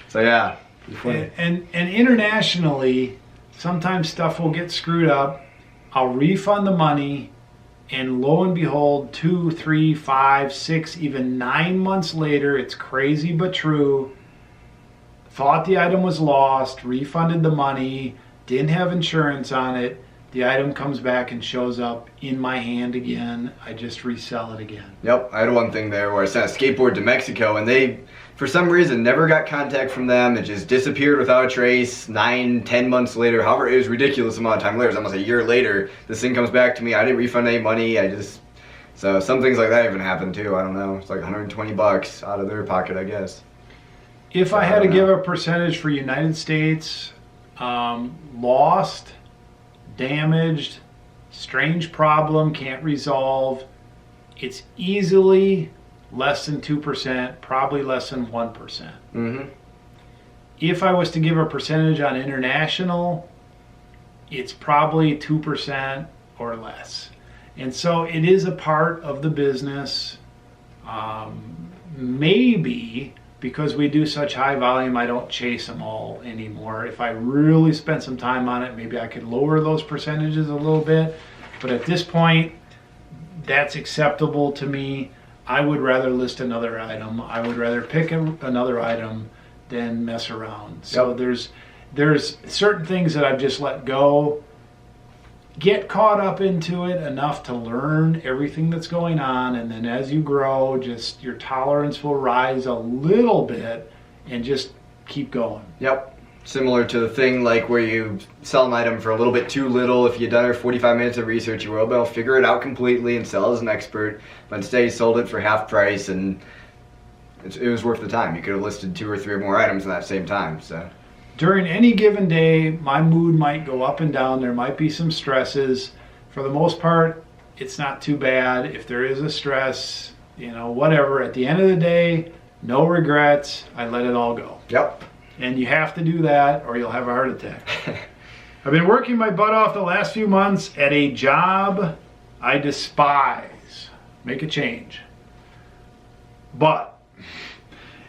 So yeah. And internationally, sometimes stuff will get screwed up. I'll refund the money, and lo and behold, 2, 3, 5, 6, even 9 months later, it's crazy but true. Thought the item was lost, refunded the money, didn't have insurance on it. The item comes back and shows up in my hand again. I just resell it again. Yep, I had one thing there where I sent a skateboard to Mexico and they, for some reason, never got contact from them. It just disappeared without a trace. 9, 10 months later, however, it was a ridiculous amount of time later. It was almost a year later. This thing comes back to me. I didn't refund any money. So some things like that even happen too. I don't know. It's like $120 out of their pocket, I guess. If I had to give a percentage for United States, lost, damaged, strange problem, can't resolve, it's easily less than 2%, probably less than 1%. Mm-hmm. If I was to give a percentage on international, it's probably 2% or less. And so it is a part of the business. Maybe because we do such high volume, I don't chase them all anymore. If I really spent some time on it, maybe I could lower those percentages a little bit. But at this point, that's acceptable to me. I would rather list another item. I would rather pick another item than mess around. So Yep. there's certain things that I've just let go. Get caught up into it enough to learn everything that's going on, and then as you grow, just your tolerance will rise a little bit and just keep going. Yep. Similar to the thing like where you sell an item for a little bit too little. If you'd done 45 minutes of research, you were able to figure it out completely and sell as an expert. But instead you sold it for half price and it was worth the time. You could have listed 2 or 3 or more items in that same time. So during any given day, my mood might go up and down. There might be some stresses. For the most part, it's not too bad. If there is a stress, whatever. At the end of the day, no regrets. I let it all go. Yep. And you have to do that or you'll have a heart attack. I've been working my butt off the last few months at a job I despise. Make a change. But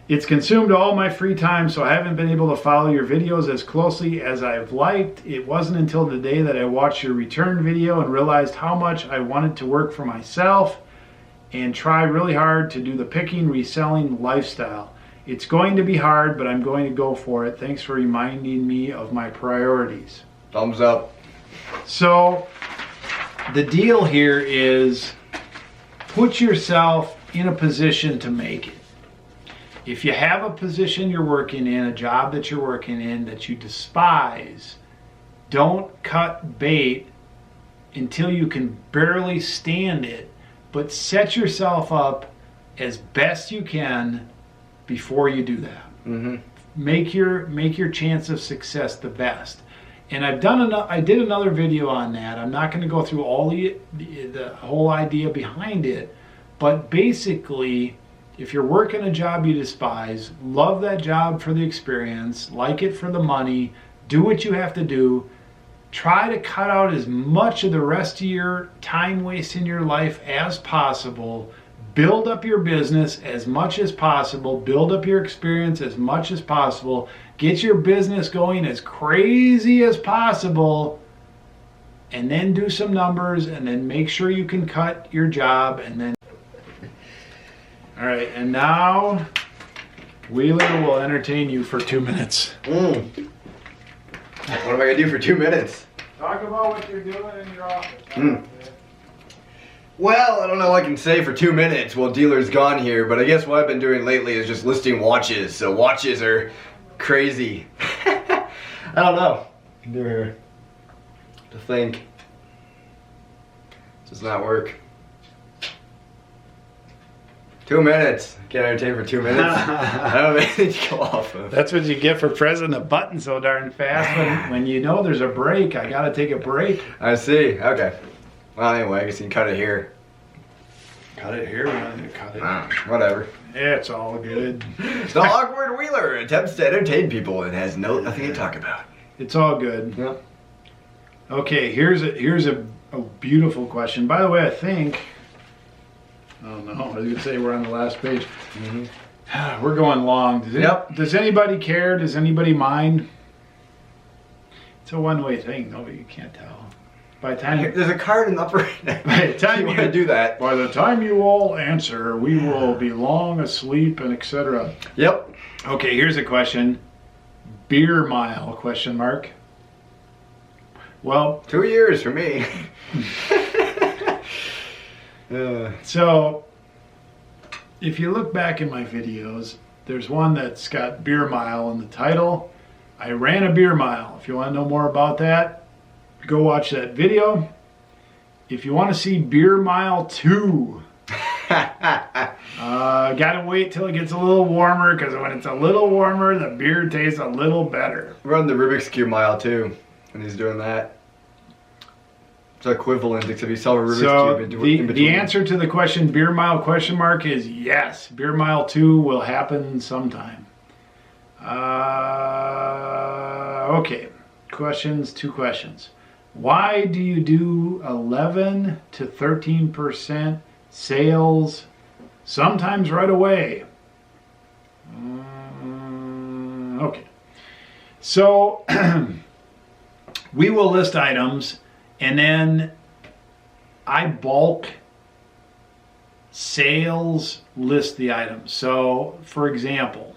it's consumed all my free time, so I haven't been able to follow your videos as closely as I've liked. It wasn't until the day that I watched your return video and realized how much I wanted to work for myself and try really hard to do the picking, reselling lifestyle. It's going to be hard, but I'm going to go for it. Thanks for reminding me of my priorities. Thumbs up. So the deal here is put yourself in a position to make it. If you have a position you're working in, a job that you're working in that you despise, Don't cut bait until you can barely stand it, but set yourself up as best you can before you do that. Mm-hmm. Make your chance of success the best. And I did another video on that. I'm not going to go through all the whole idea behind it, but basically, if you're working a job you despise, love that job for the experience, like it for the money, do what you have to do. Try to cut out as much of the rest of your time waste in your life as possible. Build up your business as much as possible. Build up your experience as much as possible. Get your business going as crazy as possible. And then do some numbers, and then make sure you can cut your job. And then, all right, and now Wheeler will entertain you for 2 minutes. What am I gonna do for 2 minutes? Talk about what you're doing in your office. Well, I don't know what I can say for 2 minutes while dealer's gone here, but I guess what I've been doing lately is just listing watches. So watches are crazy. I don't know. They're to think. Does not work. 2 minutes. Can't entertain for 2 minutes. I don't have anything to go off of. That's what you get for pressing the button so darn fast. When you know there's a break, I gotta take a break. I see. Okay. Well, anyway, I guess you can cut it here. Cut it here, we're not gonna cut it. Whatever. It's all good. The awkward Wheeler attempts to entertain people and has nothing to talk about. It's all good. Yep. Okay, here's a beautiful question. By the way, I think, oh no, I was gonna say we're on the last page. We're going long. Does anybody care? Does anybody mind? It's a one-way thing. Nobody, you can't tell. By the time There's a card in the upper by the time you want to do that. By the time you all answer, we will be long asleep and etc. Yep. Okay, here's a question. Beer mile, question mark. Well, 2 years for me. So if you look back in my videos, there's one that's got beer mile in the title. I ran a beer mile. If you want to know more about that, go watch that video. If you want to see beer mile 2, gotta wait till it gets a little warmer, because when it's a little warmer, the beer tastes a little better. Run the Rubik's Cube mile too, and he's doing that. It's equivalent, except you sell a Rubik's Cube in between. The answer to the question beer mile question mark is yes. Beer mile 2 will happen sometime. Okay, two questions. Why do you do 11 to 13% sales sometimes right away? Okay, so we will list items, and then I bulk sales list the items. So for example,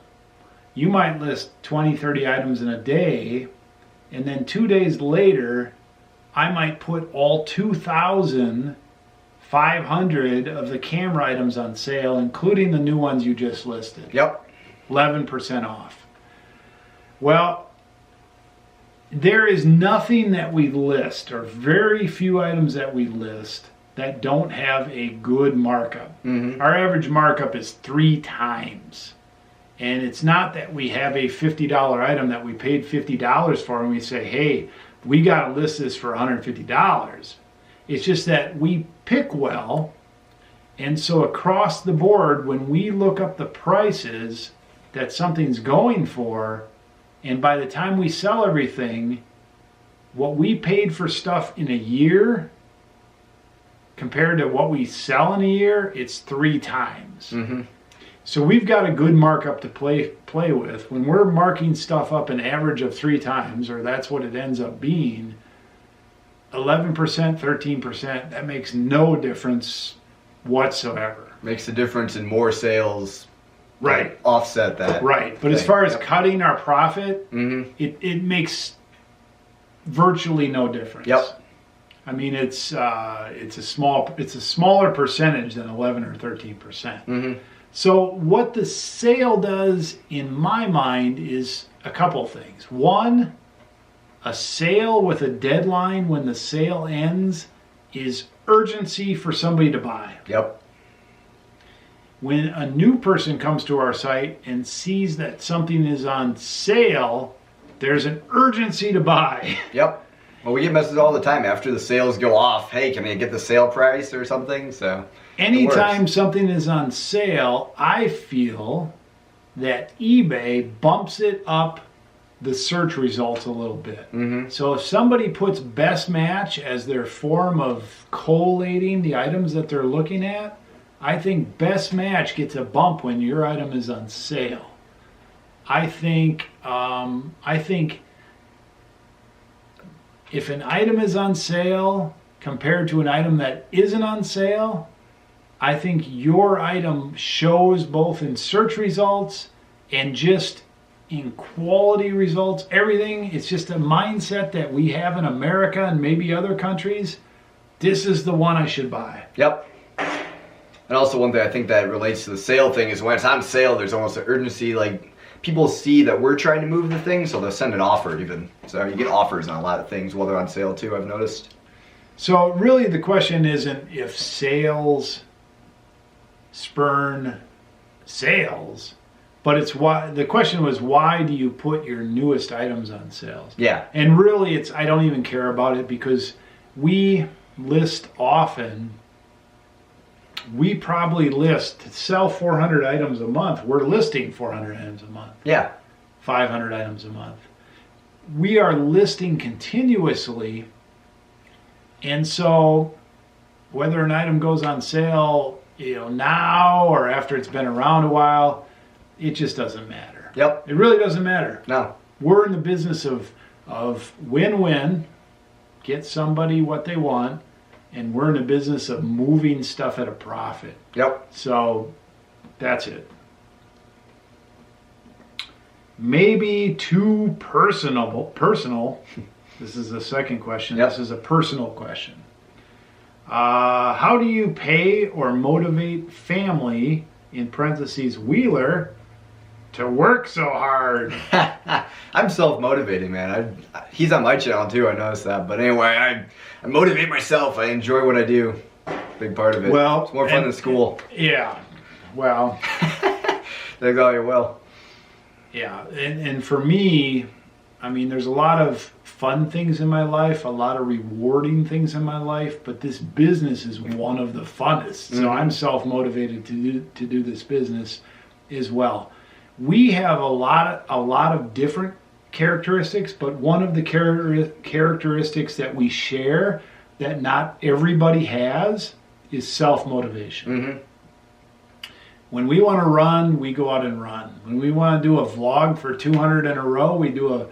you might list 20, 30 items in a day, and then 2 days later, I might put all 2,500 of the camera items on sale, including the new ones you just listed. Yep. 11% off. Well, there is nothing that we list, or very few items that we list, that don't have a good markup. Our average markup is 3 times. And it's not that we have a $50 item that we paid $50 for and we say, hey, we got to list this for $150. It's just that we pick well. And so across the board, when we look up the prices that something's going for, and by the time we sell everything, what we paid for stuff in a year compared to what we sell in a year, it's 3 times. So we've got a good markup to play with. When we're marking stuff up an average of 3 times, or that's what it ends up being, 11%, 13%, that makes no difference whatsoever. Makes a difference in more sales. Right. Offset that. Right. But as far as cutting our profit, it makes virtually no difference. Yep. I mean, it's a smaller percentage than 11 or 13%. So what the sale does in my mind is a couple things. One, A sale with a deadline when the sale ends is urgency for somebody to buy. Yep. When a new person comes to our site and sees that something is on sale, there's an urgency to buy. Yep. Well, we get messages all the time after the sales go off. Hey, can I get the sale price or something? So anytime something is on sale, I feel that eBay bumps it up the search results a little bit. Mm-hmm. So if somebody puts best match as their form of collating the items that they're looking at, I think best match gets a bump when your item is on sale. I think if an item is on sale compared to an item that isn't on sale, I think your item shows both in search results and just in quality results, everything. It's just a mindset that we have in America and maybe other countries. This is the one I should buy. Yep. And also one thing I think that relates to the sale thing is when it's on sale, there's almost an urgency. Like people see that we're trying to move the thing, so they'll send an offer even. So you get offers on a lot of things while they're on sale too, I've noticed. So really the question isn't if sales spurn sales, but it's why. The question was, why do you put your newest items on sales? Yeah. And really it's, I don't even care about it because we list often. We probably list to sell 400 items a month. We're listing 400 items a month. Yeah. 500 items a month. We are listing continuously. And so whether an item goes on sale, now or after it's been around a while, it just doesn't matter. Yep. It really doesn't matter. No. We're in the business of win-win, get somebody what they want, and we're in the business of moving stuff at a profit. Yep. So that's it. Maybe too personal. This is the second question. Yep. This is a personal question. How do you pay or motivate family, in parentheses, Wheeler, to work so hard? I'm self-motivating, man. He's on my channel too, I noticed that. But anyway, I motivate myself. I enjoy what I do. Big part of it. Well, it's more fun than school. Yeah. Well. That's all you will. Yeah. And for me, I mean, there's a lot of fun things in my life, a lot of rewarding things in my life, but this business is one of the funnest. So I'm self-motivated to do this business as well. We have a lot of different characteristics, but one of the characteristics that we share that not everybody has is self-motivation. Mm-hmm. When we want to run, we go out and run. When we want to do a vlog for 200 in a row, we do a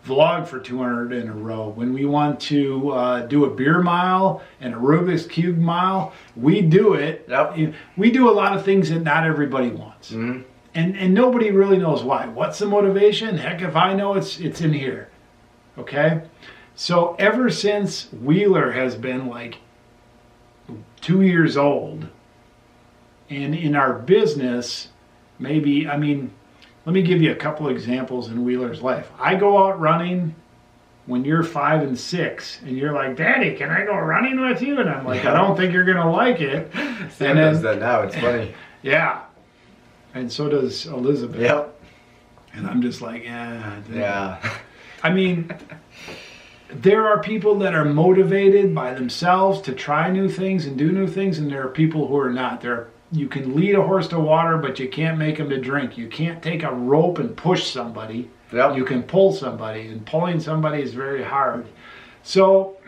vlog for 200 in a row. When we want to do a beer mile and a Rubik's Cube mile, we do it. Yep. We do a lot of things that not everybody wants. Mm-hmm. And nobody really knows why. What's the motivation? Heck, if I know, it's in here. Okay? So ever since Wheeler has been like 2 years old, and in our business, maybe, I mean, let me give you a couple examples in Wheeler's life. I go out running when you're 5 and 6, and you're like, Daddy, can I go running with you? And I'm like, I don't think you're going to like it. Sam does that now. It's funny. Yeah. And so does Elizabeth. Yep. And I'm just like, yeah. I mean, there are people that are motivated by themselves to try new things and do new things, and there are people who are not. You can lead a horse to water, but you can't make him to drink. You can't take a rope and push somebody. Yep. You can pull somebody, and pulling somebody is very hard. So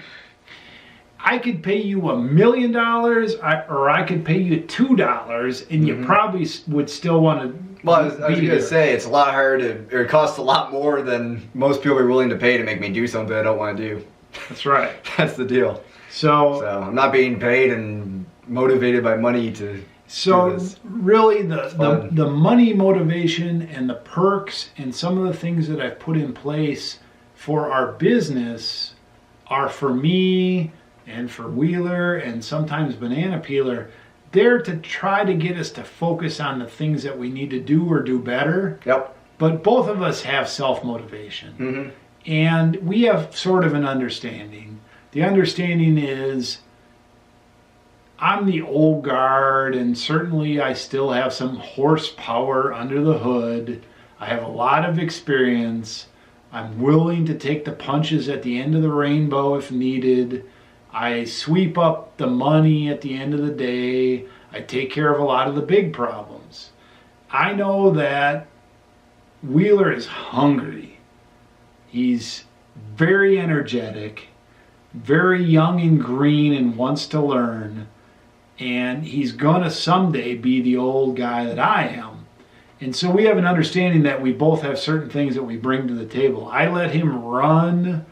I could pay you $1 million, or I could pay you $2, and you probably would still want to. Well, I was going to say, it's a lot harder, or it costs a lot more than most people are willing to pay to make me do something I don't want to do. That's right. That's the deal. So I'm not being paid and motivated by money to So do this. really the money motivation and the perks and some of the things that I've put in place for our business are for me and for Wheeler and sometimes Banana Peeler. They're to try to get us to focus on the things that we need to do or do better. Yep. But both of us have self-motivation. Mm-hmm. And we have sort of an understanding. The understanding is I'm the old guard, and certainly I still have some horsepower under the hood. I have a lot of experience. I'm willing to take the punches at the end of the rainbow if needed. I sweep up the money at the end of the day. I take care of a lot of the big problems. I know that Wheeler is hungry. He's very energetic, very young and green, and wants to learn. And he's gonna someday be the old guy that I am. And so we have an understanding that we both have certain things that we bring to the table. I let him run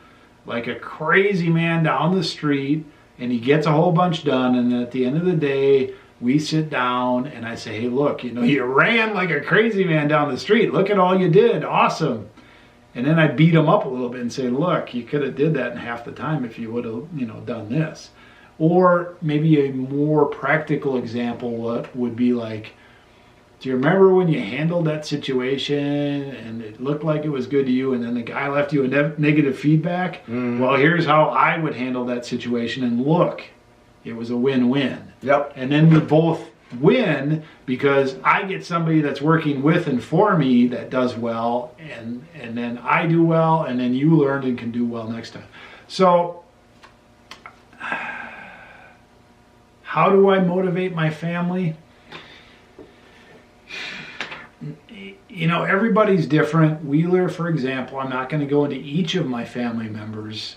like a crazy man down the street, and he gets a whole bunch done. And at the end of the day, we sit down and I say, hey, look, you ran like a crazy man down the street. Look at all you did. Awesome. And then I beat him up a little bit and say, look, you could have did that in half the time if you would have, done this. Or maybe a more practical example would be like, do you remember when you handled that situation and it looked like it was good to you and then the guy left you a negative feedback? Mm. Well, here's how I would handle that situation, and look, it was a win-win. Yep. And then we both win because I get somebody that's working with and for me that does well, and then I do well, and then you learned and can do well next time. So how do I motivate my family? Everybody's different. Wheeler, for example, I'm not going to go into each of my family members.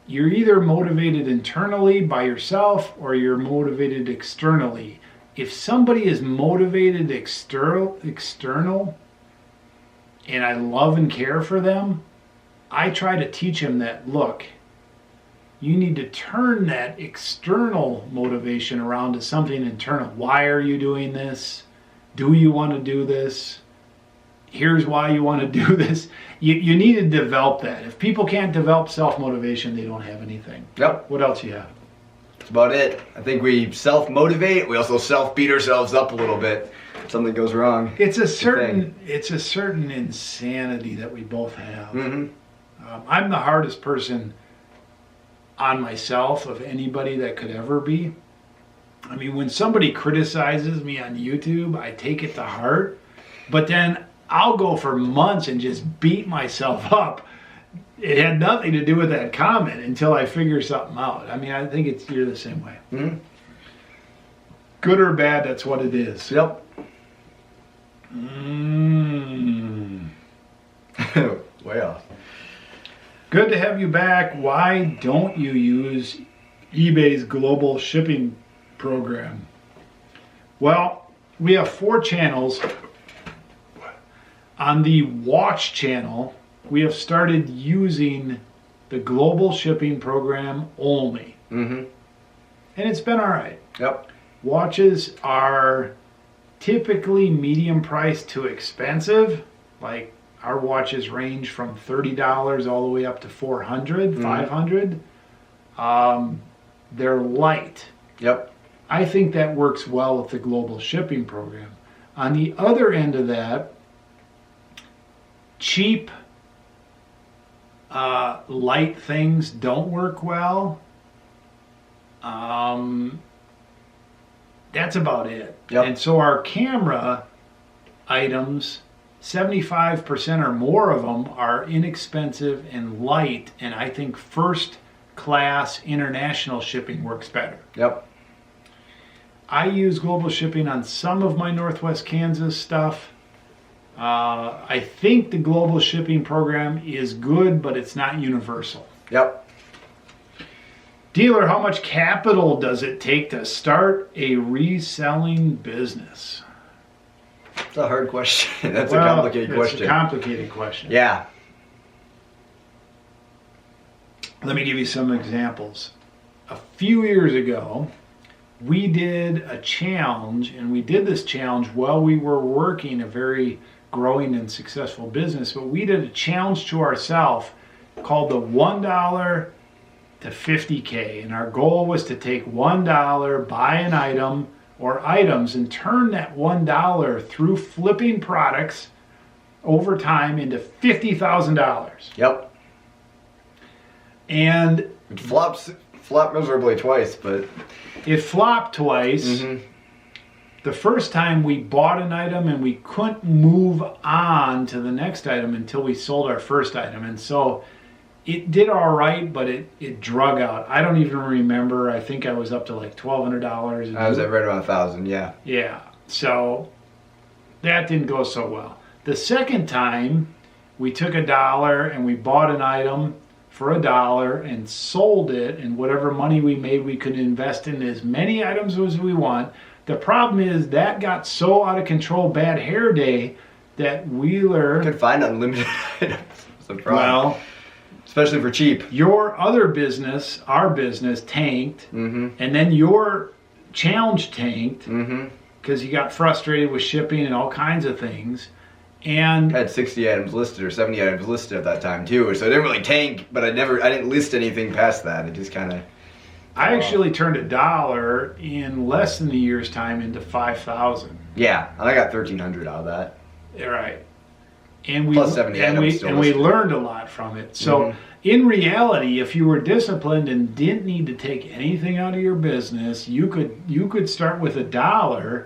You're either motivated internally by yourself or you're motivated externally. If somebody is motivated external, and I love and care for them, I try to teach them that, look, you need to turn that external motivation around to something internal. Why are you doing this? Do you want to do this? Here's why you want to do this. You need to develop that. If people can't develop self-motivation, they don't have anything. Yep. What else you have? That's about it. I think we self-motivate. We also self-beat ourselves up a little bit if something goes wrong. It's a certain insanity that we both have. Mm-hmm. I'm the hardest person on myself of anybody that could ever be. I mean, when somebody criticizes me on YouTube, I take it to heart, but then I'll go for months and just beat myself up. It had nothing to do with that comment until I figure something out. I mean, I think you're the same way. Mm-hmm. Good or bad, that's what it is. Yep. Way off. Good to have you back. Why don't you use eBay's global shipping program? Well, we have 4 channels. On the watch channel, we have started using the global shipping program only. Mm-hmm. And it's been all right. Yep. Watches are typically medium priced to expensive. Like our watches range from $30 all the way up to $400, $500. They're light. Yep. I think that works well with the global shipping program. On the other end of that, cheap, light things don't work well. That's about it. Yep. And so our camera items, 75% or more of them are inexpensive and light, and I think first class international shipping works better. Yep. I use global shipping on some of my Northwest Kansas stuff. I think the global shipping program is good, but it's not universal. Yep. Dealer, how much capital does it take to start a reselling business? That's a hard question. That's a complicated question. It's a complicated question. Yeah. Let me give you some examples. A few years ago, we did a challenge, and we did this challenge while we were working a very growing and successful business, but we did a challenge to ourselves called the $1 to 50K, and our goal was to take $1, buy an item or items, and turn that $1 through flipping products over time into $50,000. Yep. And It flopped miserably twice, but it flopped twice. Mhm. The first time we bought an item and we couldn't move on to the next item until we sold our first item. And so it did all right, but it drug out. I don't even remember. I think I was up to like $1,200. I was at right around 1,000. Yeah. Yeah. So that didn't go so well. The second time we took $1 and we bought an item for $1 and sold it, and whatever money we made, we could invest in as many items as we want. The problem is that got so out of control, bad hair day, that Wheeler... Could find unlimited items. That's the problem. Well, especially for cheap. your other business, our business, tanked, Mm-hmm. and then your challenge tanked Mm-hmm. because you got frustrated with shipping and all kinds of things. And I had 60 items listed or 70 items listed at that time too, so it didn't really tank. But I didn't list anything past that. It just kind of. I actually turned $1 in less than a year's time into 5,000. Yeah, and I got 1,300 out of that. Right. And we Plus 70 items still and we listed. learned a lot from it. So Mhm. in reality, if you were disciplined and didn't need to take anything out of your business, you could start with $1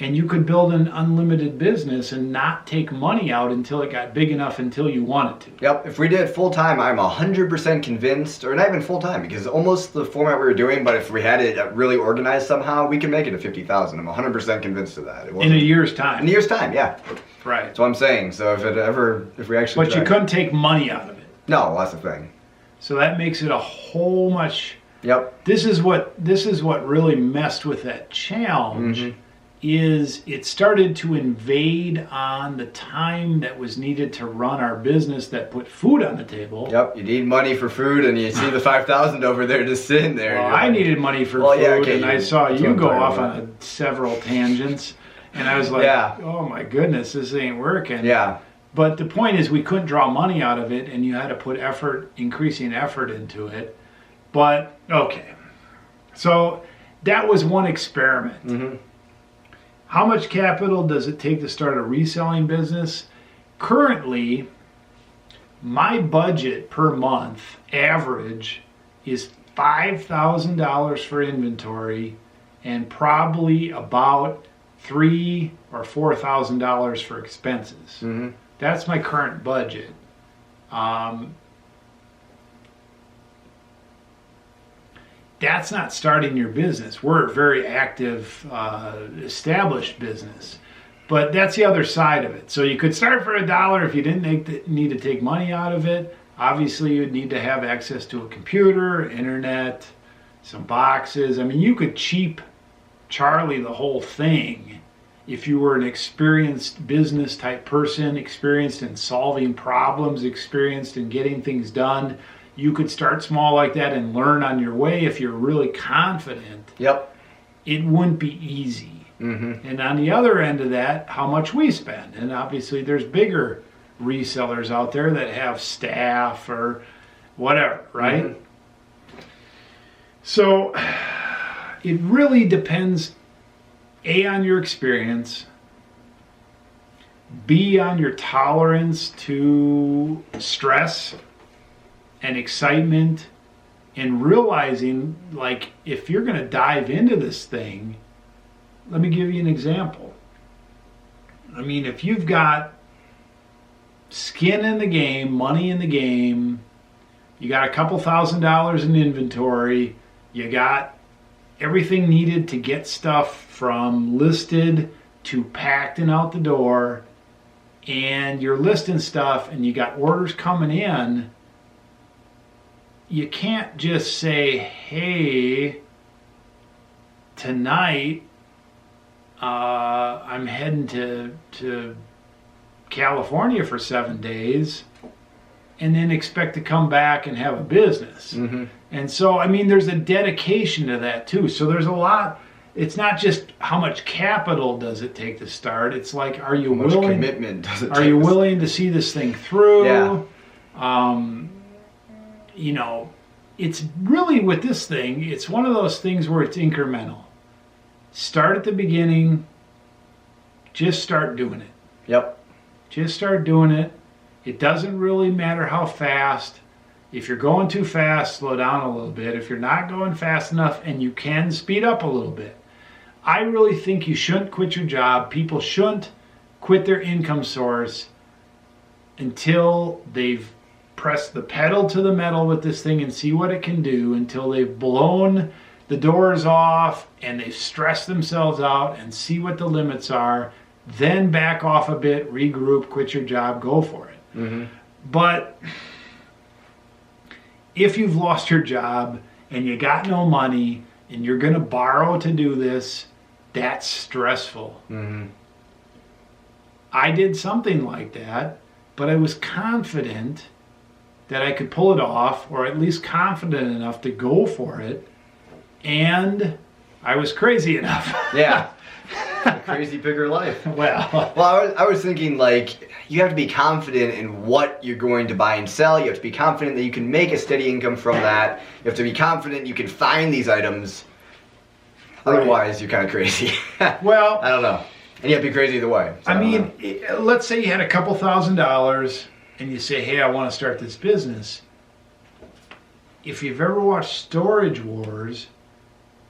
and you could build an unlimited business and not take money out until it got big enough until you wanted to. Yep, if we did full time, I'm 100% convinced, or not even full time, because almost the format we were doing. But if we had it really organized somehow, we can make it to 50,000. I'm 100% convinced of that. It In wasn't- a year's time. in a year's time, yeah. Right. That's what I'm saying. So if we actually, But you tried- couldn't take money out of it. No, that's the thing. So that makes it a whole much. Yep. This is what really messed with that challenge. Mhm. Is it started to invade on the time that was needed to run our business that put food on the table. Yep. You need money for food, and you see the 5,000 over there just sitting there. Well, and you're I like, needed money for Well, food, yeah, okay, and I you- saw that's you what I'm go talking off about. on several tangents, and I was like, Yeah. "Oh my goodness, this ain't working." Yeah. But the point is, we couldn't draw money out of it, and you had to put increasing effort into it. But okay, so that was one experiment. Mm-hmm. How much capital does it take to start a reselling business? Currently, my budget per month average is $5,000 for inventory and probably about $3,000 or $4,000 for expenses. Mm-hmm. That's my current budget. That's not starting your business. We're a very active, established business. But that's the other side of it. So you could start for $1 if you didn't need to take money out of it. Obviously, you'd need to have access to a computer, internet, some boxes. I mean, you could cheap Charlie the whole thing if you were an experienced business type person, experienced in solving problems, experienced in getting things done. You could start small like that and learn on your way if you're really confident. Yep. It wouldn't be easy. Mm-hmm. And on the other end of that, how much we spend. And obviously there's bigger resellers out there that have staff or whatever, right? Mm-hmm. So it really depends, A, on your experience, B, on your tolerance to stress and excitement, and realizing, like, if you're going to dive into this thing, let me give you an example. I mean, if you've got skin in the game, money in the game, you got a couple $1,000s in inventory, you got everything needed to get stuff from listed to packed and out the door, and you're listing stuff and you got orders coming in, you can't just say, hey, tonight I'm heading to California for 7 days and then expect to come back and have a business. Mm-hmm. And so, I mean, there's a dedication to that too. So there's a lot. It's not just how much capital does it take to start. It's like, are you How much willing? commitment does it Are take you us? willing to see this thing through? Yeah. You know, it's really with this thing, it's one of those things where it's incremental. Start at the beginning, just start doing it. Yep. Just start doing it. It doesn't really matter how fast. If you're going too fast, slow down a little bit. If you're not going fast enough, and you can speed up a little bit. I really think you shouldn't quit your job. People shouldn't quit their income source until they've pressed the pedal to the metal with this thing and see what it can do, until they've blown the doors off and they've stressed themselves out and see what the limits are. Then back off a bit, regroup, quit your job, go for it. Mm-hmm. But if you've lost your job and you got no money and you're going to borrow to do this, that's stressful. Mm-hmm. I did something like that, but I was confident that I could pull it off, or at least confident enough to go for it. And I was crazy enough. Yeah. A crazy bigger life. Well, I was thinking, like, you have to be confident in what you're going to buy and sell. You have to be confident that you can make a steady income from that. You have to be confident you can find these items. Otherwise, you're kind of crazy. well, I don't know. And you have to be crazy either way. So I mean, let's say you had a couple $1,000s and you say, hey, I want to start this business. If you've ever watched Storage Wars,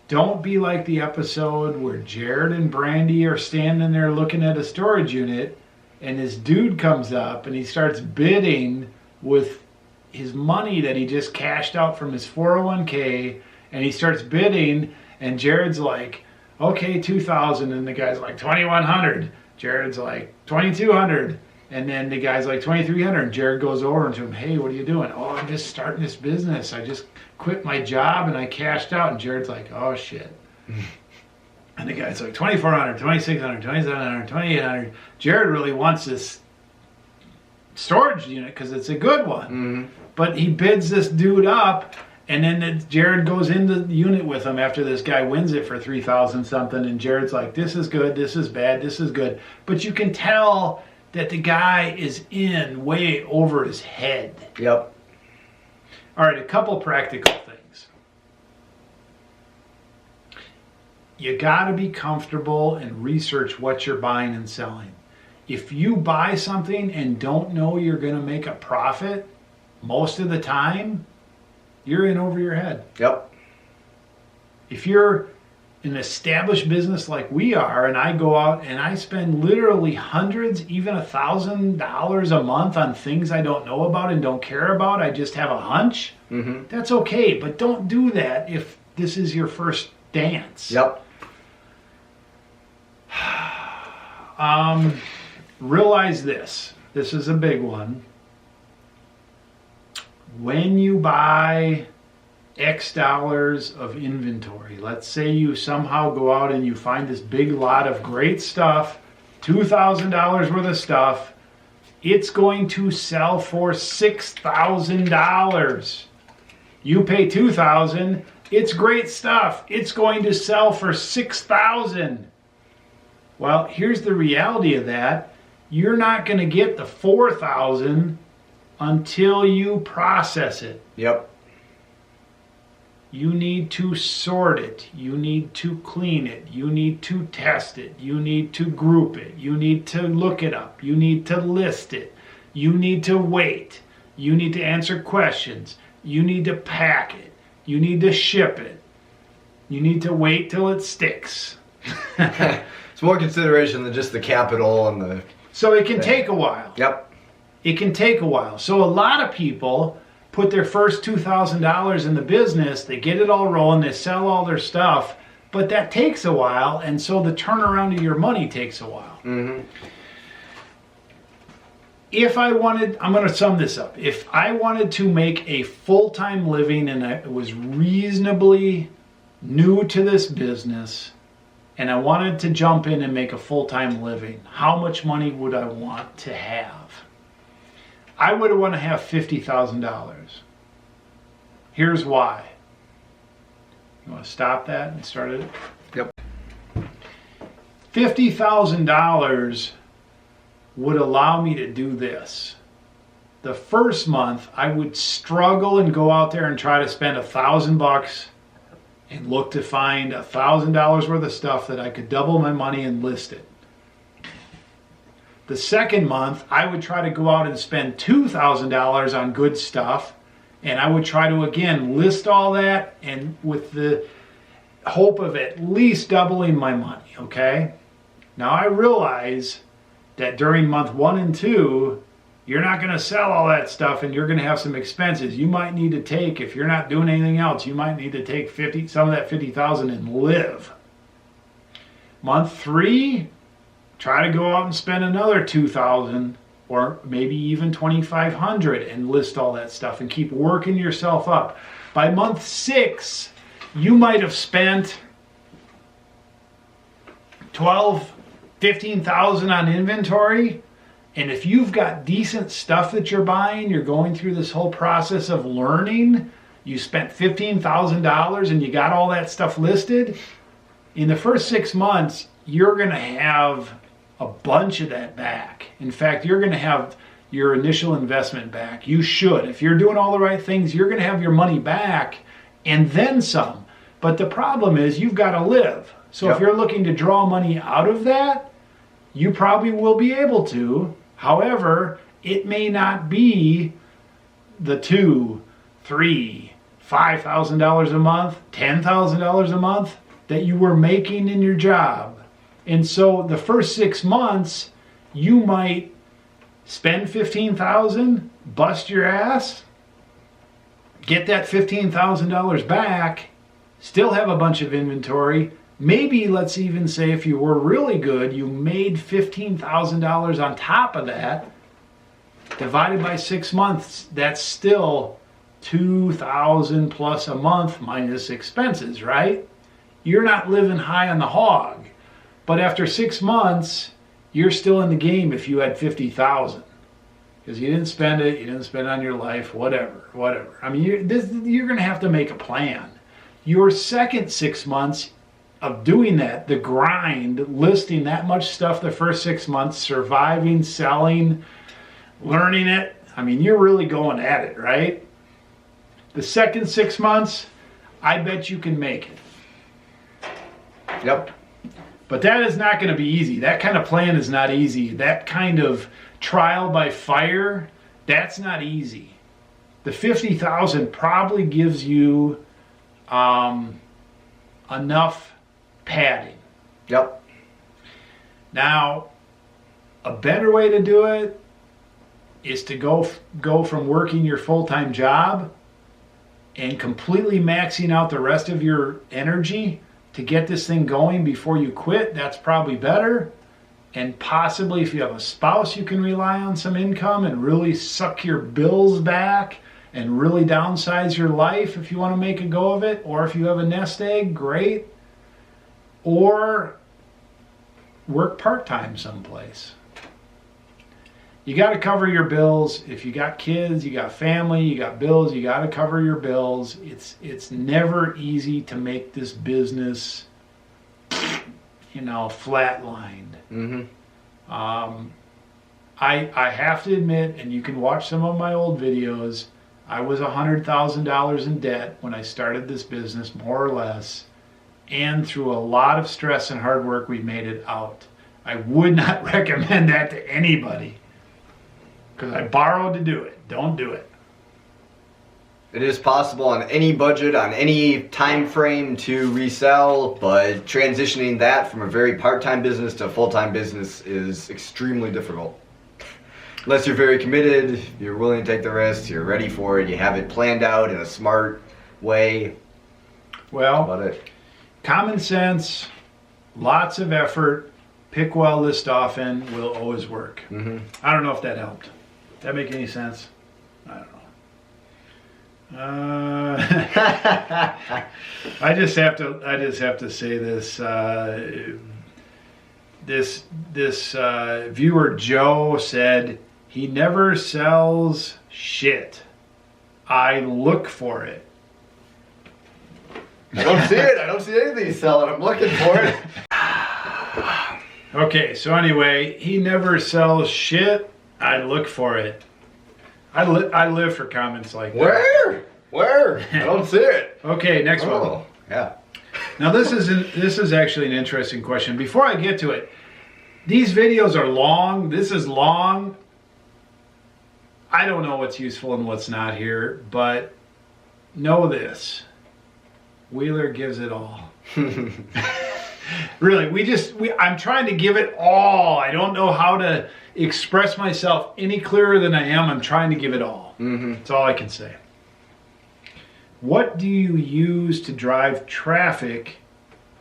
don't be like the episode where Jared and Brandy are standing there looking at a storage unit, and this dude comes up and he starts bidding with his money that he just cashed out from his 401k, and he starts bidding, and Jared's like, okay, 2,000, and the guy's like 2,100. Jared's like 2,200, and then the guy's like 2,300. And Jared goes over to him, hey, what are you doing? Oh, I'm just starting this business. I just quit my job and I cashed out. And Jared's like, oh shit. And the guy's like 2,400, 2,600, 2,700, 2,800. Jared really wants this storage unit because it's a good one. Mm-hmm. But he bids this dude up, and then Jared goes into the unit with him after this guy wins it for 3,000 something. And Jared's like, this is good, this is bad, this is good. But you can tell that the guy is in way over his head. Yep. All right, a couple practical things. You got to be comfortable and research what you're buying and selling. If you buy something and don't know you're going to make a profit, most of the time, you're in over your head. Yep. If you're an established business like we are, and I go out and I spend literally hundreds, even $1,000 a month on things I don't know about and don't care about, I just have a hunch, that's okay. But don't do that if this is your first dance. Yep. Realize this. This is a big one. When you buy X dollars of inventory, let's say you somehow go out and you find this big lot of great stuff, $2,000 worth of stuff, it's going to sell for $6,000. You pay $2,000, it's great stuff. It's going to sell for $6,000. Well, here's the reality of that. You're not going to get the $4,000 until you process it. Yep. You need to sort it. You need to clean it. You need to test it. You need to group it. You need to look it up. You need to list it. You need to wait. You need to answer questions. You need to pack it. You need to ship it. You need to wait till it sticks. It's more consideration than just the capital and the... So it can take a while. Yep. It can take a while. So a lot of people put their first $2,000 in the business, they get it all rolling, they sell all their stuff, but that takes a while, and so the turnaround of your money takes a while. Mm-hmm. If I wanted, I'm going to sum this up. If I wanted to make a full-time living and I was reasonably new to this business and I wanted to jump in and make a full-time living, how much money would I want to have? I would want to have $50,000. Here's why. You want to stop that and start it? Yep. $50,000 would allow me to do this. The first month, I would struggle and go out there and try to spend $1,000 and look to find $1,000 worth of stuff that I could double my money and list it. The second month, I would try to go out and spend $2,000 on good stuff. And I would try to, again, list all that and with the hope of at least doubling my money, okay? Now, I realize that during month 1 and 2, you're not going to sell all that stuff and you're going to have some expenses. You might need to take, if you're not doing anything else, you might need to take some of that $50,000 and live. Month 3, try to go out and spend another $2,000 or maybe even $2,500 and list all that stuff and keep working yourself up. By month 6, you might have spent $15,000 on inventory. And if you've got decent stuff that you're buying, you're going through this whole process of learning, you spent $15,000 and you got all that stuff listed, in the first 6 months, you're going to have a bunch of that back. In fact, you're going to have your initial investment back. You should. If you're doing all the right things, you're going to have your money back and then some. But the problem is you've got to live. So if you're looking to draw money out of that, you probably will be able to. However, it may not be the $2,000, $3,000, $5,000 a month, $10,000 a month that you were making in your job. And so the first 6 months, you might spend $15,000, bust your ass, get that $15,000 back, still have a bunch of inventory. Maybe let's even say if you were really good, you made $15,000 on top of that. Divided by 6 months, that's still $2,000 plus a month minus expenses, right? You're not living high on the hog. But after 6 months, you're still in the game if you had $50,000. Because you didn't spend it, you didn't spend it on your life, whatever. I mean, you're going to have to make a plan. Your second 6 months of doing that, the grind, listing that much stuff the first 6 months, surviving, selling, learning it, I mean, you're really going at it, right? The second 6 months, I bet you can make it. Yep. But that is not going to be easy. That kind of plan is not easy. That kind of trial by fire, that's not easy. The $50,000 probably gives you enough padding. Yep. Now, a better way to do it is to go from working your full-time job and completely maxing out the rest of your energy to get this thing going before you quit. That's probably better. And possibly if you have a spouse, you can rely on some income and really suck your bills back and really downsize your life if you want to make a go of it. Or if you have a nest egg, great. Or work part-time someplace. You got to cover your bills. If you got kids, you got family, you got bills, you got to cover your bills. It's never easy to make this business, flatlined. Mm-hmm. I have to admit, and you can watch some of my old videos, I was $100,000 in debt when I started this business, more or less. And through a lot of stress and hard work, we made it out. I would not recommend that to anybody. Because I borrowed to do it. Don't do it. It is possible on any budget, on any time frame to resell, but transitioning that from a very part-time business to a full-time business is extremely difficult. Unless you're very committed, you're willing to take the risk, you're ready for it, you have it planned out in a smart way. Well, that's about it. Common sense, lots of effort, pick well, list often will always work. Mm-hmm. I don't know if that helped. That make any sense? I don't know. I just have to say this. This viewer Joe said he never sells shit. I look for it. I don't see it. I don't see anything selling. I'm looking for it. Okay, so anyway, he never sells shit. I look for it. I live for comments like that. Where? I don't see it. Okay, next one. Oh, yeah. Now this is actually an interesting question. Before I get to it, these videos are long. This is long. I don't know what's useful and what's not here, but know this. Wheeler gives it all. Really, I'm trying to give it all. I don't know how to express myself any clearer than I am. I'm trying to give it all. That's all I can say. What do you use to drive traffic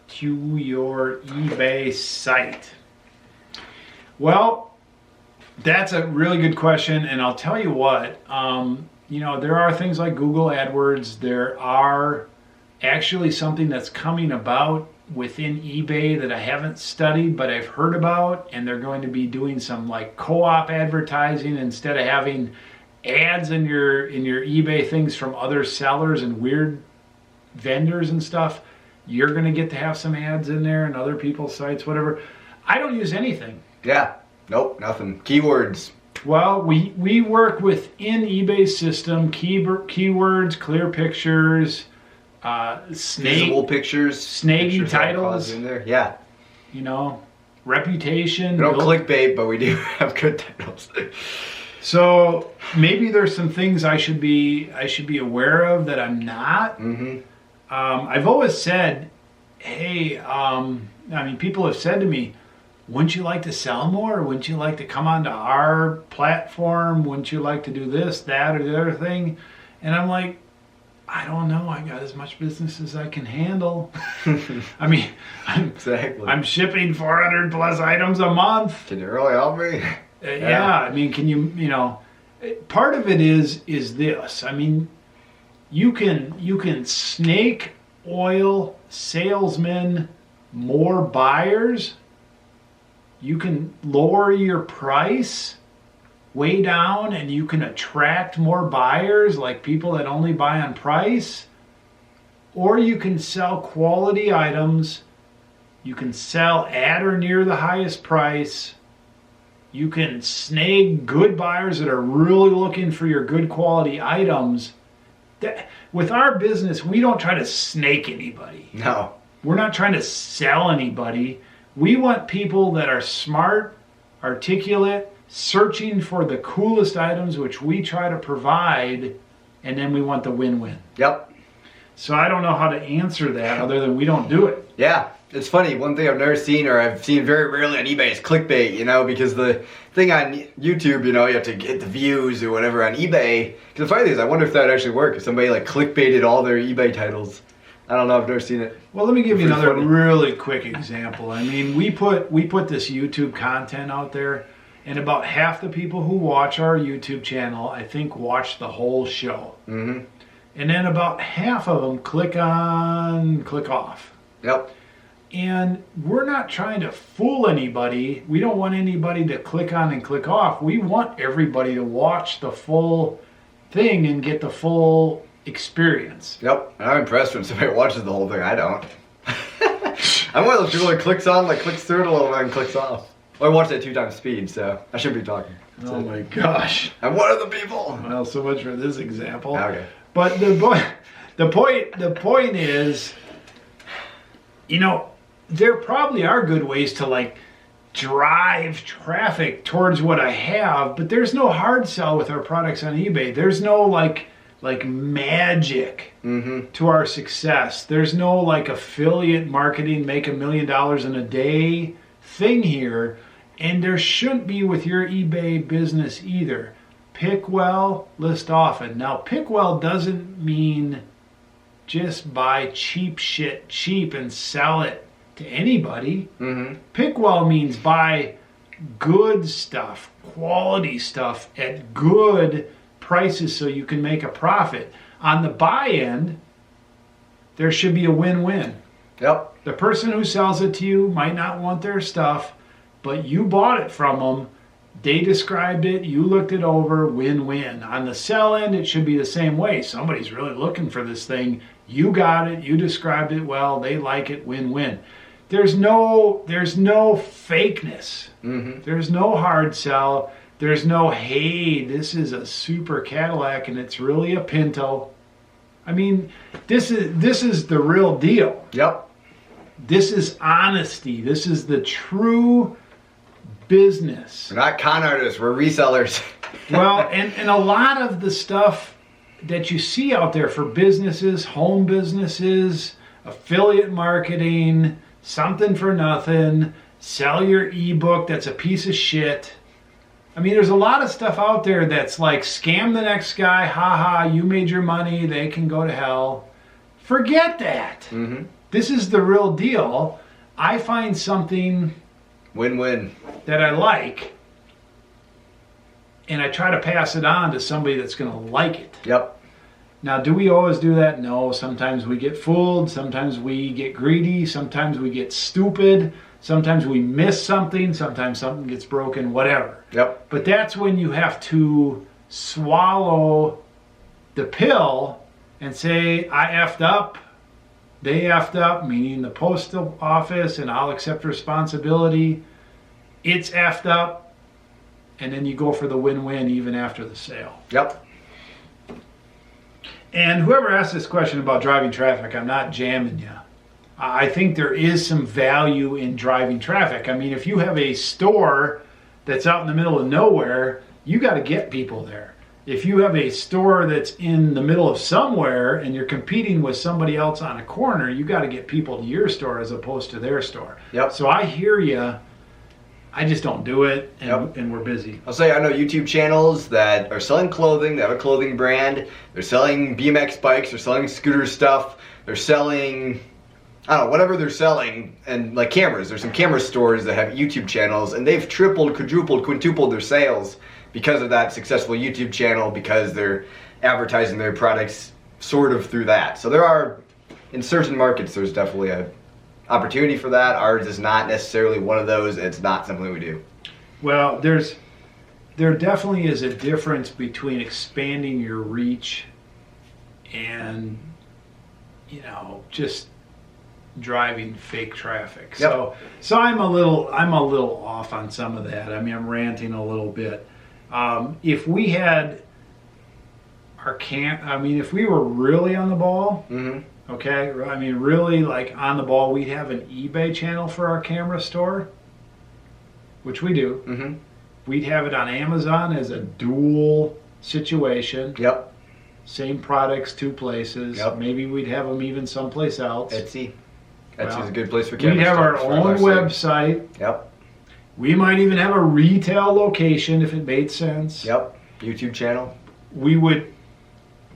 to your eBay site? Well, that's a really good question, and I'll tell you what, there are things like Google AdWords. There are actually something that's coming about within eBay that I haven't studied, but I've heard about, and they're going to be doing some like co-op advertising instead of having ads in your eBay things from other sellers and weird vendors and stuff. You're going to get to have some ads in there and other people's sites, whatever. I don't use anything. Yeah. Nope, nothing. Keywords. Well, we work within eBay's system, keywords, clear pictures, visible pictures, snaggy titles in there. Yeah. Reputation. We don't clickbait, but we do have good titles. So maybe there's some things I should be aware of that I'm not. I've always said, hey, people have said to me, wouldn't you like to sell more? Wouldn't you like to come onto our platform? Wouldn't you like to do this, that, or the other thing? And I'm like, I don't know. I got as much business as I can handle. I'm shipping 400 plus items a month. Can you really help me? Yeah. Can you, part of it is this. You can snake oil salesmen more buyers. You can lower your price way down and you can attract more buyers, like people that only buy on price. Or you can sell quality items. You can sell at or near the highest price. You can snag good buyers that are really looking for your good quality items. With our business, we don't try to snake anybody. No. We're not trying to sell anybody. We want people that are smart, articulate, searching for the coolest items, which we try to provide, and then we want the win-win. Yep. So I don't know how to answer that other than we don't do it. Yeah. It's funny, one thing I've never seen, or I've seen very rarely on eBay, is clickbait, because the thing on YouTube, you have to get the views or whatever. On eBay, because the funny thing is, I wonder if that would actually work, if somebody like clickbaited all their eBay titles. I don't know, I've never seen it. Well, let me give you another really quick example. We put this YouTube content out there, and about half the people who watch our YouTube channel, I think, watch the whole show. And then about half of them click on, click off. Yep. And we're not trying to fool anybody. We don't want anybody to click on and click off. We want everybody to watch the full thing and get the full experience. Yep. And I'm impressed when somebody watches the whole thing. I don't. I'm one of those people that clicks on, like clicks through it a little bit and clicks off. Well, I watched it at 2 times speed, so I shouldn't be talking. Oh my gosh. I'm one of the people. Well, so much for this example. Okay. But the point is, there probably are good ways to like drive traffic towards what I have, but there's no hard sell with our products on eBay. There's no like magic to our success. There's no like affiliate marketing, make $1 million in a day thing here, and there shouldn't be with your eBay business either. Pick well, list often. Now, pick well doesn't mean just buy cheap shit cheap and sell it to anybody. Pick well means buy good stuff, quality stuff at good prices so you can make a profit. On the buy end, there should be a win-win. Yep. The person who sells it to you might not want their stuff, but you bought it from them. They described it, you looked it over, win-win. On the sell end, it should be the same way. Somebody's really looking for this thing. You got it, you described it well, they like it, win-win. There's no fakeness. There's no hard sell. There's no, hey, this is a super Cadillac and it's really a Pinto. This is the real deal. Yep. This is honesty. This is the true business. We're not con artists, we're resellers. Well, and a lot of the stuff that you see out there for businesses, home businesses, affiliate marketing, something for nothing, sell your ebook that's a piece of shit. I mean, there's a lot of stuff out there that's like scam the next guy, haha, you made your money, they can go to hell. Forget that. Mm-hmm. This is the real deal. I find something Win-win. that I like, and I try to pass it on to somebody that's going to like it. Yep. Now, do we always do that? No. Sometimes we get fooled. Sometimes we get greedy. Sometimes we get stupid. Sometimes we miss something. Sometimes something gets broken, whatever. Yep. But that's when you have to swallow the pill and say, I effed up. They effed up, meaning the postal office, and I'll accept responsibility. It's effed up. And then you go for the win-win even after the sale. Yep. And whoever asked this question about driving traffic, I'm not jamming you. I think there is some value in driving traffic. I mean, if you have a store that's out in the middle of nowhere, you got to get people there. If you have a store that's in the middle of somewhere and you're competing with somebody else on a corner, you got to get people to your store as opposed to their store. Yep. So I hear you. I just don't do it, and, Yep. and we're busy. I'll say I know YouTube channels that are selling clothing, they have a clothing brand, they're selling BMX bikes, they're selling scooter stuff, they're selling, I don't know, whatever they're selling, and like cameras. There's some camera stores that have YouTube channels, and they've tripled, quadrupled, quintupled their sales because of that successful YouTube channel, because they're advertising their products sort of through that. So there are, in certain markets, there's definitely a opportunity for that. Ours is not necessarily one of those. It's not something we do. Well, there definitely is a difference between expanding your reach and, you know, just driving fake traffic. Yep. So I'm a little off on some of that. I mean, I'm ranting a little bit. If we had if we were really on the ball, Mm-hmm. okay, I mean, really like on the ball, we'd have an eBay channel for our camera store, which we do. Mm-hmm. We'd have it on Amazon as a dual situation. Yep. Same products, two places. Yep. Maybe we'd have them even someplace else. Etsy. Etsy's Well, a good place for camera We'd have our stores, own as I said. website. Yep. We might even have a retail location if it made sense. Yep. YouTube channel. We would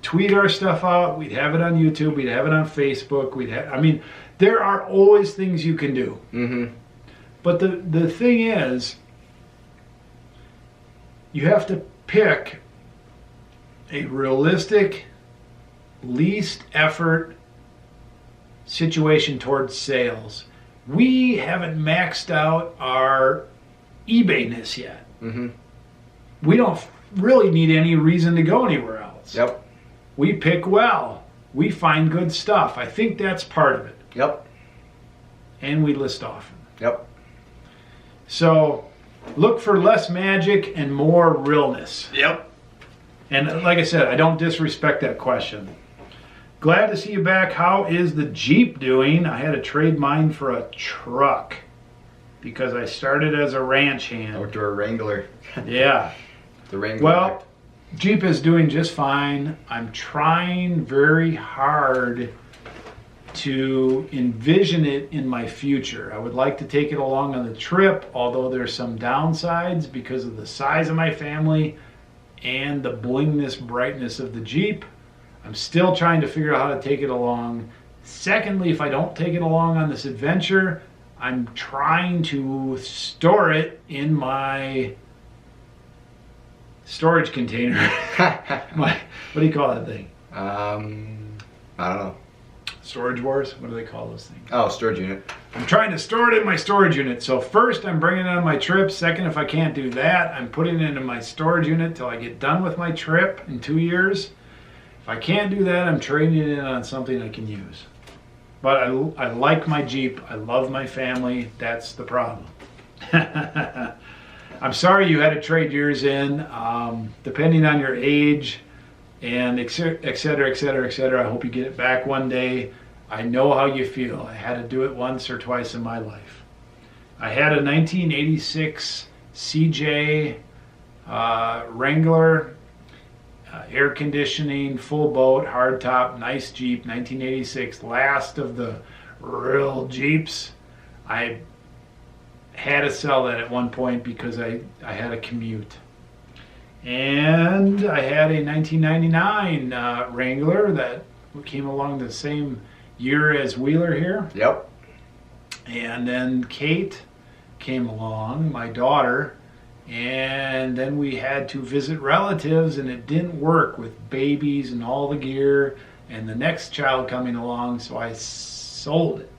tweet our stuff out. We'd have it on YouTube. We'd have it on Facebook. I mean, there are always things you can do. Mm-hmm. But the thing is, you have to pick a realistic, least effort situation towards sales. We haven't maxed out our eBay-ness yet. Mm-hmm. We don't really need any reason to go anywhere else. Yep. We pick well. We find good stuff. I think that's part of it. Yep. And we list often. Yep. So look for less magic and more realness. Yep. And like I said, I don't disrespect that question. Glad to see you back. How is the Jeep doing? I had to trade mine for a truck because I started as a ranch hand. Outdoor Wrangler. Yeah. The Wrangler. Well, Jeep is doing just fine. I'm trying very hard to envision it in my future. I would like to take it along on the trip, although there's some downsides because of the size of my family and the blingness, brightness of the Jeep. I'm still trying to figure out how to take it along. Secondly, if I don't take it along on this adventure, I'm trying to store it in my storage container. What do you call that thing? I don't know. Storage Wars? What do they call those things? Oh, storage unit. I'm trying to store it in my storage unit. So first, I'm bringing it on my trip. Second, if I can't do that, I'm putting it into my storage unit till I get done with my trip in 2 years. If I can't do that, I'm trading it in on something I can use. But I like my Jeep. I love my family. That's the problem. I'm sorry you had to trade yours in. Depending on your age and et cetera, et cetera, et cetera, I hope you get it back one day. I know how you feel. I had to do it once or twice in my life. I had a 1986 CJ Wrangler, air conditioning, full boat, hardtop, nice Jeep, 1986, last of the real Jeeps. I had to sell that at one point because I had a commute. And I had a 1999 Wrangler that came along the same year as Wheeler here. Yep. And then Kate came along, my daughter, and then we had to visit relatives, and it didn't work with babies and all the gear and the next child coming along, so I sold it.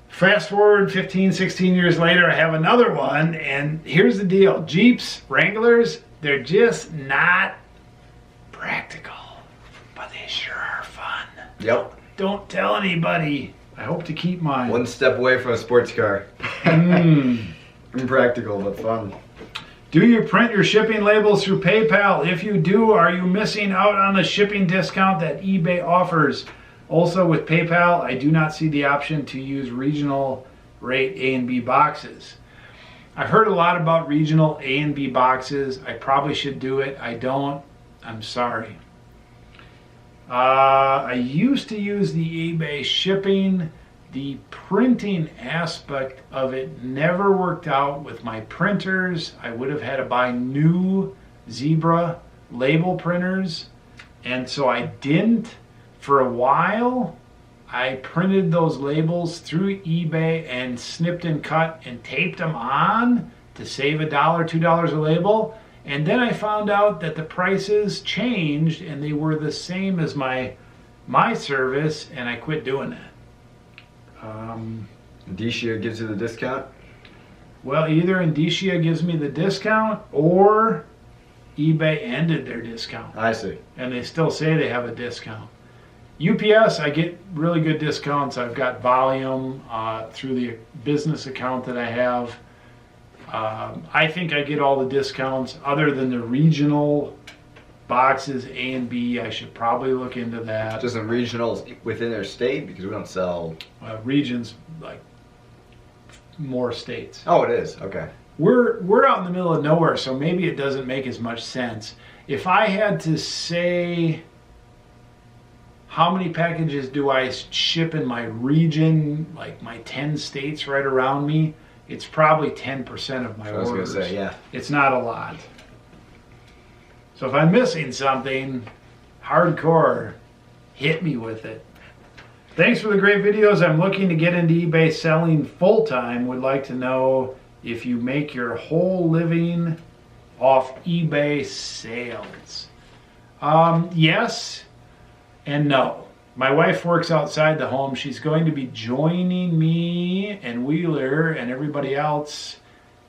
Fast forward 15, 16 years later, I have another one, and here's the deal. Jeeps, Wranglers, they're just not practical, but they sure are fun. Yep. Don't tell anybody. I hope to keep mine. One step away from a sports car. Impractical, but fun. Do you print your shipping labels through PayPal? If you do, are you missing out on the shipping discount that eBay offers? Also, with PayPal, I do not see the option to use regional rate A and B boxes. I've heard a lot about regional A and B boxes. I probably should do it. I don't. I'm sorry. I used to use the eBay shipping. The printing aspect of it never worked out with my printers. I would have had to buy new Zebra label printers, and so I didn't. For a while, I printed those labels through eBay and snipped and cut and taped them on to save $1, $2 a label. And then I found out that the prices changed and they were the same as my service, and I quit doing that. Indicia gives you the discount? Well, either Indicia gives me the discount or eBay ended their discount. I see. And they still say they have a discount. UPS, I get really good discounts. I've got volume through the business account that I have. I think I get all the discounts other than the regional boxes A and B. I should probably look into that. Just some regionals within their state, because we don't sell regions, like more states. Oh, it is. Okay. We're out in the middle of nowhere, so maybe it doesn't make as much sense. If I had to say how many packages do I ship in my region, like my 10 states right around me, it's probably 10% of my orders. I was going to say, yeah. It's not a lot. So if I'm missing something, hardcore, hit me with it. Thanks for the great videos. I'm looking to get into eBay selling full-time. Would like to know if you make your whole living off eBay sales. Yes and no. My wife works outside the home. She's going to be joining me and Wheeler and everybody else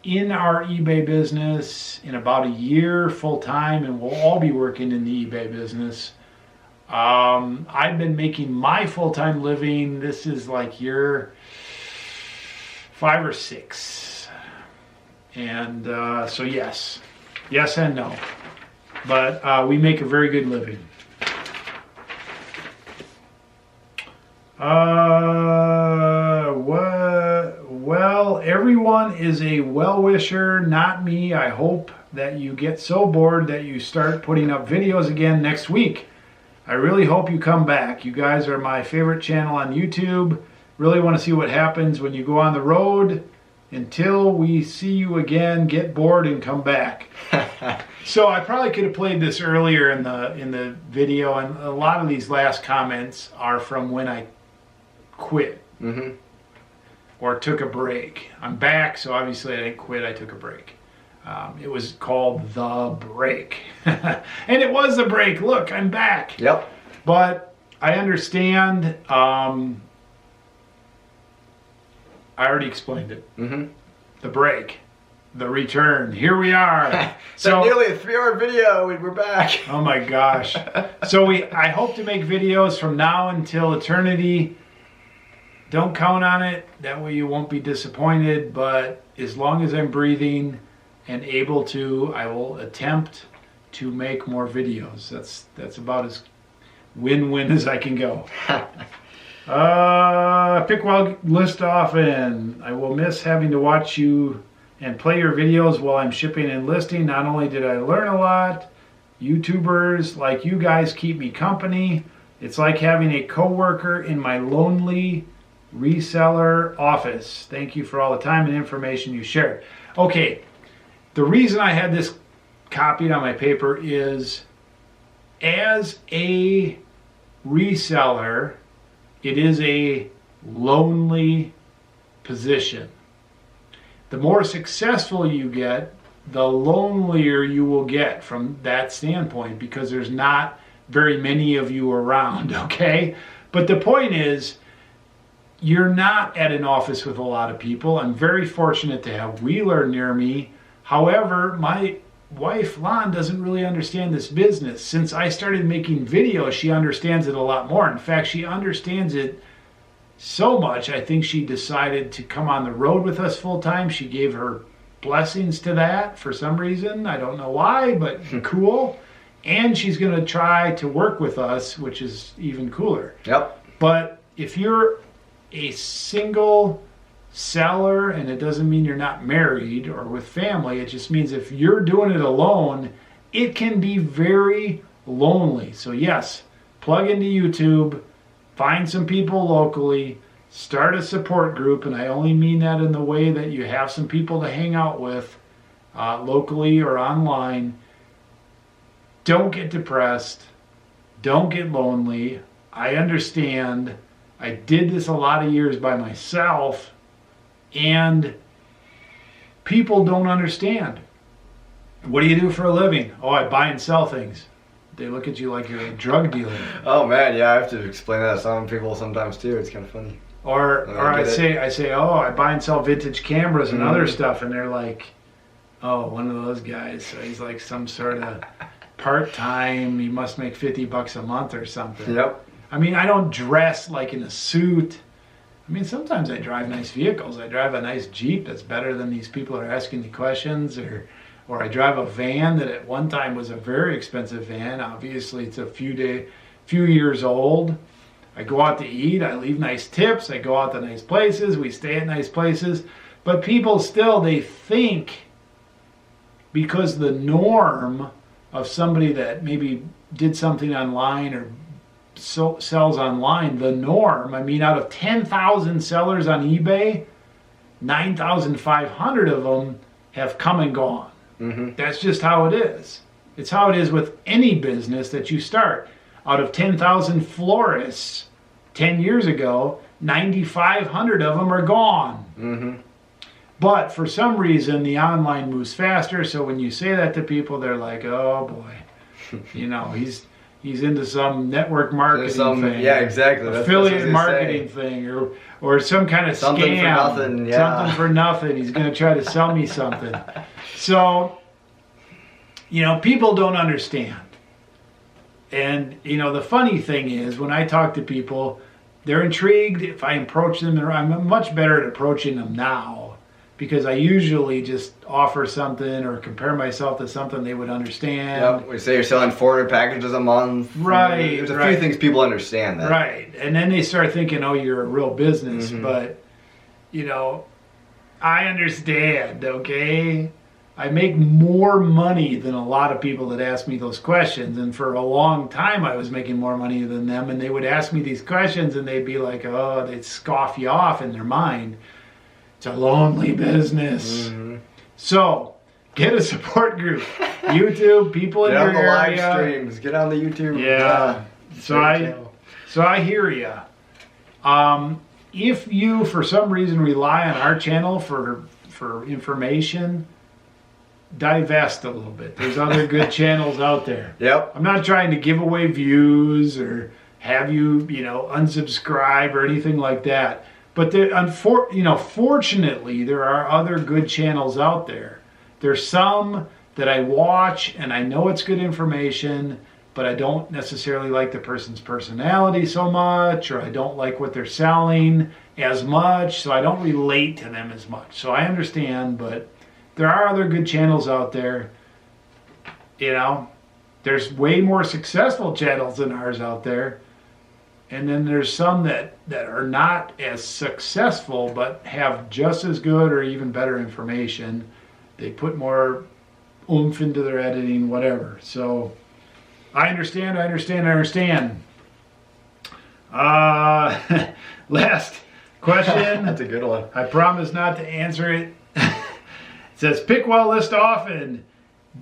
in our eBay business in about a year full-time, and we'll all be working in the eBay business. I've been making my full-time living, this is like year 5 or 6. And so yes and no. But we make a very good living. Well, everyone is a well-wisher, not me. I hope that you get so bored that you start putting up videos again next week. I really hope you come back. You guys are my favorite channel on YouTube. Really want to see what happens when you go on the road. Until we see you again, get bored and come back. So I probably could have played this earlier in the video, and a lot of these last comments are from when I quit. Mm-hmm. Or took a break. I'm back, so obviously I didn't quit, I took a break. It was called The Break. And it was the break. Look, I'm back. Yep. But I understand. I already explained it. Mm-hmm. The break. The return. Here we are. So nearly a 3-hour video and we're back. Oh my gosh. So I hope to make videos from now until eternity. Don't count on it. That way you won't be disappointed. But as long as I'm breathing and able to, I will attempt to make more videos. That's about as win-win as I can go. Pick well, list often. I will miss having to watch you and play your videos while I'm shipping and listing. Not only did I learn a lot, YouTubers like you guys keep me company. It's like having a coworker in my lonely reseller office. Thank you for all the time and information you shared. Okay, the reason I had this copied on my paper is as a reseller, it is a lonely position. The more successful you get, the lonelier you will get from that standpoint because there's not very many of you around, okay? But the point is, you're not at an office with a lot of people. I'm very fortunate to have Wheeler near me. However, my wife, Lon, doesn't really understand this business. Since I started making videos, she understands it a lot more. In fact, she understands it so much, I think she decided to come on the road with us full time. She gave her blessings to that for some reason. I don't know why, but cool. And she's going to try to work with us, which is even cooler. Yep. But if you're a single seller, and it doesn't mean you're not married or with family, it just means if you're doing it alone, it can be very lonely. So yes, plug into YouTube, find some people locally, start a support group, and I only mean that in the way that you have some people to hang out with locally or online. Don't get depressed. Don't get lonely. I understand. I did this a lot of years by myself, and people don't understand. What do you do for a living? Oh, I buy and sell things. They look at you like you're a drug dealer. Oh man, yeah, I have to explain that to some people sometimes too. It's kind of funny. Or I say, oh, I buy and sell vintage cameras and other stuff, and they're like, oh, one of those guys. So he's like some sort of part-time. He must make $50 a month or something. Yep. I mean, I don't dress like in a suit. I mean, sometimes I drive nice vehicles. I drive a nice Jeep that's better than these people are asking the questions, or I drive a van that at one time was a very expensive van. Obviously, it's a few years old. I go out to eat. I leave nice tips. I go out to nice places. We stay at nice places. But people still, they think because the norm of somebody that maybe did something online or sells online, the norm, I mean, out of 10,000 sellers on eBay, 9,500 of them have come and gone. Mm-hmm. That's just how it is. It's how it is with any business that you start. Out of 10,000 florists 10 years ago, 9,500 of them are gone. Mm-hmm. But for some reason, the online moves faster. So when you say that to people, they're like, oh boy, you know, he's into some network marketing thing. Yeah, exactly. Affiliate marketing thing or some kind of something scam. For nothing, yeah. Something for nothing. He's going to try to sell me something. So, you know, people don't understand. And, you know, the funny thing is when I talk to people, they're intrigued. If I approach them, I'm much better at approaching them now because I usually just offer something or compare myself to something they would understand. Yep. We say you're selling 400 packages a month. Right. There's a few things people understand that. Right. And then they start thinking, oh, you're a real business. Mm-hmm. But, you know, I understand, okay? I make more money than a lot of people that ask me those questions. And for a long time, I was making more money than them. And they would ask me these questions and they'd be like, oh, they'd scoff you off in their mind. It's a lonely business. Mm-hmm. So, get a support group. YouTube, people in your area. Get on the live streams. Get on the YouTube. Yeah. So I hear you. If you, for some reason, rely on our channel for information, divest a little bit. There's other good channels out there. Yep. I'm not trying to give away views or have you, unsubscribe or anything like that. But fortunately, there are other good channels out there. There's some that I watch and I know it's good information, but I don't necessarily like the person's personality so much, or I don't like what they're selling as much, so I don't relate to them as much. So I understand, but there are other good channels out there. There's way more successful channels than ours out there. And then there's some that are not as successful but have just as good or even better information. They put more oomph into their editing, whatever. So I understand. Last question. That's a good one. I promise not to answer it. It says, pick well, list often.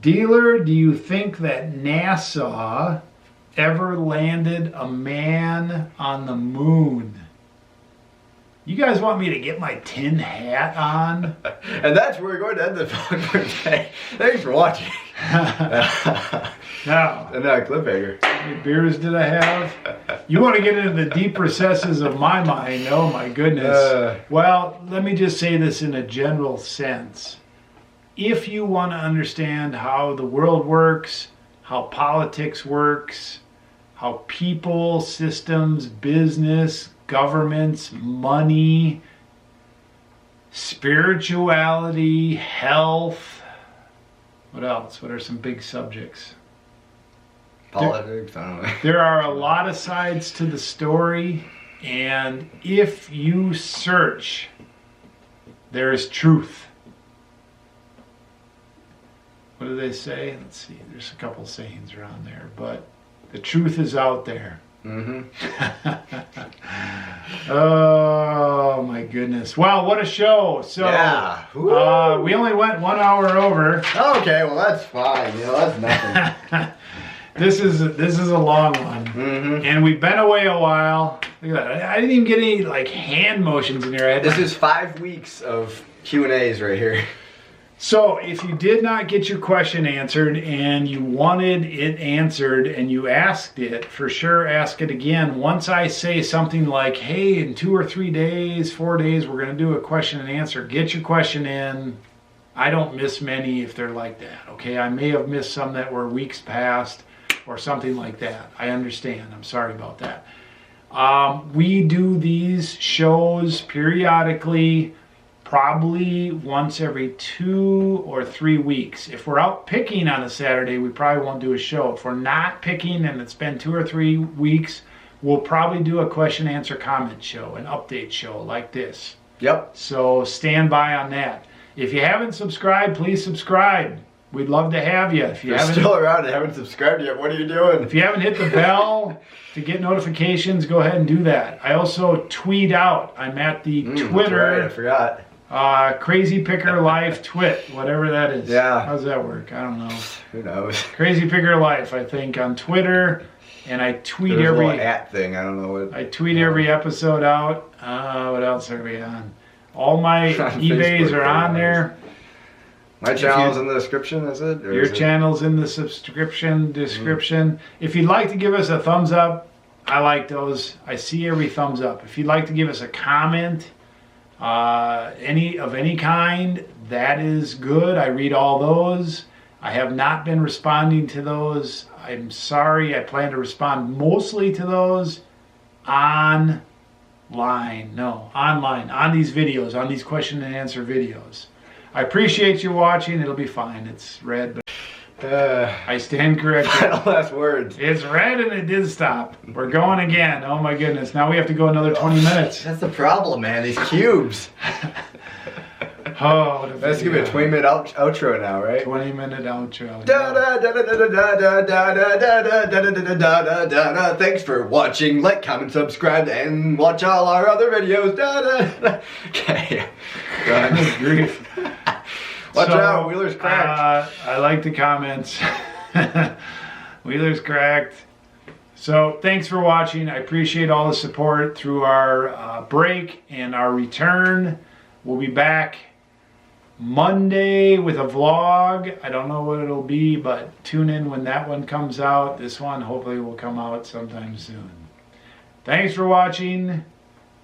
Dealer, do you think that NASA ever landed a man on the moon? You guys want me to get my tin hat on? And that's where we're going to end the vlog for today. Thanks for watching. Now, And now a cliffhanger. how many beers did I have? You want to get into the deep recesses of my mind? Oh my goodness. Well, let me just say this in a general sense. If you want to understand how the world works, how politics works, how people, systems, business, governments, money, spirituality, health, what else? What are some big subjects? Politics, I don't know. There are a lot of sides to the story, and if you search, there is truth. What do they say? Let's see. There's a couple sayings around there, but the truth is out there. Mm-hmm. Oh my goodness! Wow, what a show! So Yeah. we only went 1 hour over. Okay, well that's fine. You know, that's nothing. This is a long one, Mm-hmm. and we've been away a while. Look at that! I didn't even get any like hand motions in here. This is 5 weeks of Q&As right here. So if you did not get your question answered and you wanted it answered and you asked it, for sure ask it again. Once I say something like, hey, in 2 or 3 days, 4 days, we're going to do a question and answer, get your question in. I don't miss many if they're like that, okay? I may have missed some that were weeks past or something like that. I understand. I'm sorry about that. We do these shows periodically, probably once every 2 or 3 weeks. If we're out picking on a Saturday, we probably won't do a show. If we're not picking and it's been 2 or 3 weeks, we'll probably do a question, answer, comment show, an update show like this. Yep. So stand by on that. If you haven't subscribed, please subscribe. We'd love to have you. If you You're haven't, still around and haven't subscribed yet, what are you doing? if you haven't hit the bell to get notifications, go ahead and do that. I also tweet out. I'm at the Twitter. That's right, I forgot. Crazy Picker Life Twit, whatever that is. Yeah. How's that work? I don't know. Who knows? Crazy Picker Life, I think, on Twitter, and I tweet There's a every. little at thing. I don't know what. I tweet every episode out. What else are we on? All my On eBays Facebook, are on yeah. there. My channel's in the description, is it? Or Your is it- channel's in the description. If you'd like to give us a thumbs up, I like those. I see every thumbs up. If you'd like to give us a comment, any kind, that is good. I read all those. I have not been responding to those. I'm sorry. I plan to respond mostly to those online. Online, on these videos, on these question and answer videos. I appreciate you watching. It'll be fine. It's red, but I stand corrected. Final last words. It's red and it did stop. We're going again. Oh my goodness. Now we have to go another 20 minutes. That's the problem, man. These cubes. Oh, That's gonna be a 20-minute outro now, right? 20-minute outro. Da da da da da da da da da da da da da da da da da. Thanks for watching. Like, comment, subscribe, and watch all our other videos. Da da. Okay. Done. Grief. Watch out, Wheeler's cracked. I like the comments. Wheeler's cracked. So thanks for watching. I appreciate all the support through our break and our return. We'll be back Monday with a vlog. I don't know what it'll be, but tune in when that one comes out. This one hopefully will come out sometime soon. Thanks for watching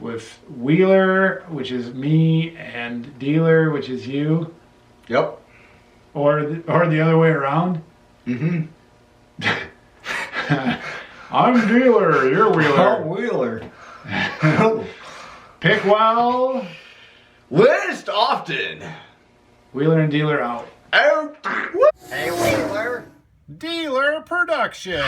with Wheeler, which is me, and Dealer, which is you. Yep. Or the other way around. Mm-hmm. I'm Dealer, you're Wheeler. Wheeler. Pick well. List often. Wheeler and Dealer out. Out. Hey, Wheeler. Dealer Production.